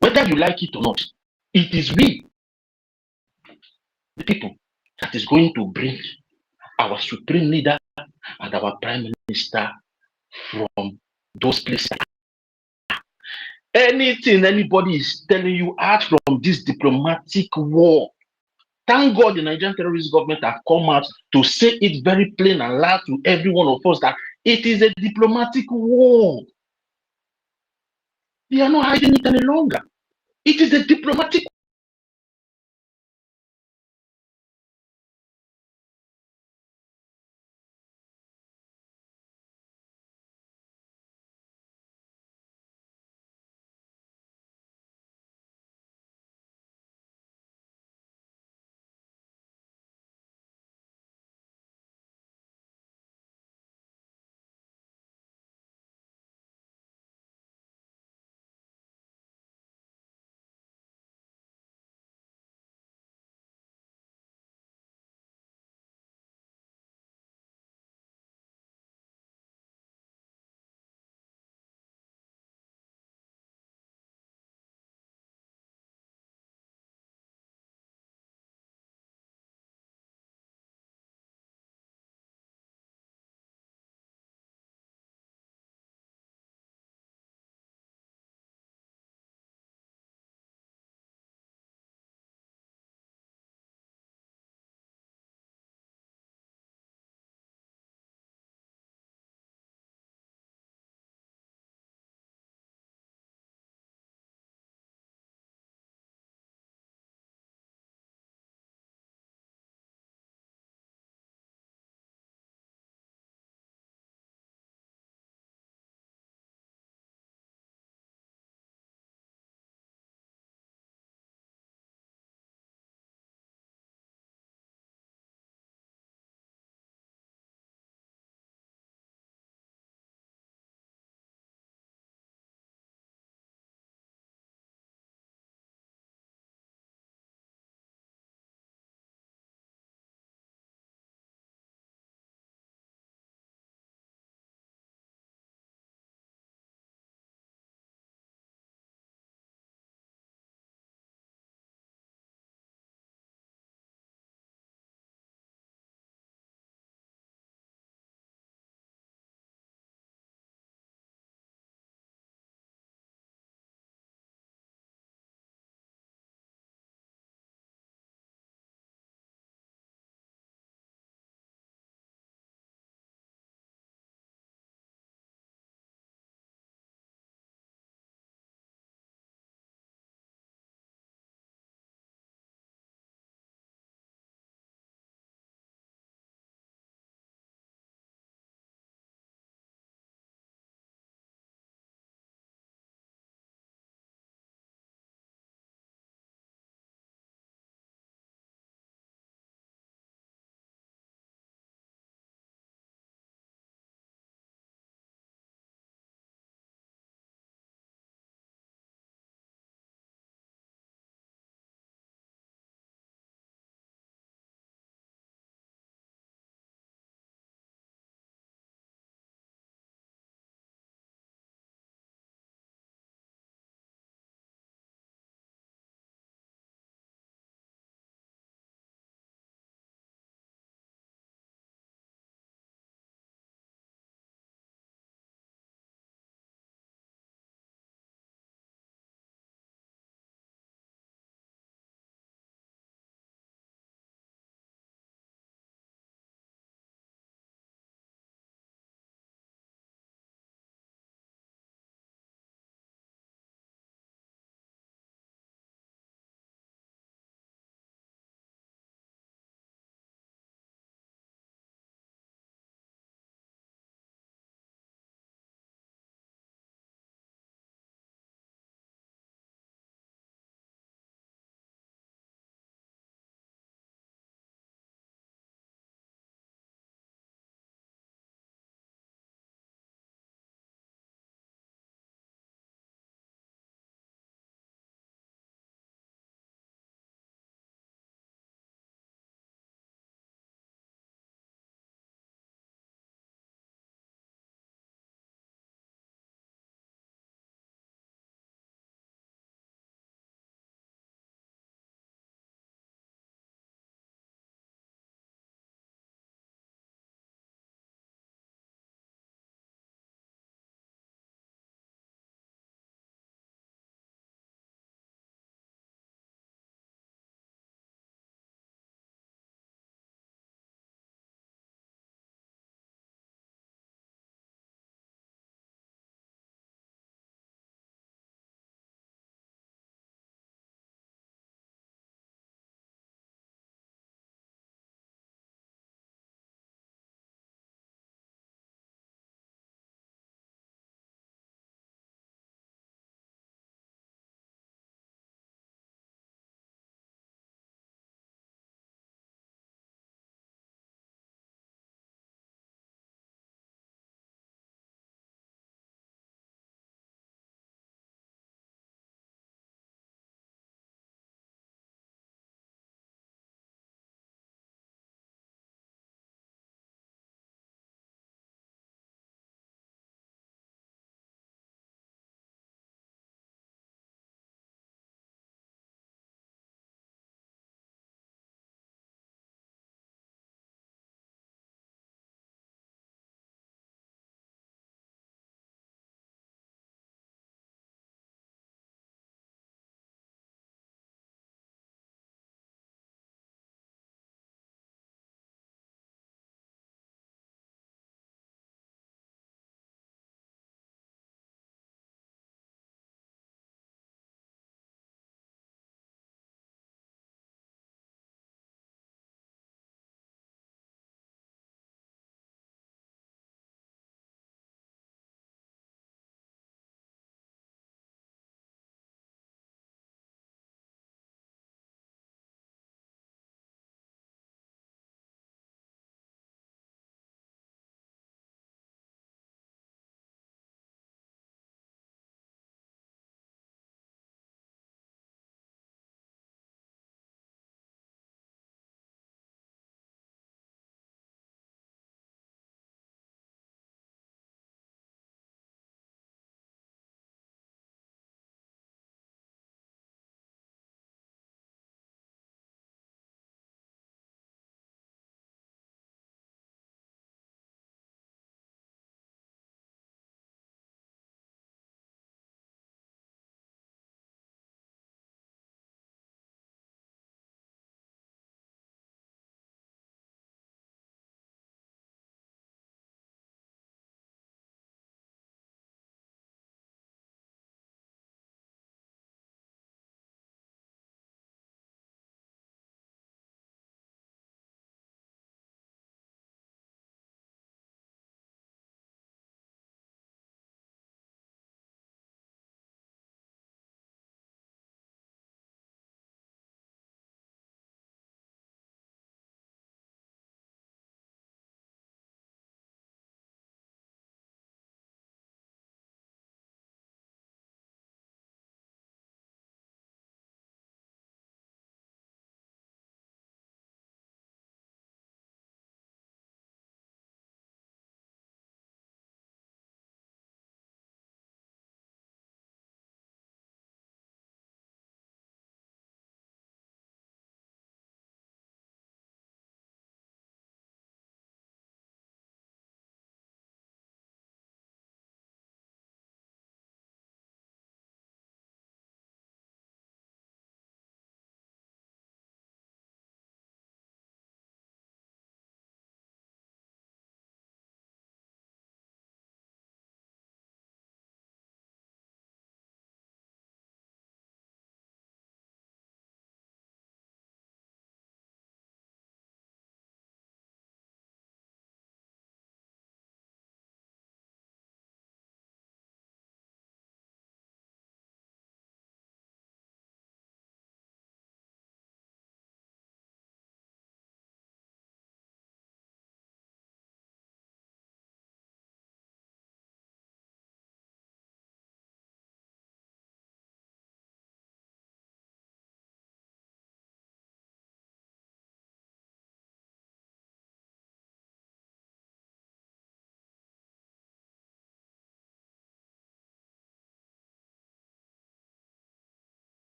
Whether you like it or not, it is we, the people, that is going to bring our supreme leader and our prime minister from those places. Anything anybody is telling you out from this diplomatic war, thank God the Nigerian terrorist government have come out to say it very plain and loud to every one of us that it is a diplomatic war. They are not hiding it any longer. It is a diplomatic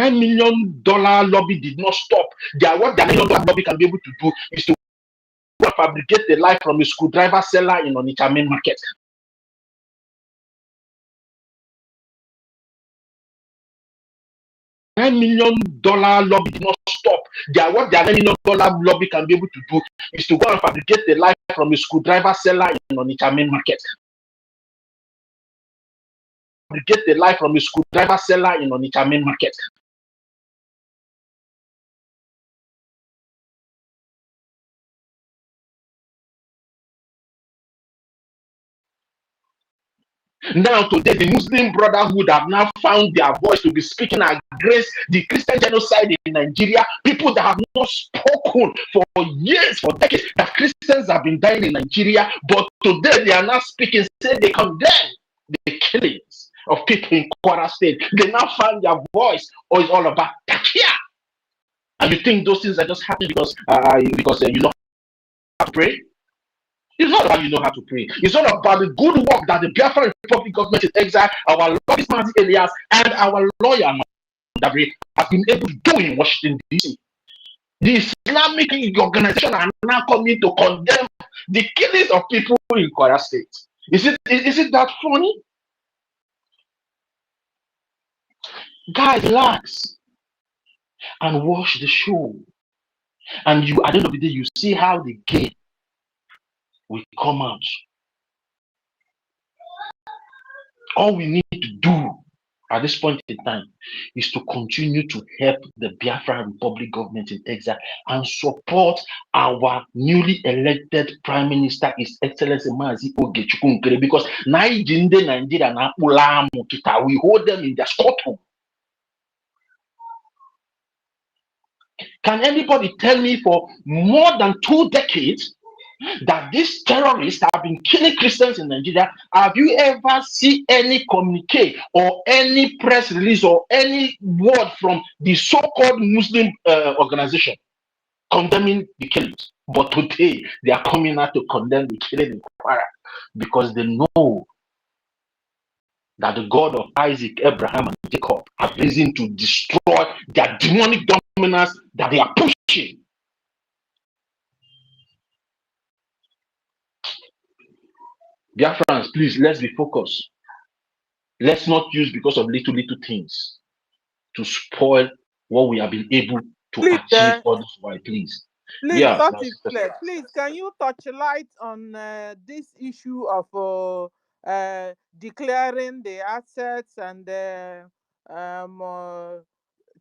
$9 million lobby did not stop. What the $9 million lobby can be able to do is to fabricate the life from a screwdriver seller in Onitsha main market. $9 million lobby did not stop. What the $9 million lobby can be able to do is to go and fabricate the life from a screwdriver seller in Onitsha main market. Fabricate the life from a screwdriver seller in Onitsha main market. Now today, the Muslim Brotherhood have now found their voice to be speaking against the Christian genocide in Nigeria. People that have not spoken for years, for decades, that Christians have been dying in Nigeria, but today they are now speaking, say they condemn the killings of people in Kwara State. They now found their voice, or it's all about Takia. And you think those things are just happening because you know how to pray? It's not about you know how to pray. It's all about the good work that the Biafran Republic government in exile, our lawyer Mazi Elias, and our lawyer David have been able to do in Washington DC. The Islamic organization are now coming to condemn the killings of people in Kwara State. Is it that funny? Guys, relax and watch the show. And you, at the end of the day, you see how the game will come out. All we need to do at this point in time is to continue to help the Biafra Republic government in exile and support our newly elected Prime Minister, His Excellency Mazi Ogechukwu Nkere, because Nigeria we hold them in their courtroom. Can anybody tell me for more than 2 decades that these terrorists have been killing Christians in Nigeria? Have you ever seen any communique or any press release or any word from the so-called Muslim organization condemning the killings? But today they are coming out to condemn the killing in Kwara because they know that the God of Isaac, Abraham, and Jacob have risen to destroy their demonic dominance that they are pushing. Biafrans, please, let's be focused. Let's not use because of little things to spoil what we have been able to achieve all this while, please. Please, Yeah, please, can you touch light on this issue of declaring the assets and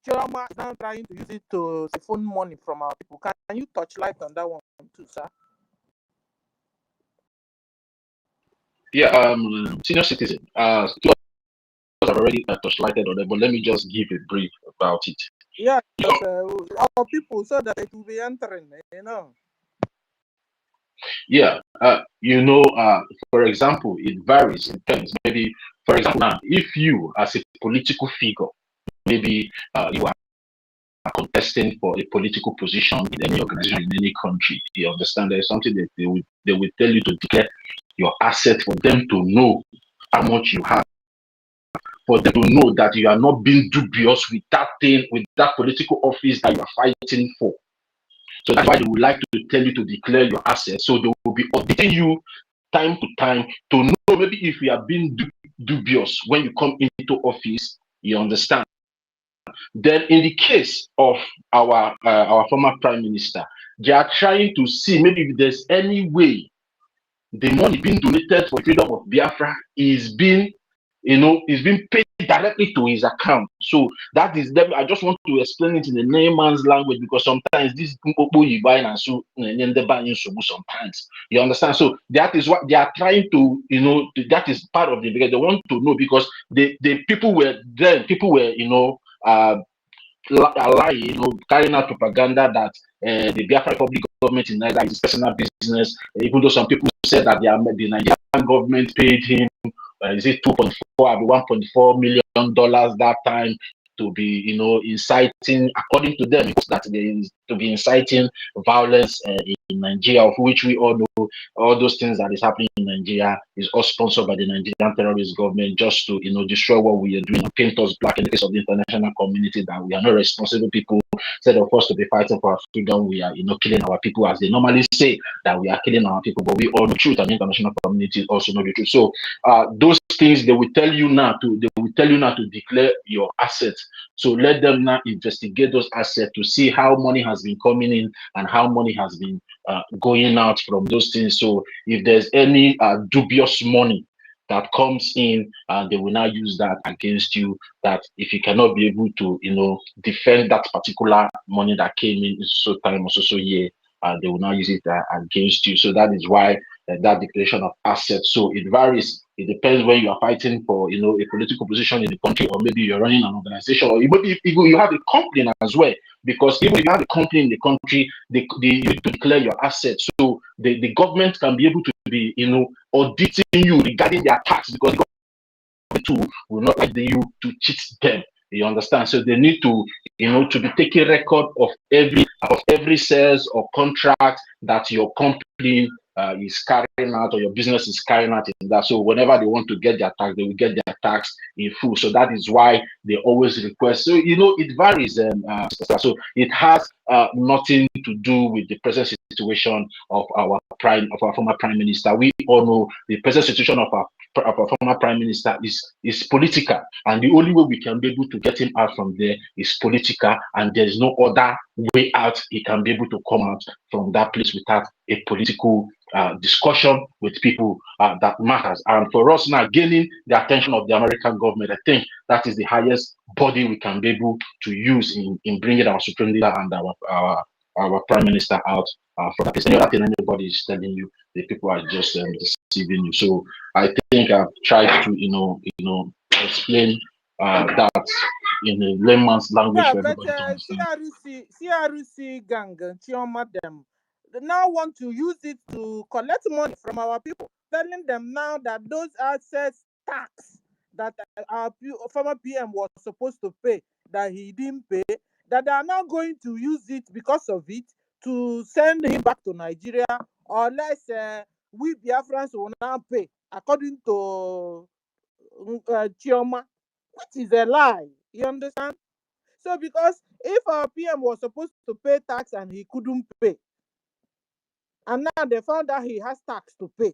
Chiroma is now trying to use it to siphon money from our people? Can you touch light on that one too, sir? Yeah, senior citizen, have already touched lighted on it, but let me just give a brief about it. Yeah, because our people, so that it will be entering, you know. Yeah, for example, it varies in terms. Maybe, for example, now, if you, as a political figure, maybe you are contesting for a political position in any organization in any country, you understand there's something that they will tell you to declare your asset for them to know how much you have, for them to know that you are not being dubious with that thing, with that political office that you are fighting for. So that's why they would like to tell you to declare your assets. So they will be auditing you time to time to know maybe if you are being dubious when you come into office. You understand? Then, in the case of our former prime minister, they are trying to see maybe if there's any way the money being donated for freedom of Biafra is being paid directly to his account. So that is them. I just want to explain it in the layman's language, because sometimes this you buy and so sometimes, you understand. So that is what they are trying to, that is part of the, because they want to know, because the people were carrying out propaganda that the Biafra Republic government in Nigeria is personal business, even though some people said that the Nigerian government paid him is it 2.4 or 1.4 million dollars that time to be, inciting, according to them, that they to be inciting violence in Nigeria, of which we all know all those things that is happening in Nigeria is all sponsored by the Nigerian terrorist government, just to, destroy what we are doing and paint us black in the case of the international community, that we are not responsible people. Instead of us to be fighting for our freedom, we are, killing our people, as they normally say that we are killing our people, but we all know the truth, and the international community also know the truth. So those things they will tell you now to declare your assets. So let them now investigate those assets to see how money has been coming in and how money has been going out from those things. So if there's any dubious money that comes in, they will now use that against you, that if you cannot be able to, defend that particular money that came in so time or so year, they will now use it against you. So that is why that declaration of assets. So it varies. It depends when you are fighting for, a political position in the country, or maybe you're running an organization, or maybe if you have a company as well. Because even if you have a company in the country, you need to declare your assets. So the government can be able to be, auditing you regarding their tax, because the government will not like you to cheat them. You understand? So they need to, to be taking record of every sales or contract that your company is carrying out, or your business is carrying out in that. So whenever they want to get their tax, they will get their tax in full. So that is why they always request. So it varies. So it has nothing to do with the present situation of our former prime minister. We all know the present situation of our former prime minister is political, and the only way we can be able to get him out from there is political, and there is no other way out. He can be able to come out from that place without a political discussion with people that matters. And for us now, gaining the attention of the American government, I think that is the highest body we can be able to use in bringing our supreme leader and our prime minister out from that place. Any other thing anybody is telling you, the people are just deceiving you. So I think I've tried to explain that in a layman's language Yeah, for but everybody to understand. CRC gang, Chioma them, they now want to use it to collect money from our people, telling them now that those assets tax that our former PM was supposed to pay, that he didn't pay, that they are now going to use it because of it to send him back to Nigeria, unless we Biafrans will now pay, according to Chioma, which is a lie. You understand? So because if our PM was supposed to pay tax and he couldn't pay, and now they found out he has tax to pay,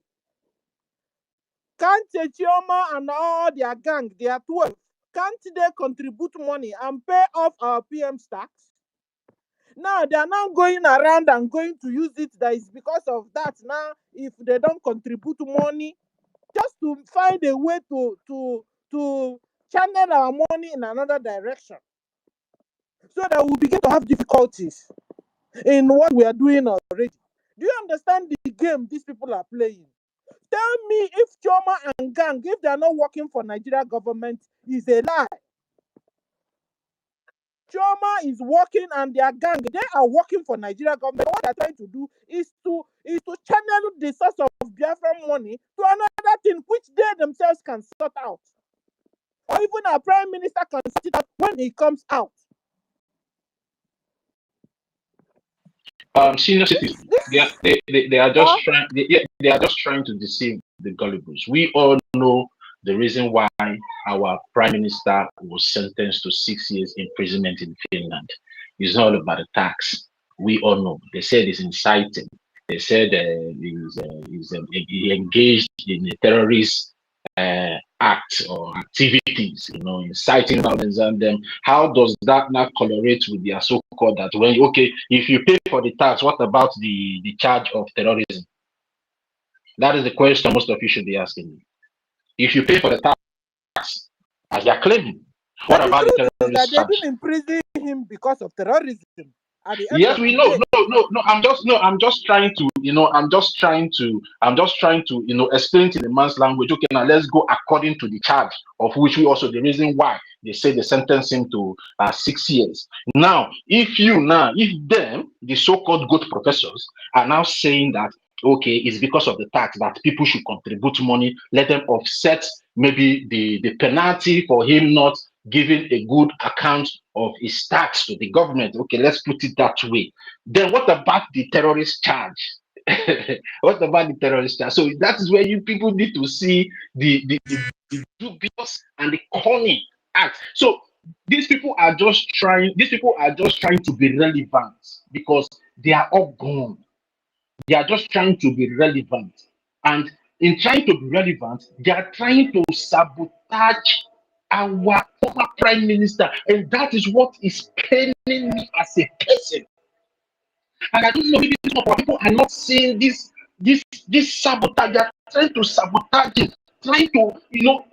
can't Chioma and all their gang, they are 12, can't they contribute money and pay off our PM's tax? Now they are now going around and going to use it, that is because of that. Now if they don't contribute money, just to find a way to channel our money in another direction, so that we begin to have difficulties in what we are doing already. Do you understand the game these people are playing? Tell me if Choma and gang, if they are not working for Nigeria government, is a lie. Choma is working and their gang, they are working for Nigeria government. What they're trying to do is to channel the source of Biafran money to another thing which they themselves can sort out. Or even our prime minister can sort it out when he comes out. Senior citizens, they are just trying. They are just trying to deceive the gullibles. We all know the reason why our prime minister was sentenced to 6 years imprisonment in Finland. It's not about the tax. We all know. They said it's inciting. They said he engaged in a terrorist act or activities, inciting violence. And how does that not correlate with their so-called that when if you pay for the tax, what about the charge of terrorism? That is the question most of you should be asking me. If you pay for the tax, as they are claiming, what about the terrorist that charge? they didn't imprison him because of terrorism. Yes, we know. No. I'm just trying to, I'm just trying to, explain to the man's language. Okay, now let's go according to the charge, of which we also the reason why they say they sentence him to 6 years. Now, if them, the so-called good professors, are now saying that okay, it's because of the tax that people should contribute money, let them offset maybe the penalty for him not giving a good account of his tax to the government. Okay, let's put it that way. Then what about the terrorist charge? What about the terrorist charge? So that is where you people need to see the dubious and the corny act. So these people are just trying to be relevant because they are all gone. They are just trying to be relevant. And in trying to be relevant, they are trying to sabotage our former prime minister. And that is what is paining me as a person. And I don't know, maybe some of our people are not seeing this sabotage. They are trying to sabotage it, trying to,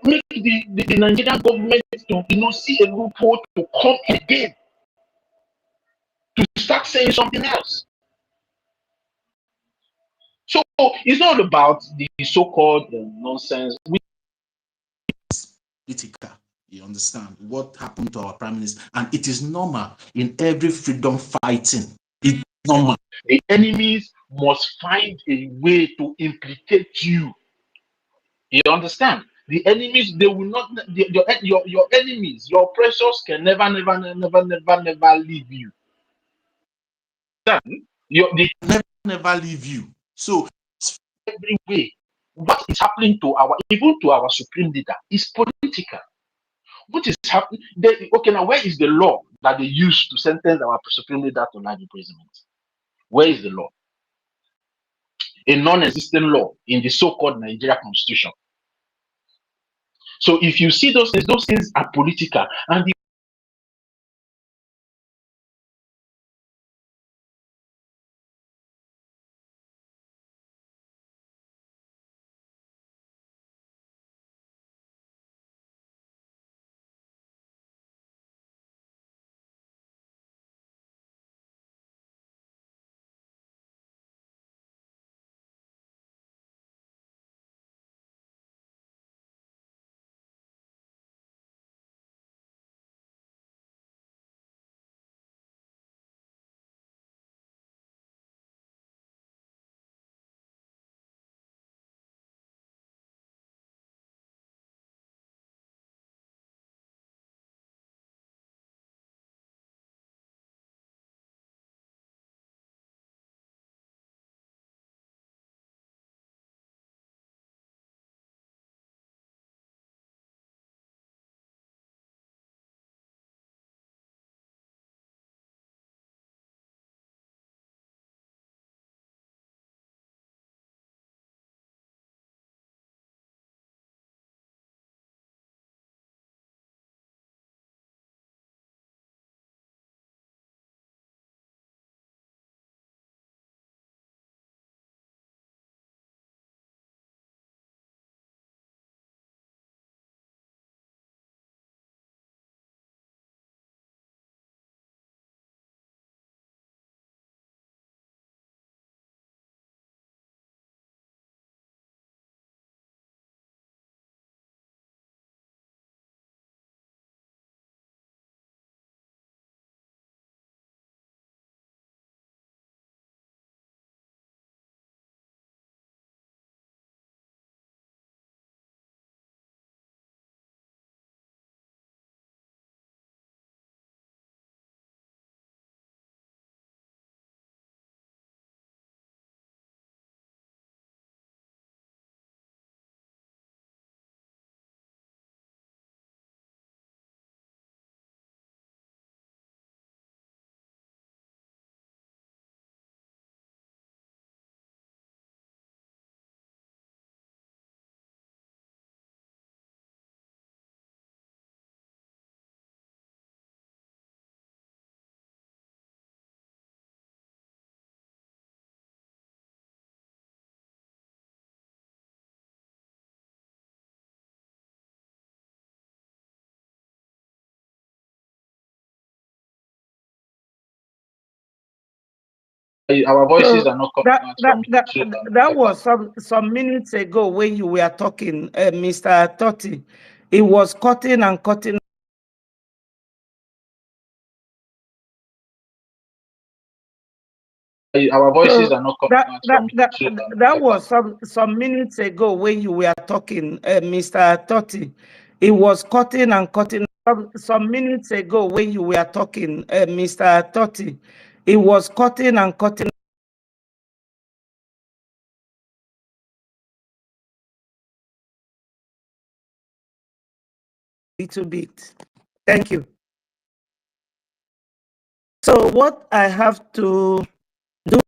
make the Nigerian government to, see a loophole to come again, to start saying something else. So it's not about the so-called nonsense. Political, you understand what happened to our prime minister, and it is normal in every freedom fighting. It's normal. The enemies must find a way to implicate you. You understand? The enemies, they will not. Your enemies, your oppressors can never leave you. They never leave you. So every way, what is happening to even our supreme leader is political. What is happening? Okay, now where is the law that they use to sentence our supreme leader to life imprisonment? Where is the law? A non-existent law in the so-called Nigeria constitution. So if you see those things are political, and our voices are not coming out from that was some minutes ago when you were talking, Mr. Totti. It was cutting and cutting. our voices are not coming out from that was some minutes ago when you were talking, Mr. Totti. It was cutting and cutting. some minutes ago when you were talking, Mr. Totti, it was cutting and cutting. Little bit. Thank you. So what I have to do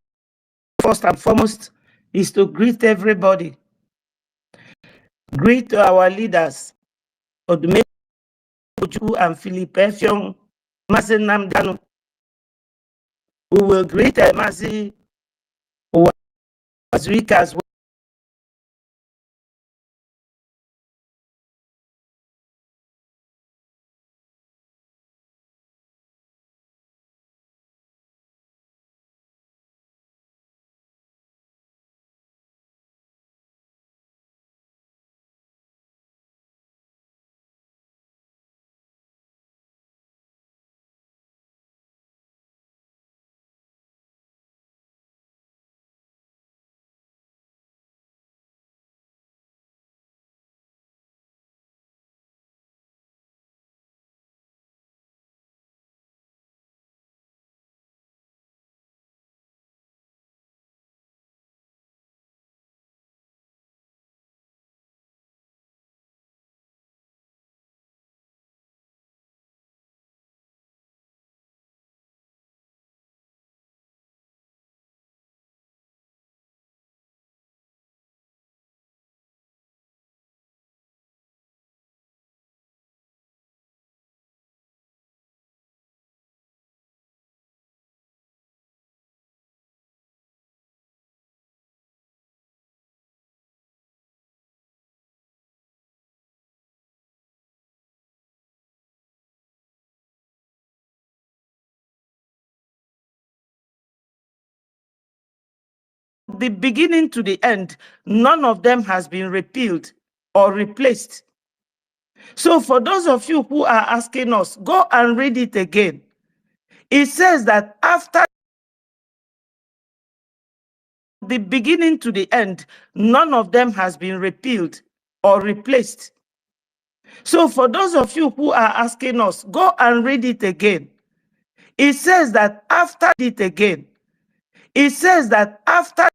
first and foremost is to greet everybody. Greet our leaders, Odume and Philip Effiong, Mazi Namdanu. We will greet Mazi Wazirika as well. The beginning to the end, none of them has been repealed or replaced. So for those of you who are asking us, go and read it again. It says that after the beginning to the end, none of them has been repealed or replaced. So for those of you who are asking us, go and read it again. It says that after it again, it says that after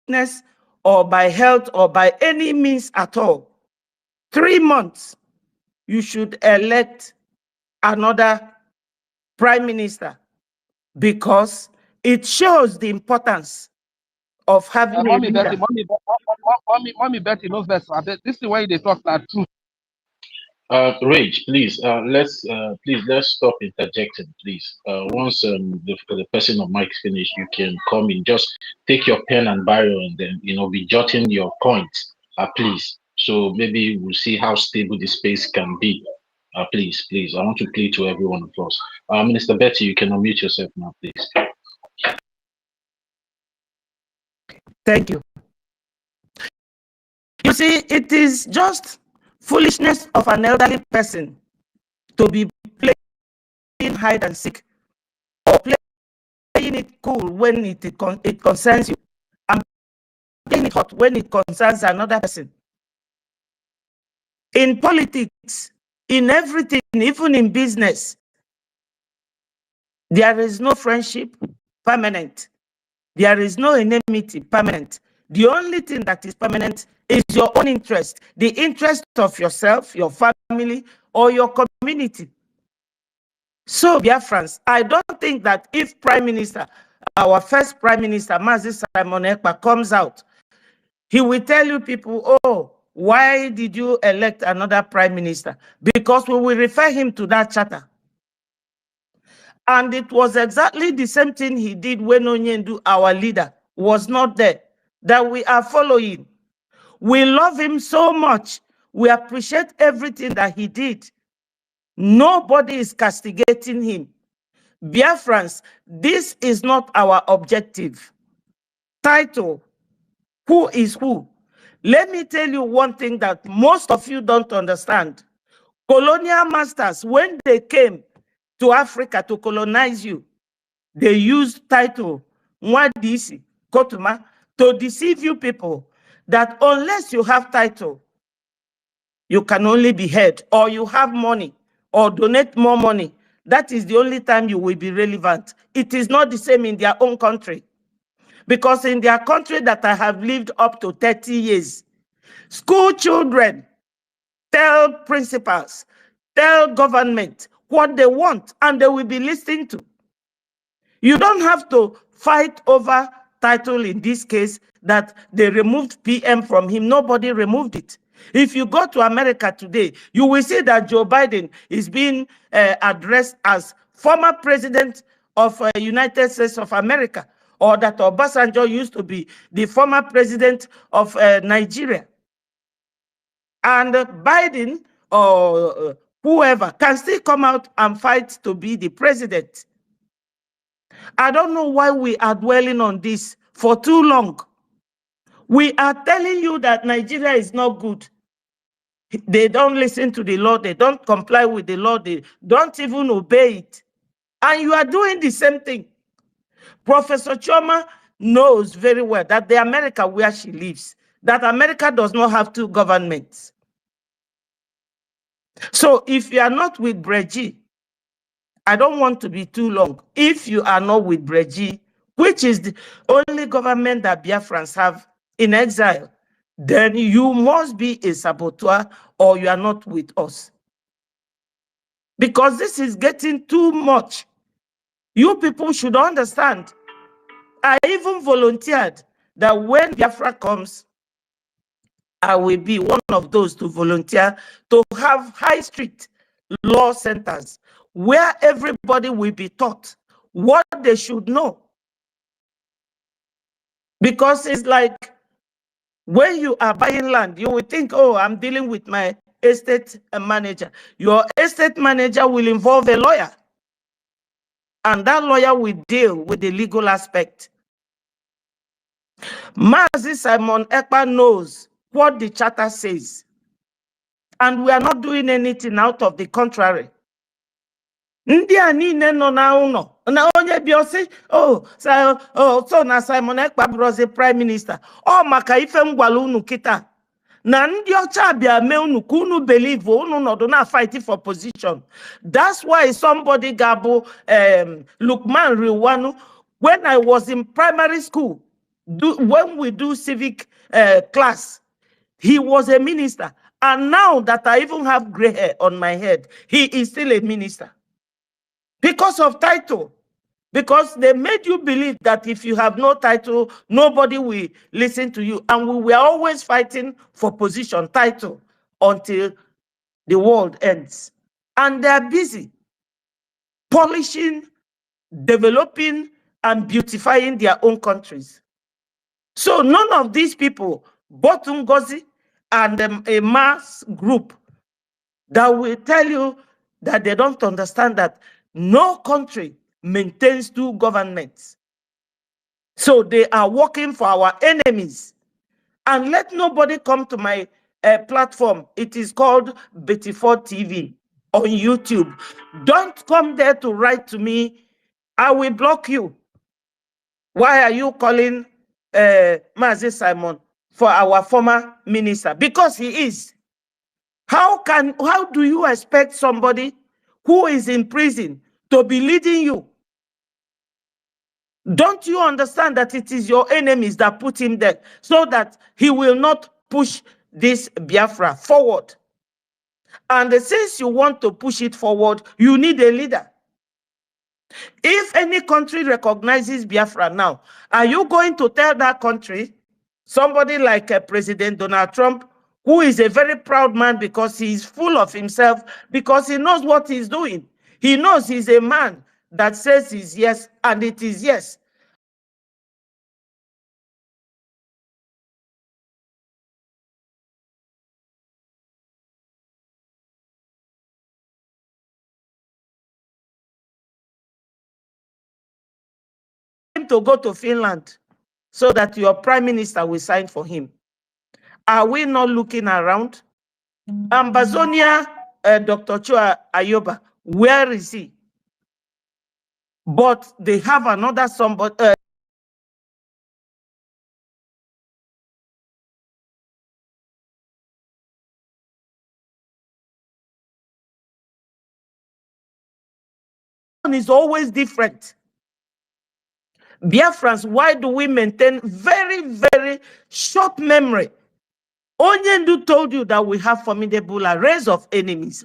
sickness or by health or by any means at all, 3 months, you should elect another prime minister, because it shows the importance of having a Mommy leader. Betty, mommy Betty, no verse. This is why they talk that truth. Rage, please. Let's stop interjecting, please. Once the person of Mike finish, you can come in. Just take your pen and biro, and then be jotting your points. Please. So maybe we'll see how stable the space can be. Please. I want to plead to every one of us. Minister Betty, you can unmute yourself now, please. Thank you. You see, it is just foolishness of an elderly person to be playing hide and seek or playing it cool when it concerns you, and playing it hot when it concerns another person. In politics, in everything, even in business, there is no friendship permanent. There is no enmity permanent. The only thing that is permanent is your own interest, the interest of yourself, your family, or your community. So, Biafrans, I don't think that if Prime Minister, our first Prime Minister, Mazi Simon Ekpa, comes out, he will tell you people, oh, why did you elect another Prime Minister? Because we will refer him to that charter. And it was exactly the same thing he did when Onyendu, our leader, was not there, that we are following. We love him so much. We appreciate everything that he did. Nobody is castigating him. Biafrans, this is not our objective. Title, who is who? Let me tell you one thing that most of you don't understand. Colonial masters, when they came to Africa to colonize you, they used title, Mwadisi, Kotuma, to deceive you people that unless you have title, you can only be heard, or you have money, or donate more money. That is the only time you will be relevant. It is not the same in their own country. Because in their country that I have lived up to 30 years, school children tell principals, tell government what they want, and they will be listening to. You don't have to fight over title in this case that they removed PM from him. Nobody removed it. If you go to America today, you will see that Joe Biden is being addressed as former president of United States of America, or that Obasanjo used to be the former president of Nigeria. And Biden or whoever can still come out and fight to be the president. I don't know why we are dwelling on this for too long. We are telling you that Nigeria is not good. They don't listen to the law. They don't comply with the law. They don't even obey it. And you are doing the same thing. Professor Choma knows very well that the America where she lives, that America does not have two governments. So if you are not with Breji, I don't want to be too long. If you are not with Breji, which is the only government that Biafrans have in exile, then you must be a saboteur or you are not with us. Because this is getting too much. You people should understand. I even volunteered that when Biafra comes, I will be one of those to volunteer to have high street law centers where everybody will be taught what they should know. Because it's like when you are buying land, you will think, oh, I'm dealing with my estate manager. Your estate manager will involve a lawyer. And that lawyer will deal with the legal aspect. Mazi Simon Ekpa knows what the charter says. And we are not doing anything out of the contrary. Ndị a niile nọ na ụlọ na onye bịa sị so na Simon Ekpa bụrụzi prime minister ọ maka ife ngwala unu kịta na ndị ọcha bịa mee unu ka unu believe unu nọdụ na fight for position. That's why somebody gabụ Lukman Riwanu, when I was in primary school, when we do civic class, he was a minister, and now that I even have gray hair on my head, he is still a minister. Because of title. Because they made you believe that if you have no title, nobody will listen to you. And we were always fighting for position, title, until the world ends. And they're busy polishing, developing, and beautifying their own countries. So none of these people, Botungozi and a mass group, that will tell you that they don't understand that no country maintains two governments. So they are working for our enemies. And let nobody come to my platform. It is called Betty4 TV on YouTube. Don't come there to write to me. I will block you. Why are you calling Mazi Simon for our former minister? Because he is. How do you expect somebody who is in prison to be leading you? Don't you understand that it is your enemies that put him there so that he will not push this Biafra forward? And since you want to push it forward, you need a leader. If any country recognizes Biafra now, are you going to tell that country, somebody like President Donald Trump, who is a very proud man because he is full of himself, because he knows what he's doing. He knows he's a man that says he's yes, and it is yes. To go to Finland so that your prime minister will sign for him. Are we not looking around? Ambazonia, Dr. Chua Ayoba, where is he? But they have another somebody, is always different. Biafrans, why do we maintain very, very short memory? Onyendu told you that we have formidable arrays of enemies.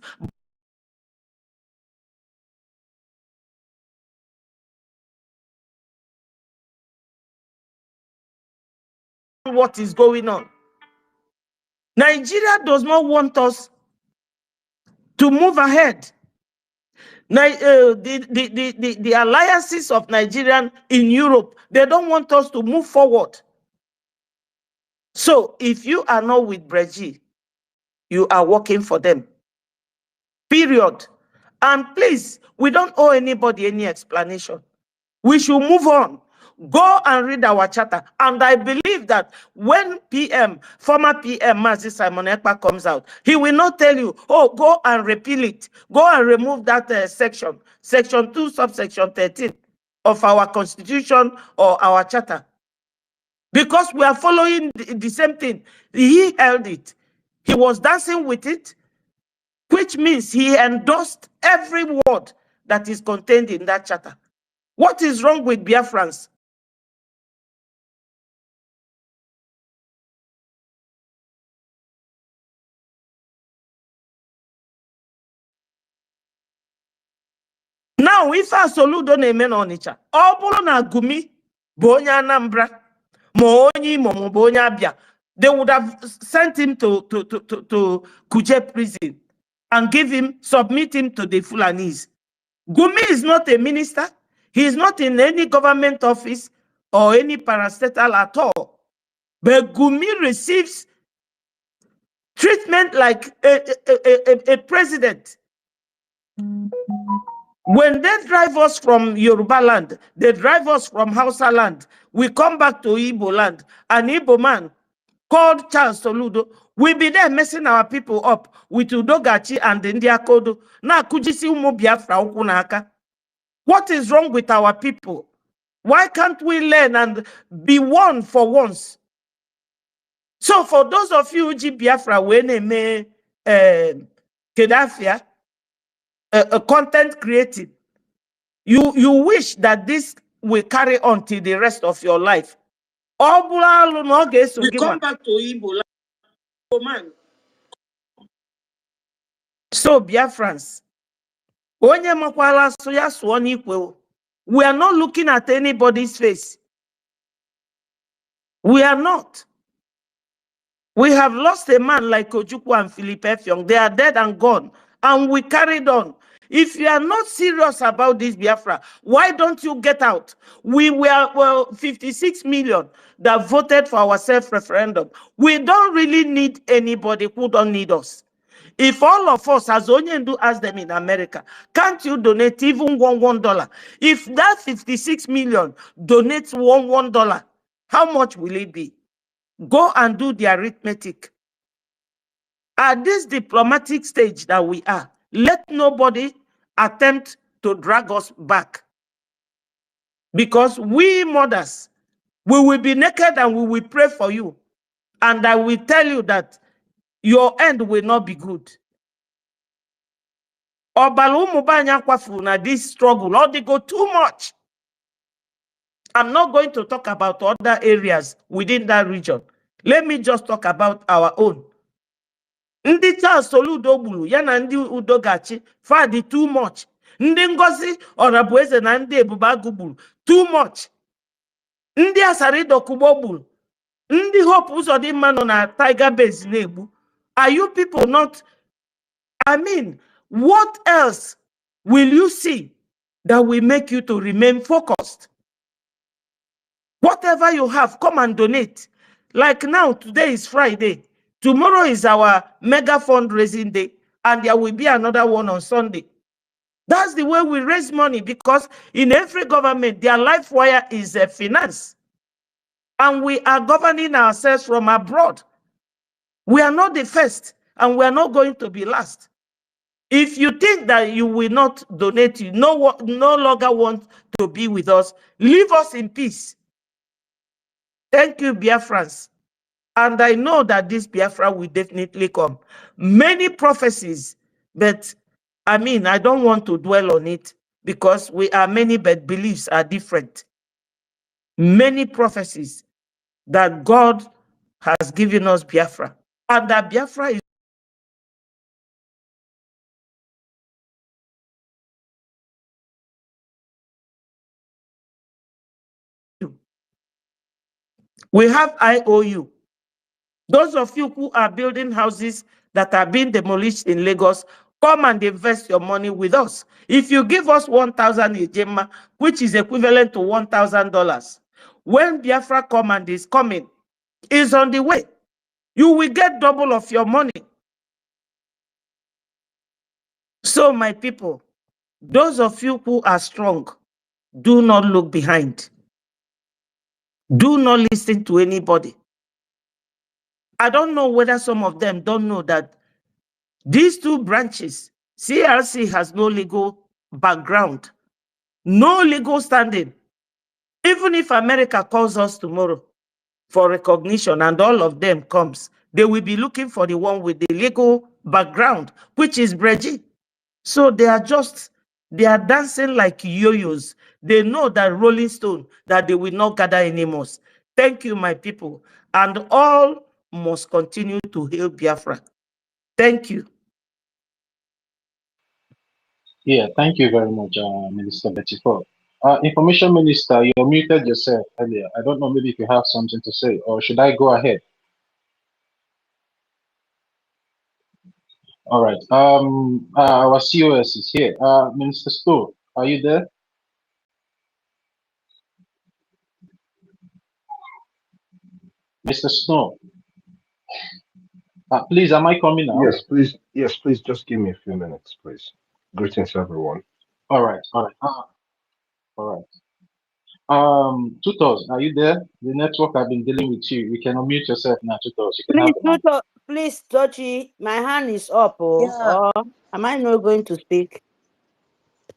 What is going on? Nigeria does not want us to move ahead. The alliances of Nigerian in Europe, they don't want us to move forward. So if you are not with Breji, you are working for them. Period. And please, we don't owe anybody any explanation. We should move on. Go and read our charter. And I believe that when former PM Mazi Simon Ekpa comes out, he will not tell you, oh, go and repeal it. Go and remove that section, section 2, subsection 13 of our constitution or our charter. Because we are following the same thing. He held it. He was dancing with it, which means he endorsed every word that is contained in that charter. What is wrong with Biafrans? Now, if I soludo na-eme n'Ọnịcha, ọ bụrụ na Gumi bụ onye Anambra, ma onye Imo, ma bụ onye Abia, they would have sent him to Kuje prison and submit him to the Fulanese. Gumi is not a minister. He is not in any government office or any parastatal at all. But Gumi receives treatment like a president. When they drive us from Yoruba land, they drive us from Hausa land, we come back to Igbo land. An Igbo man called Charles Soludo will be there messing our people up with Udogachi and India Kodo. Na kujisi umu Biafra ukunaka. What is wrong with our people? Why can't we learn and be one for once? So for those of you who Biafra when they may Kedafia, content creative, you wish that this will carry on till the rest of your life. We come back to Igbo land. So Biafrans, we are not looking at anybody's face. We are not. We have lost a man like Ojukwu and Philip Effiong. They are dead and gone. And we carried on. If you are not serious about this Biafra, why don't you get out? We were 56 million that voted for our self-referendum. We don't really need anybody who don't need us. If all of us, as Onyendu asked them in America, can't you donate even $1? If that 56 million donates $1, how much will it be? Go and do the arithmetic. At this diplomatic stage that we are, let nobody attempt to drag us back. Because we mothers, we will be naked and we will pray for you. And I will tell you that your end will not be good. This struggle, or they go too much. I'm not going to talk about other areas within that region. Let me just talk about our own. Ndị Charles Soludo gburu ya na ndị Udogachi fadi too much. Ndị Ngozi Orabueze na ndị Ebubeagụ gburu too much. Ndị Asarido Kugbo gburu. Ndị Hope Uzodimma nọ na Tiger Base na-egbu. Are you people not? I mean, what else will you see that will make you to remain focused? Whatever you have, come and donate. Like now, today is Friday. Tomorrow is our mega fundraising day. And there will be another one on Sunday. That's the way we raise money, because in every government, their life wire is finance. And we are governing ourselves from abroad. We are not the first, and we are not going to be last. If you think that you will not donate, you no longer want to be with us, leave us in peace. Thank you, Biafrans. And I know that this Biafra will definitely come. Many prophecies, but I mean, I don't want to dwell on it. because we are many, but beliefs are different. Many prophecies that God has given us Biafra, and that Biafra is we have IOU. Those of you who are building houses that are being demolished in Lagos, come and invest your money with us. If you give us 1,000 Ejema, which is equivalent to $1,000, when Biafra command is coming, is on the way, you will get double of your money. So, my people, those of you who are strong, do not look behind. Do not listen to anybody. I don't know whether some of them don't know that these two branches, CRC has no legal background, no legal standing. Even if America calls us tomorrow for recognition and all of them comes, they will be looking for the one with the legal background, which is Breji. So they are dancing like yo-yos. They know that Rolling Stone, that they will not gather anymore. Thank you, my people. And all must continue to hail Biafra. Thank you. Yeah, thank you very much, Minister Betty Ford. Information Minister, you muted yourself earlier. I don't know, maybe if you have something to say, or should I go ahead? All right. Our COS is here. Minister Stowe, are you there? Mr. Snow, please, am I coming out? Yes, please. Yes, please. Just give me a few minutes, please. Greetings, everyone. All right. All right. All right. Tutos, are you there? The network I've been dealing with you. You can unmute yourself now, Tutos. You can have the mic. Please, Tochi, my hand is up. Yeah. Or am I not going to speak?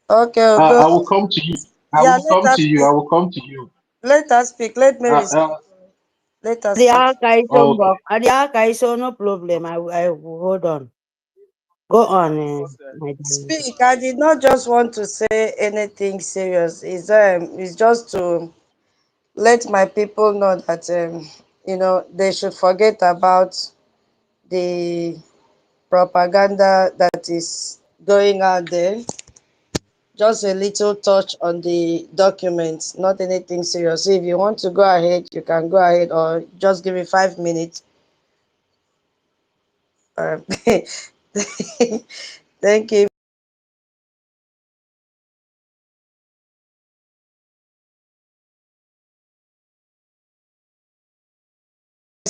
Okay, we'll go. I will come to you. I Yeah, will come let to us you. speak. I will come to you. Let us speak. Let me respond. Let us The speak. Akaiso, no problem. I will hold on. Go on, my darling. Speak. I did not just want to say anything serious. It's just to let my people know that they should forget about the propaganda that is going out there. Just a little touch on the documents, not anything serious. So if you want to go ahead, you can go ahead, or just give me 5 minutes. Thank you.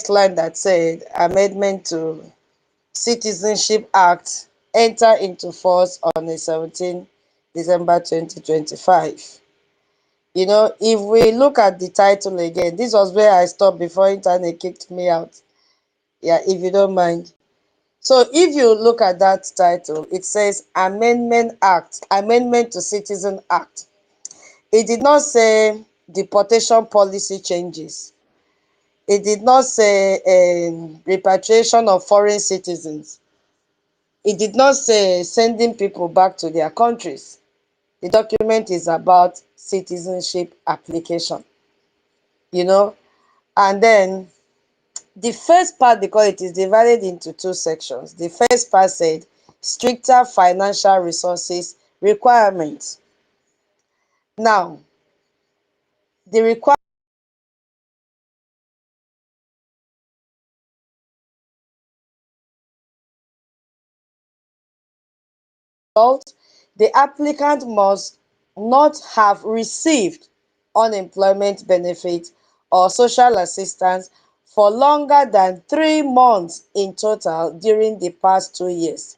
Line that said amendment to Citizenship Act enter into force on the 17th December 2025. If we look at the title again, this was where I stopped before internet kicked me out. Yeah, if you don't mind. So if you look at that title, it says Amendment to Citizen Act. It did not say deportation policy changes. It did not say repatriation of foreign citizens. It did not say sending people back to their countries. The document is about citizenship application, and then the first part, because it is divided into two sections. The first part said stricter financial resources requirements. Now, the requirement the applicant must not have received unemployment benefit or social assistance for longer than 3 months in total during the past 2 years.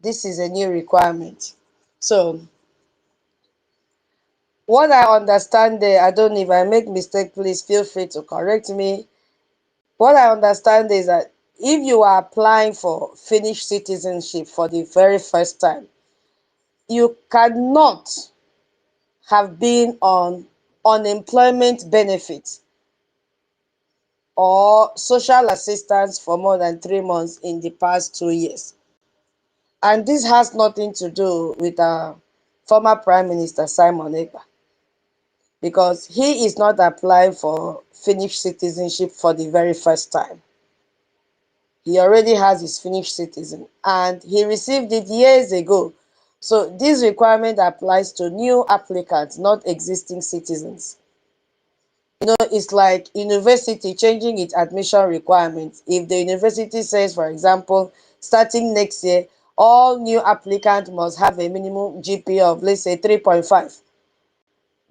This is a new requirement. So, what I understand there, I don't know if I make mistake, please feel free to correct me. What I understand is that if you are applying for Finnish citizenship for the very first time, you cannot have been on unemployment benefits or social assistance for more than 3 months in the past 2 years. And this has nothing to do with former Prime Minister Simon Ekpa, because he is not applying for Finnish citizenship for the very first time. He already has his Finnish citizen and he received it years ago. So this requirement applies to new applicants, not existing citizens. You know, it's like university changing its admission requirements. If the university says, for example, starting next year, all new applicants must have a minimum GPA of, let's say, 3.5.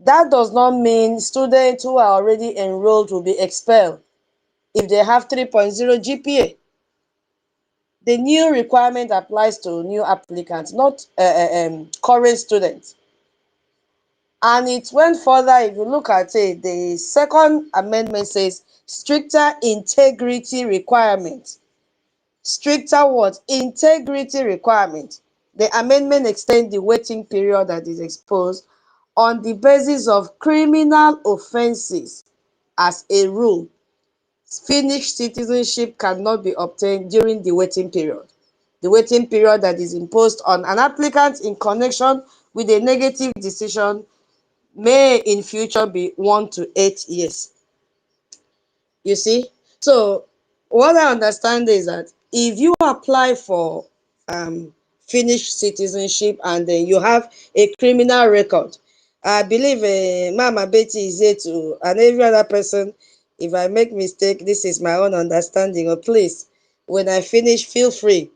That does not mean students who are already enrolled will be expelled if they have 3.0 GPA. The new requirement applies to new applicants, not current students. And it went further. If you look at it, the second amendment says stricter integrity requirement. Stricter what? Integrity requirement. The amendment extends the waiting period that is exposed on the basis of criminal offenses. As a rule, Finnish citizenship cannot be obtained during the waiting period. The waiting period that is imposed on an applicant in connection with a negative decision may in future be 1 to 8 years. You see? So what I understand is that if you apply for Finnish citizenship and then you have a criminal record, I believe Mama Betty is here to, and every other person, if I make mistake, this is my own understanding. Or please, when I finish, feel free.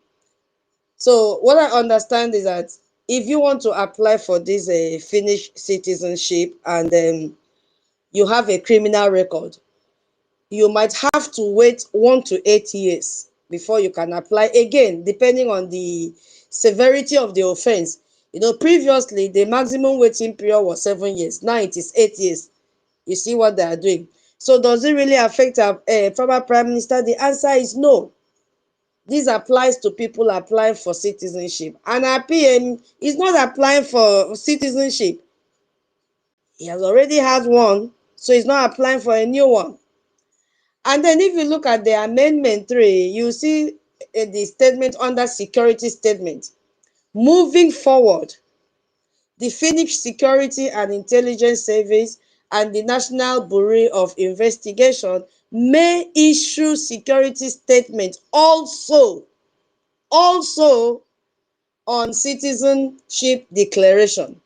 So what I understand is that if you want to apply for this Finnish citizenship and then you have a criminal record, you might have to wait 1 to 8 years before you can apply again, depending on the severity of the offense. You know, previously the maximum waiting period was 7 years. Now it is 8 years. You see what they are doing. So does it really affect our former Prime Minister? The answer is no. This applies to people applying for citizenship. And our PM is not applying for citizenship. He has already had one, so he's not applying for a new one. And then if you look at the Amendment 3, you see the statement under security statement. Moving forward, the Finnish Security and Intelligence Service and the National Bureau of Investigation may issue security statements also on citizenship declaration.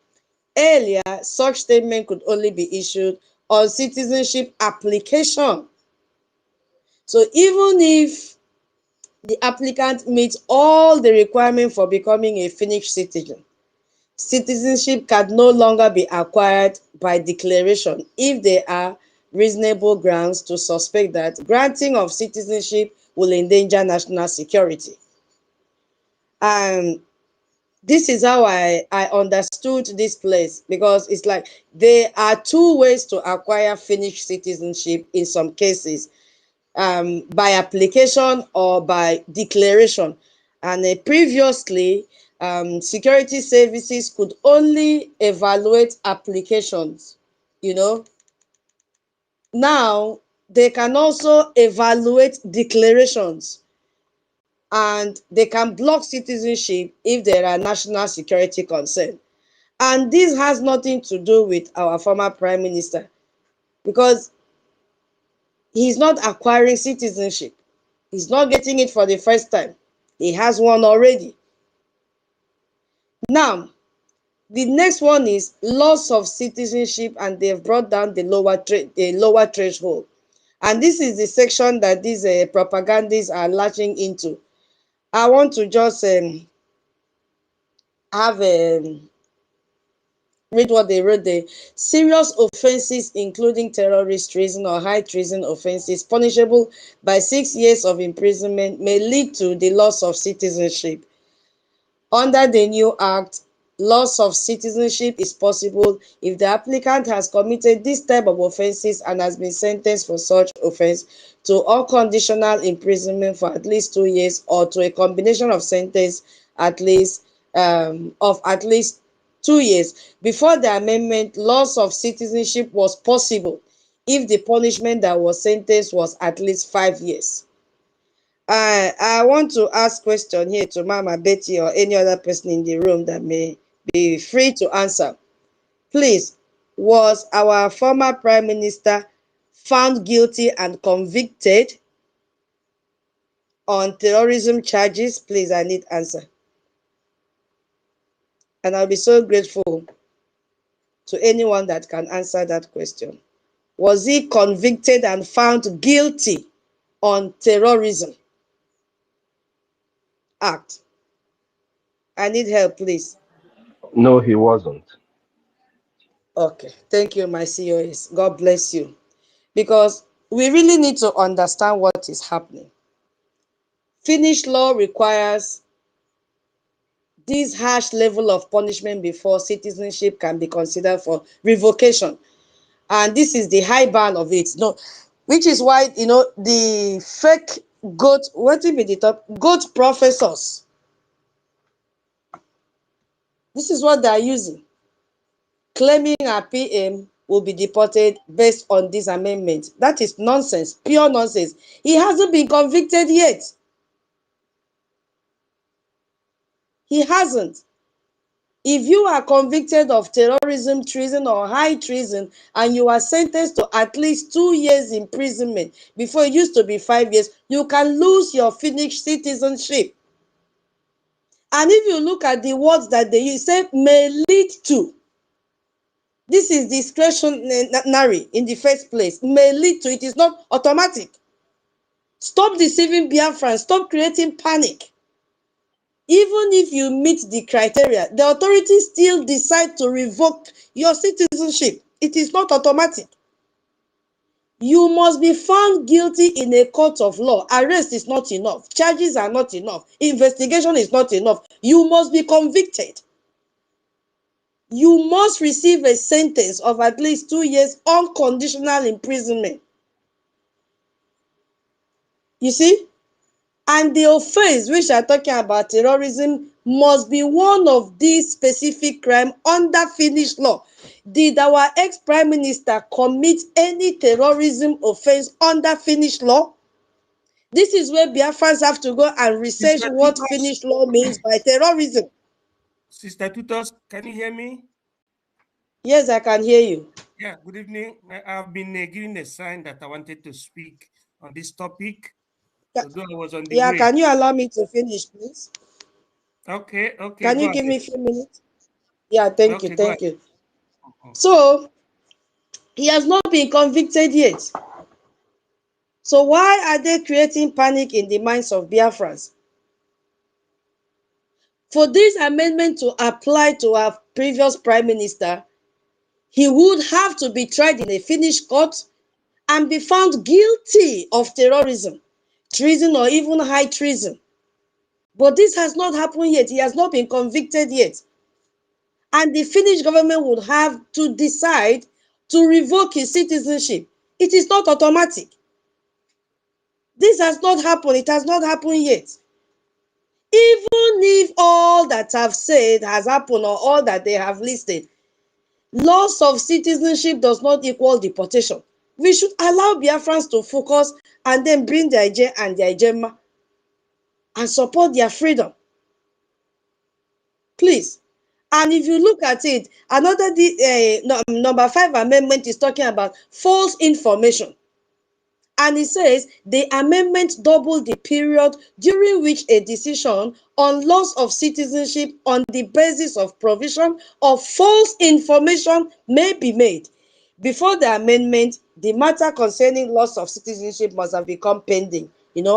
Earlier, such statement could only be issued on citizenship application. So even if the applicant meets all the requirements for becoming a Finnish citizen, citizenship can no longer be acquired by declaration if there are reasonable grounds to suspect that granting of citizenship will endanger national security. And this is how I understood this place, because it's like there are two ways to acquire Finnish citizenship in some cases, by application or by declaration. And previously, security services could only evaluate applications, you know. Now, they can also evaluate declarations, and they can block citizenship if there are national security concerns. And this has nothing to do with our former Prime Minister, because he's not acquiring citizenship. He's not getting it for the first time. He has one already. Now, the next one is loss of citizenship, and they've brought down the lower threshold. And this is the section that these propagandists are latching into. I want to just read what they wrote there. Serious offenses, including terrorist treason or high treason offenses, punishable by 6 years of imprisonment, may lead to the loss of citizenship. Under the new act, loss of citizenship is possible if the applicant has committed this type of offenses and has been sentenced for such offense to unconditional imprisonment for at least 2 years, or to a combination of sentence at least 2 years. Before the amendment, loss of citizenship was possible if the punishment that was sentenced was at least 5 years. I want to ask question here to Mama Betty or any other person in the room that may be free to answer. Please, was our former Prime Minister found guilty and convicted on terrorism charges? Please, I need answer. And I'll be so grateful to anyone that can answer that question. Was he convicted and found guilty on terrorism act? I need help, please. No, he wasn't. Okay, thank you, my COS. God bless you. Because we really need to understand what is happening. Finnish law requires this harsh level of punishment before citizenship can be considered for revocation. And this is the high bar of it. No, which is why, the fake goat, what will be the top? Goat professors. This is what they are using. Claiming a PM will be deported based on this amendment. That is nonsense, pure nonsense. He hasn't been convicted yet. He hasn't. If you are convicted of terrorism, treason, or high treason, and you are sentenced to at least 2 years imprisonment, before it used to be 5 years, you can lose your Finnish citizenship. And if you look at the words that they use, say may lead to. This is discretionary in the first place. May lead to. It is not automatic. Stop deceiving Biafrans. Stop creating panic. Even if you meet the criteria, the authorities still decide to revoke your citizenship. It is not automatic. You must be found guilty in a court of law. Arrest is not enough. Charges are not enough. Investigation is not enough. You must be convicted. You must receive a sentence of at least 2 years unconditional imprisonment. You see? And the offense which are talking about, terrorism, must be one of these specific crimes under Finnish law. Did our ex-prime minister commit any terrorism offense under Finnish law? This is where Biafrans have to go and research Sister what Tutos, Finnish law means by terrorism. Sister Tutos, can you hear me? Yes, I can hear you. Yeah, good evening. I've been giving a sign that I wanted to speak on this topic, although I was on the Yeah, way. can you allow me to finish, please? Okay, Can go you give ahead. me a few minutes? Yeah, thank you, Okay, go ahead. thank you. So, he has not been convicted yet. So why are they creating panic in the minds of Biafrans? For this amendment to apply to our previous prime minister, he would have to be tried in a Finnish court and be found guilty of terrorism, treason, or even high treason. But this has not happened yet. He has not been convicted yet. And the Finnish government would have to decide to revoke his citizenship. It is not automatic. This has not happened. It has not happened yet. Even if all that I've said has happened or all that they have listed, loss of citizenship does not equal deportation. We should allow Biafrans to focus and then bring their Ije and their Ijema and support their freedom. Please. And if you look at it, another number 5 amendment is talking about false information. And it says the amendment doubled the period during which a decision on loss of citizenship on the basis of provision of false information may be made. Before the amendment, the matter concerning loss of citizenship must have become pending,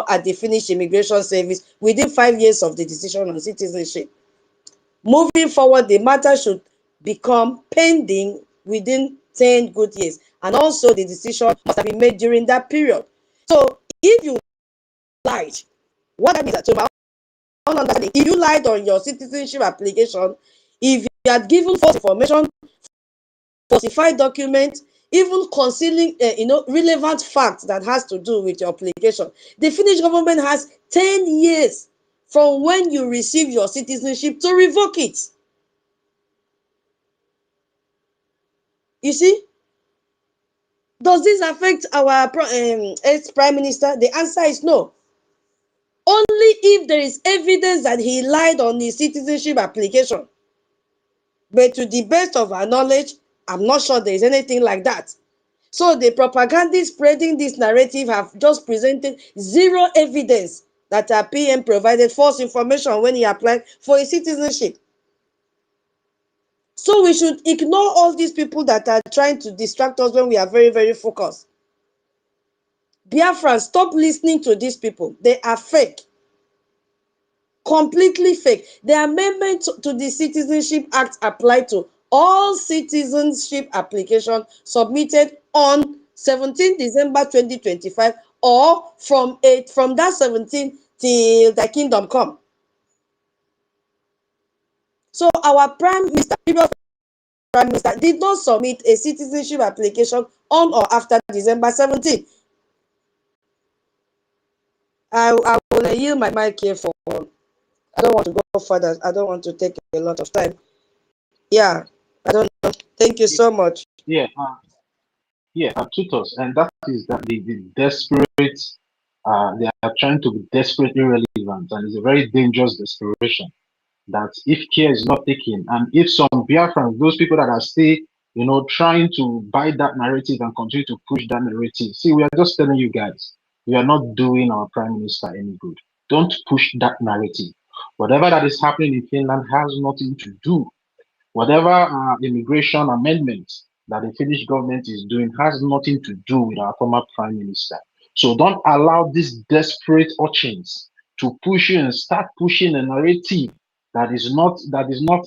at the Finnish Immigration Service within 5 years of the decision on citizenship. Moving forward, the matter should become pending within 10 good years. And also the decision must have been made during that period. So if you lied, what that means that, to my own understanding, if you lied on your citizenship application, if you had given false information, falsified documents, even concealing relevant facts that has to do with your application, the Finnish government has 10 years from when you receive your citizenship to revoke it. You see? Does this affect our ex-prime minister? The answer is no. Only if there is evidence that he lied on his citizenship application. But to the best of our knowledge, I'm not sure there is anything like that. So the propagandists spreading this narrative have just presented zero evidence that our PM provided false information when he applied for a citizenship. So we should ignore all these people that are trying to distract us when we are very, very focused. Biafran, stop listening to these people. They are fake. Completely fake. The amendment to the Citizenship Act apply to all citizenship applications submitted on 17 December 2025 or from that 17 till the kingdom come. So our previous prime minister did not submit a citizenship application on or after December 17. I will yield my mic here for, I don't want to go further. I don't want to take a lot of time. Yeah, I don't know. Thank you so much. Yeah, tutors, and that is that the desperate, they are trying to be desperately relevant, and it's a very dangerous desperation. That if care is not taken, and if some Biafrans, those people that are still, trying to buy that narrative and continue to push that narrative, see, we are just telling you guys, we are not doing our prime minister any good. Don't push that narrative. Whatever that is happening in Finland has nothing to do. Whatever immigration amendment that the Finnish government is doing has nothing to do with our former prime minister. So don't allow these desperate urchins to push you and start pushing a narrative that is not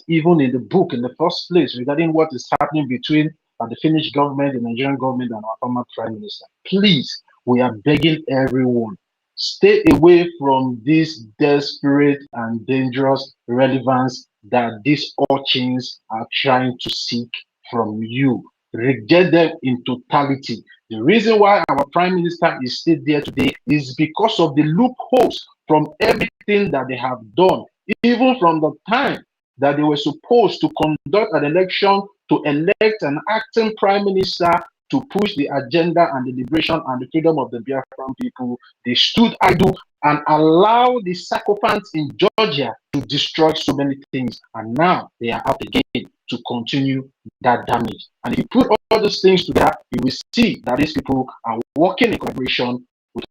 even in the book in the first place regarding what is happening between the Finnish government, the Nigerian government, and our former prime minister. Please, we are begging everyone, stay away from this desperate and dangerous relevance that these urchins are trying to seek from you. Reject them in totality. The reason why our prime minister is still there today is because of the loopholes from everything that they have done, even from the time that they were supposed to conduct an election to elect an acting prime minister to push the agenda and the liberation and the freedom of the Biafran people. They stood idle and allowed the sycophants in Georgia to destroy so many things. And now they are out again to continue that damage. And if you put all those things together, you will see that these people are working in collaboration with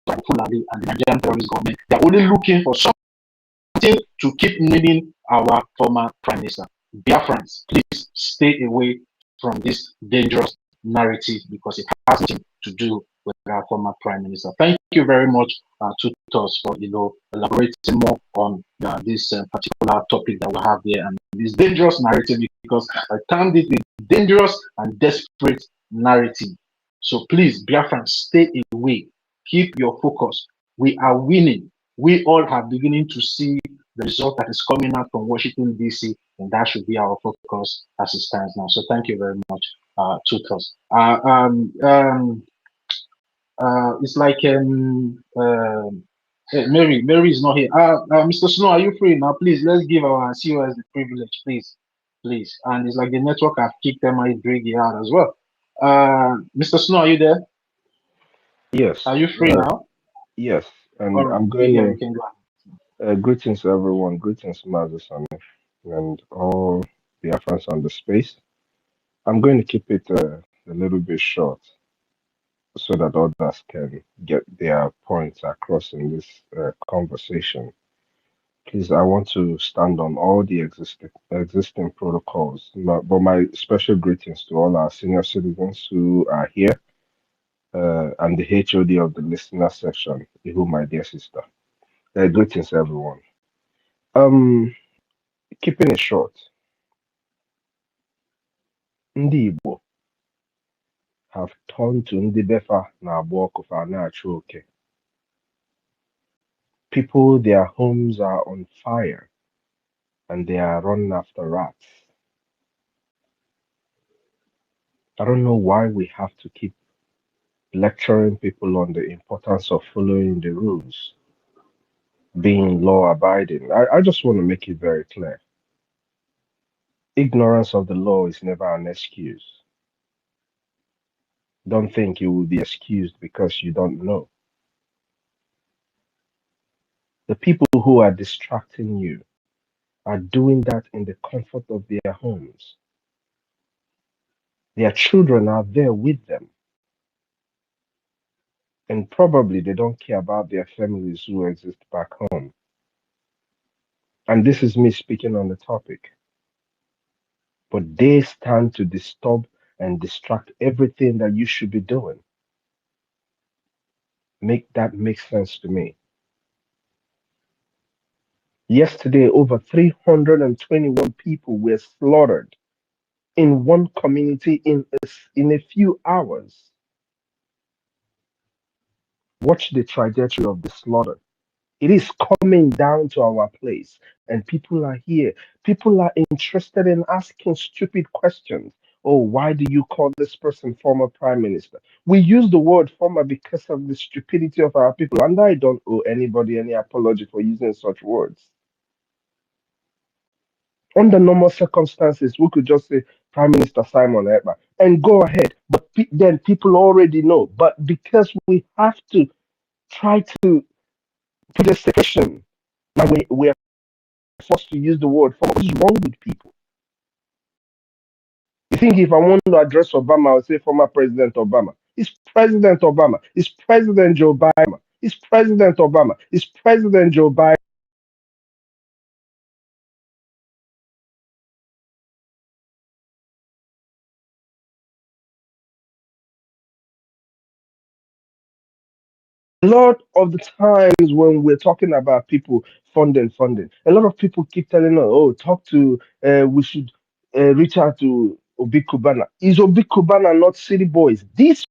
Fulani and the Nigerian terrorist government. They're only looking for something to keep naming our former prime minister. Biafrans, please stay away from this dangerous narrative because it has nothing to do with our former prime minister. Thank you very much, tutors, for elaborating more on this particular topic that we have here and this dangerous narrative, because I termed it a dangerous and desperate narrative. So please, Biafran, stay away. Keep your focus. We are winning. We all are beginning to see the result that is coming out from Washington, D.C., and that should be our focus as it stands now. So thank you very much, tutors. It's like hey, Mary is not here. Mr. Snow, are you free now? Please, let's give our COS the privilege, please. And it's like the network have kicked them out as well. Mr. Snow, are you there? Yes. Are you free now? Yes, and All right. I'm going Yeah, we can go. greetings to everyone, greetings Mazasani, and all the Biafrans on the space. I'm going to keep it a little bit short so that others can get their points across in this conversation. Please, I want to stand on all the existing protocols, but my special greetings to all our senior citizens who are here, and the HOD of the listener section, Ihu, my dear sister. Greetings, everyone. Um, Keeping it short, ndị Igbo have turned to ndị befa na-agba ọkụ fa na-achụ oke. People, their homes are on fire and they are running after rats. I don't know why we have to keep lecturing people on the importance of following the rules, being law abiding. I just want to make it very clear. Ignorance of the law is never an excuse. Don't think you will be excused because you don't know. The people who are distracting you, are doing that in the comfort of their homes. Their children are there with them, and probably they don't care about their families who exist back home. And this is me speaking on the topic. But they stand to disturb and distract everything that you should be doing. Make that make sense to me. Yesterday, over 321 people were slaughtered in one community in a few hours. Watch the trajectory of the slaughter. It is coming down to our place, and people are here. People are interested in asking stupid questions. Oh, why do you call this person former prime minister? We use the word former because of the stupidity of our people, and I don't owe anybody any apology for using such words. Under normal circumstances, we could just say Prime Minister Simon Ekpa and go ahead. But then people already know. But because we have to try to put a separation, now we're forced to use the word former. What is wrong with people? You think if I want to address Obama, I'll say former President Obama. It's President Obama. It's President Joe Biden. It's President Obama. It's President Joe Biden. A lot of the times when we're talking about people funding, a lot of people keep telling us, oh, we should reach out to Obi Kubana. Is Obi Kubana not city boys? These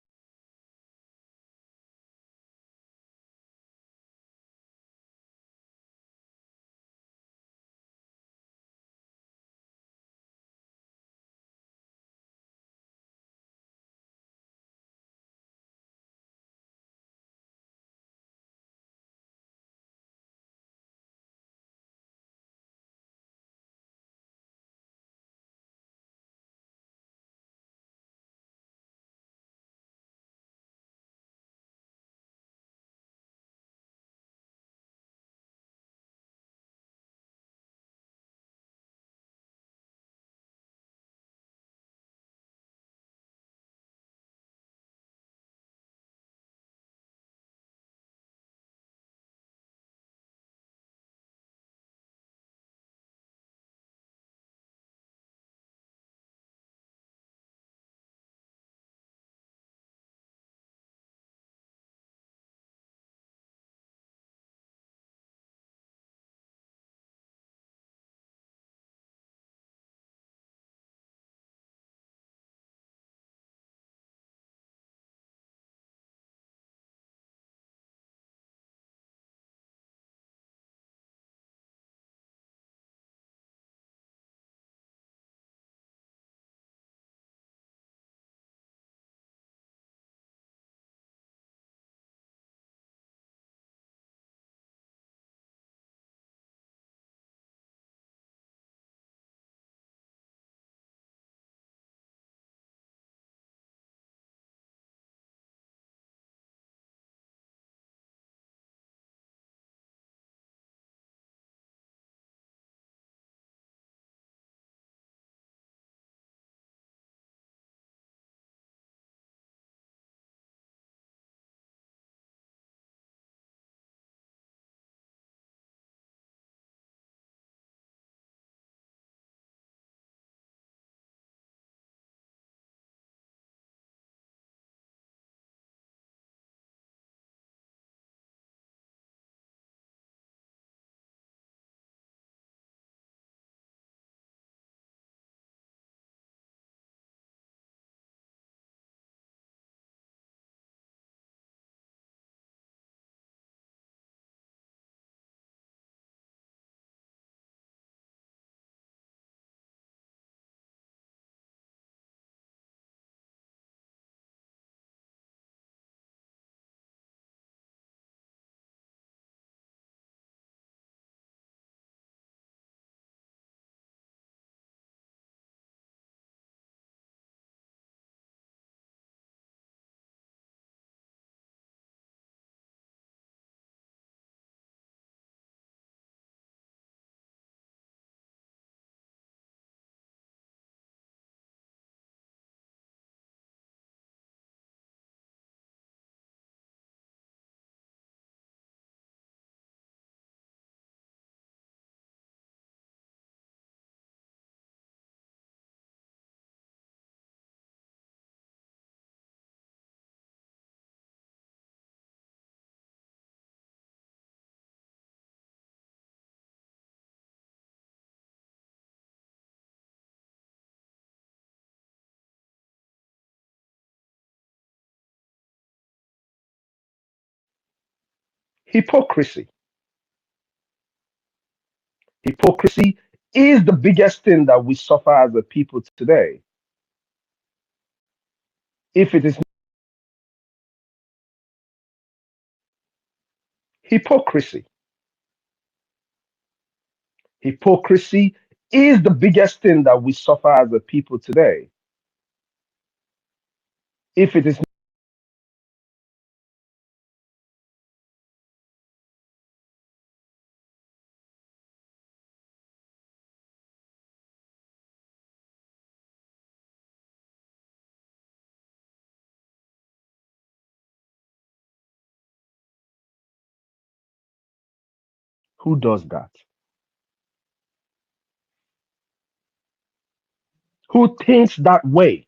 Hypocrisy. Hypocrisy is the biggest thing that we suffer as a people today. If it is hypocrisy, hypocrisy is the biggest thing that we suffer as a people today. If it is who does that? Who thinks that way?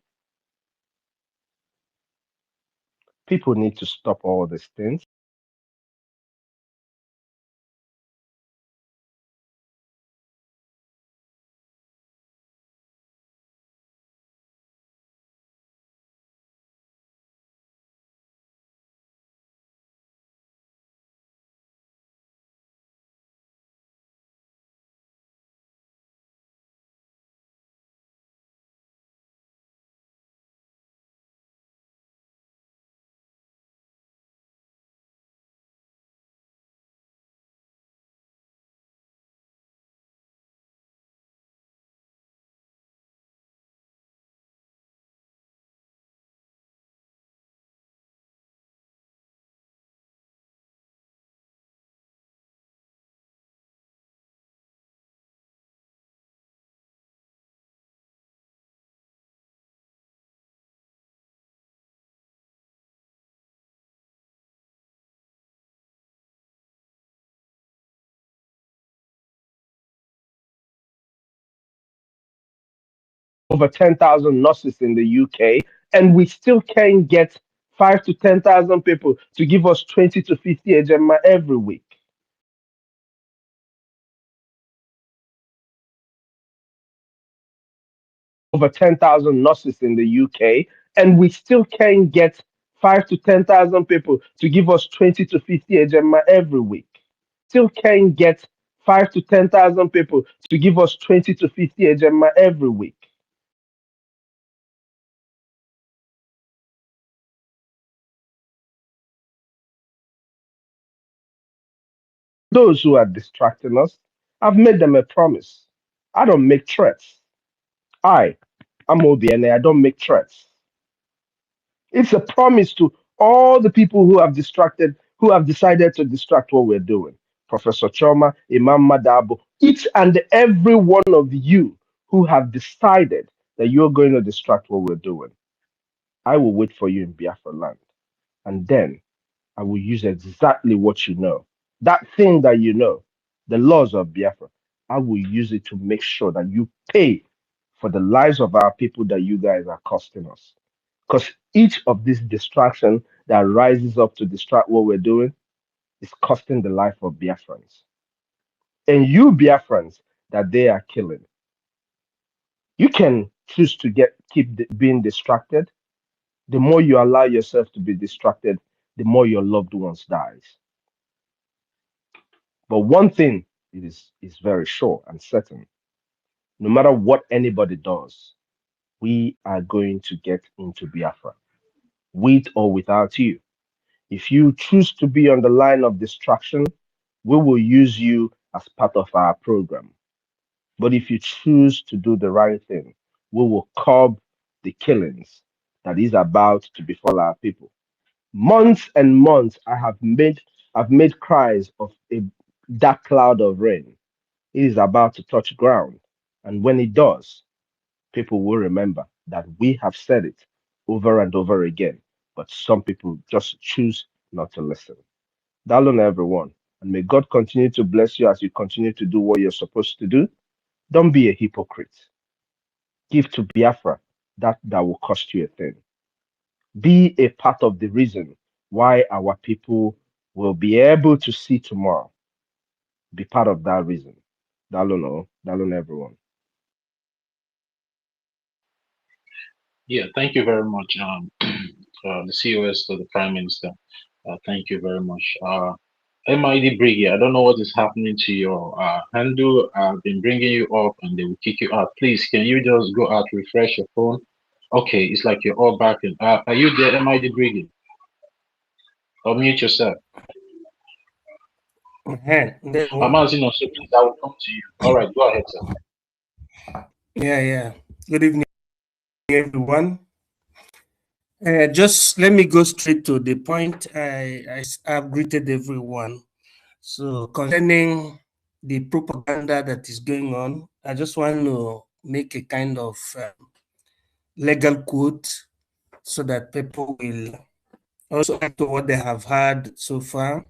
People need to stop all these things. Over 10,000 nurses in the UK, and we still can't get 5 to 10,000 people to give us 20 to 50 HMI every week. Over 10,000 nurses in the UK, and we still can't get 5 to 10,000 people to give us 20 to 50 HMI every week. Still can't get 5 to 10,000 people to give us 20 to 50 HMI every week. Those who are distracting us, I've made them a promise. I don't make threats. I'm OBN. I don't make threats. It's a promise to all the people who have distracted, who have decided to distract what we're doing. Professor Choma, Imam Madabo, each and every one of you who have decided that you're going to distract what we're doing. I will wait for you in Biafra land. And then I will use exactly what you know. That thing that you know, the laws of Biafra, I will use it to make sure that you pay for the lives of our people that you guys are costing us. Because each of these distractions that rises up to distract what we're doing is costing the life of Biafrans. And you Biafrans that they are killing, you can choose to being distracted. The more you allow yourself to be distracted, the more your loved ones dies. But one thing is very sure and certain. No matter what anybody does, we are going to get into Biafra, with or without you. If you choose to be on the line of distraction, we will use you as part of our program. But if you choose to do the right thing, we will curb the killings that is about to befall our people. Months and months I've made cries of a dark cloud of rain. It is about to touch ground. And when it does, people will remember that we have said it over and over again. But some people just choose not to listen. Darling everyone, and may God continue to bless you as you continue to do what you're supposed to do. Don't be a hypocrite. Give to Biafra that will cost you a thing. Be a part of the reason why our people will be able to see tomorrow. Be part of that reason. Dalun everyone. Yeah, thank you very much, the COS to the Prime Minister. Thank you very much. MID Briggy, I don't know what is happening to your handle. I've been bringing you up and they will kick you out. Please, can you just go out, refresh your phone? Okay, it's like you're all back in. Are you there, MID Briggy? Or mute yourself. I'm asking also, please, I will come to you. All right, go ahead, sir. Yeah. Good evening, everyone. Just let me go straight to the point. I've greeted everyone. So concerning the propaganda that is going on, I just want to make a kind of legal quote so that people will also add to what they have heard so far.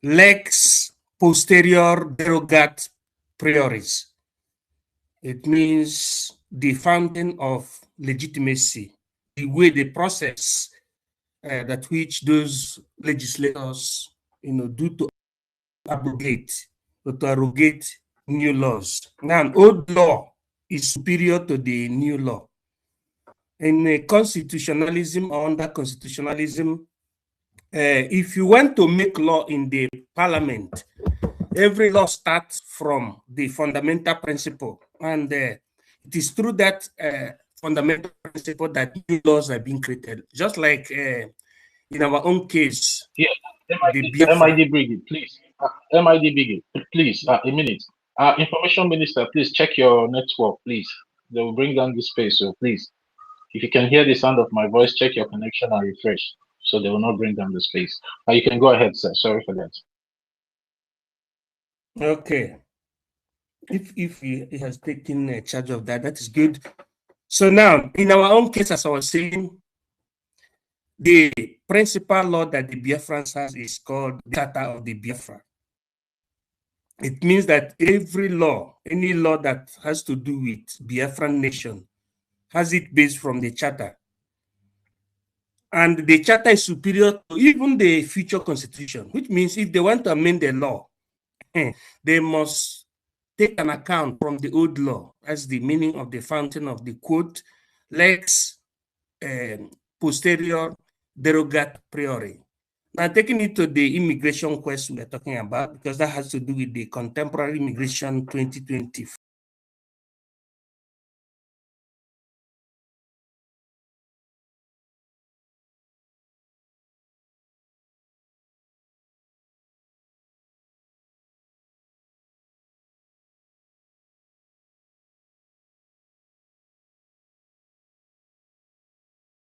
Lex posterior derogat prioris. It means the fountain of legitimacy, the way, the process that which those legislators, do to abrogate or to arrogate new laws. Now, an old law is superior to the new law. In constitutionalism or under constitutionalism, if you want to make law in the parliament, every law starts from the fundamental principle. And it is through that fundamental principle that new laws are being created. Just like in our own case, Yeah, the Biafra. MID Briggy, please. MID Briggy, please, a minute. Information Minister, please check your network, please. They will bring down this space, so please. If you can hear the sound of my voice, check your connection and refresh, so they will not bring down the space. You can go ahead, sir. Sorry for that. Okay. If he has taken charge of that, that is good. So now, in our own case, as I was saying, the principal law that the Biafrans has is called the Charter of the Biafra. It means that every law, any law that has to do with Biafran nation, has it based from the Charter. And the Charter is superior to even the future constitution, which means if they want to amend the law, they must take an account from the old law. That's the meaning of the fountain of the quote, lex posterior derogat priori. Now, taking it to the immigration question we're talking about, because that has to do with the contemporary immigration 2024.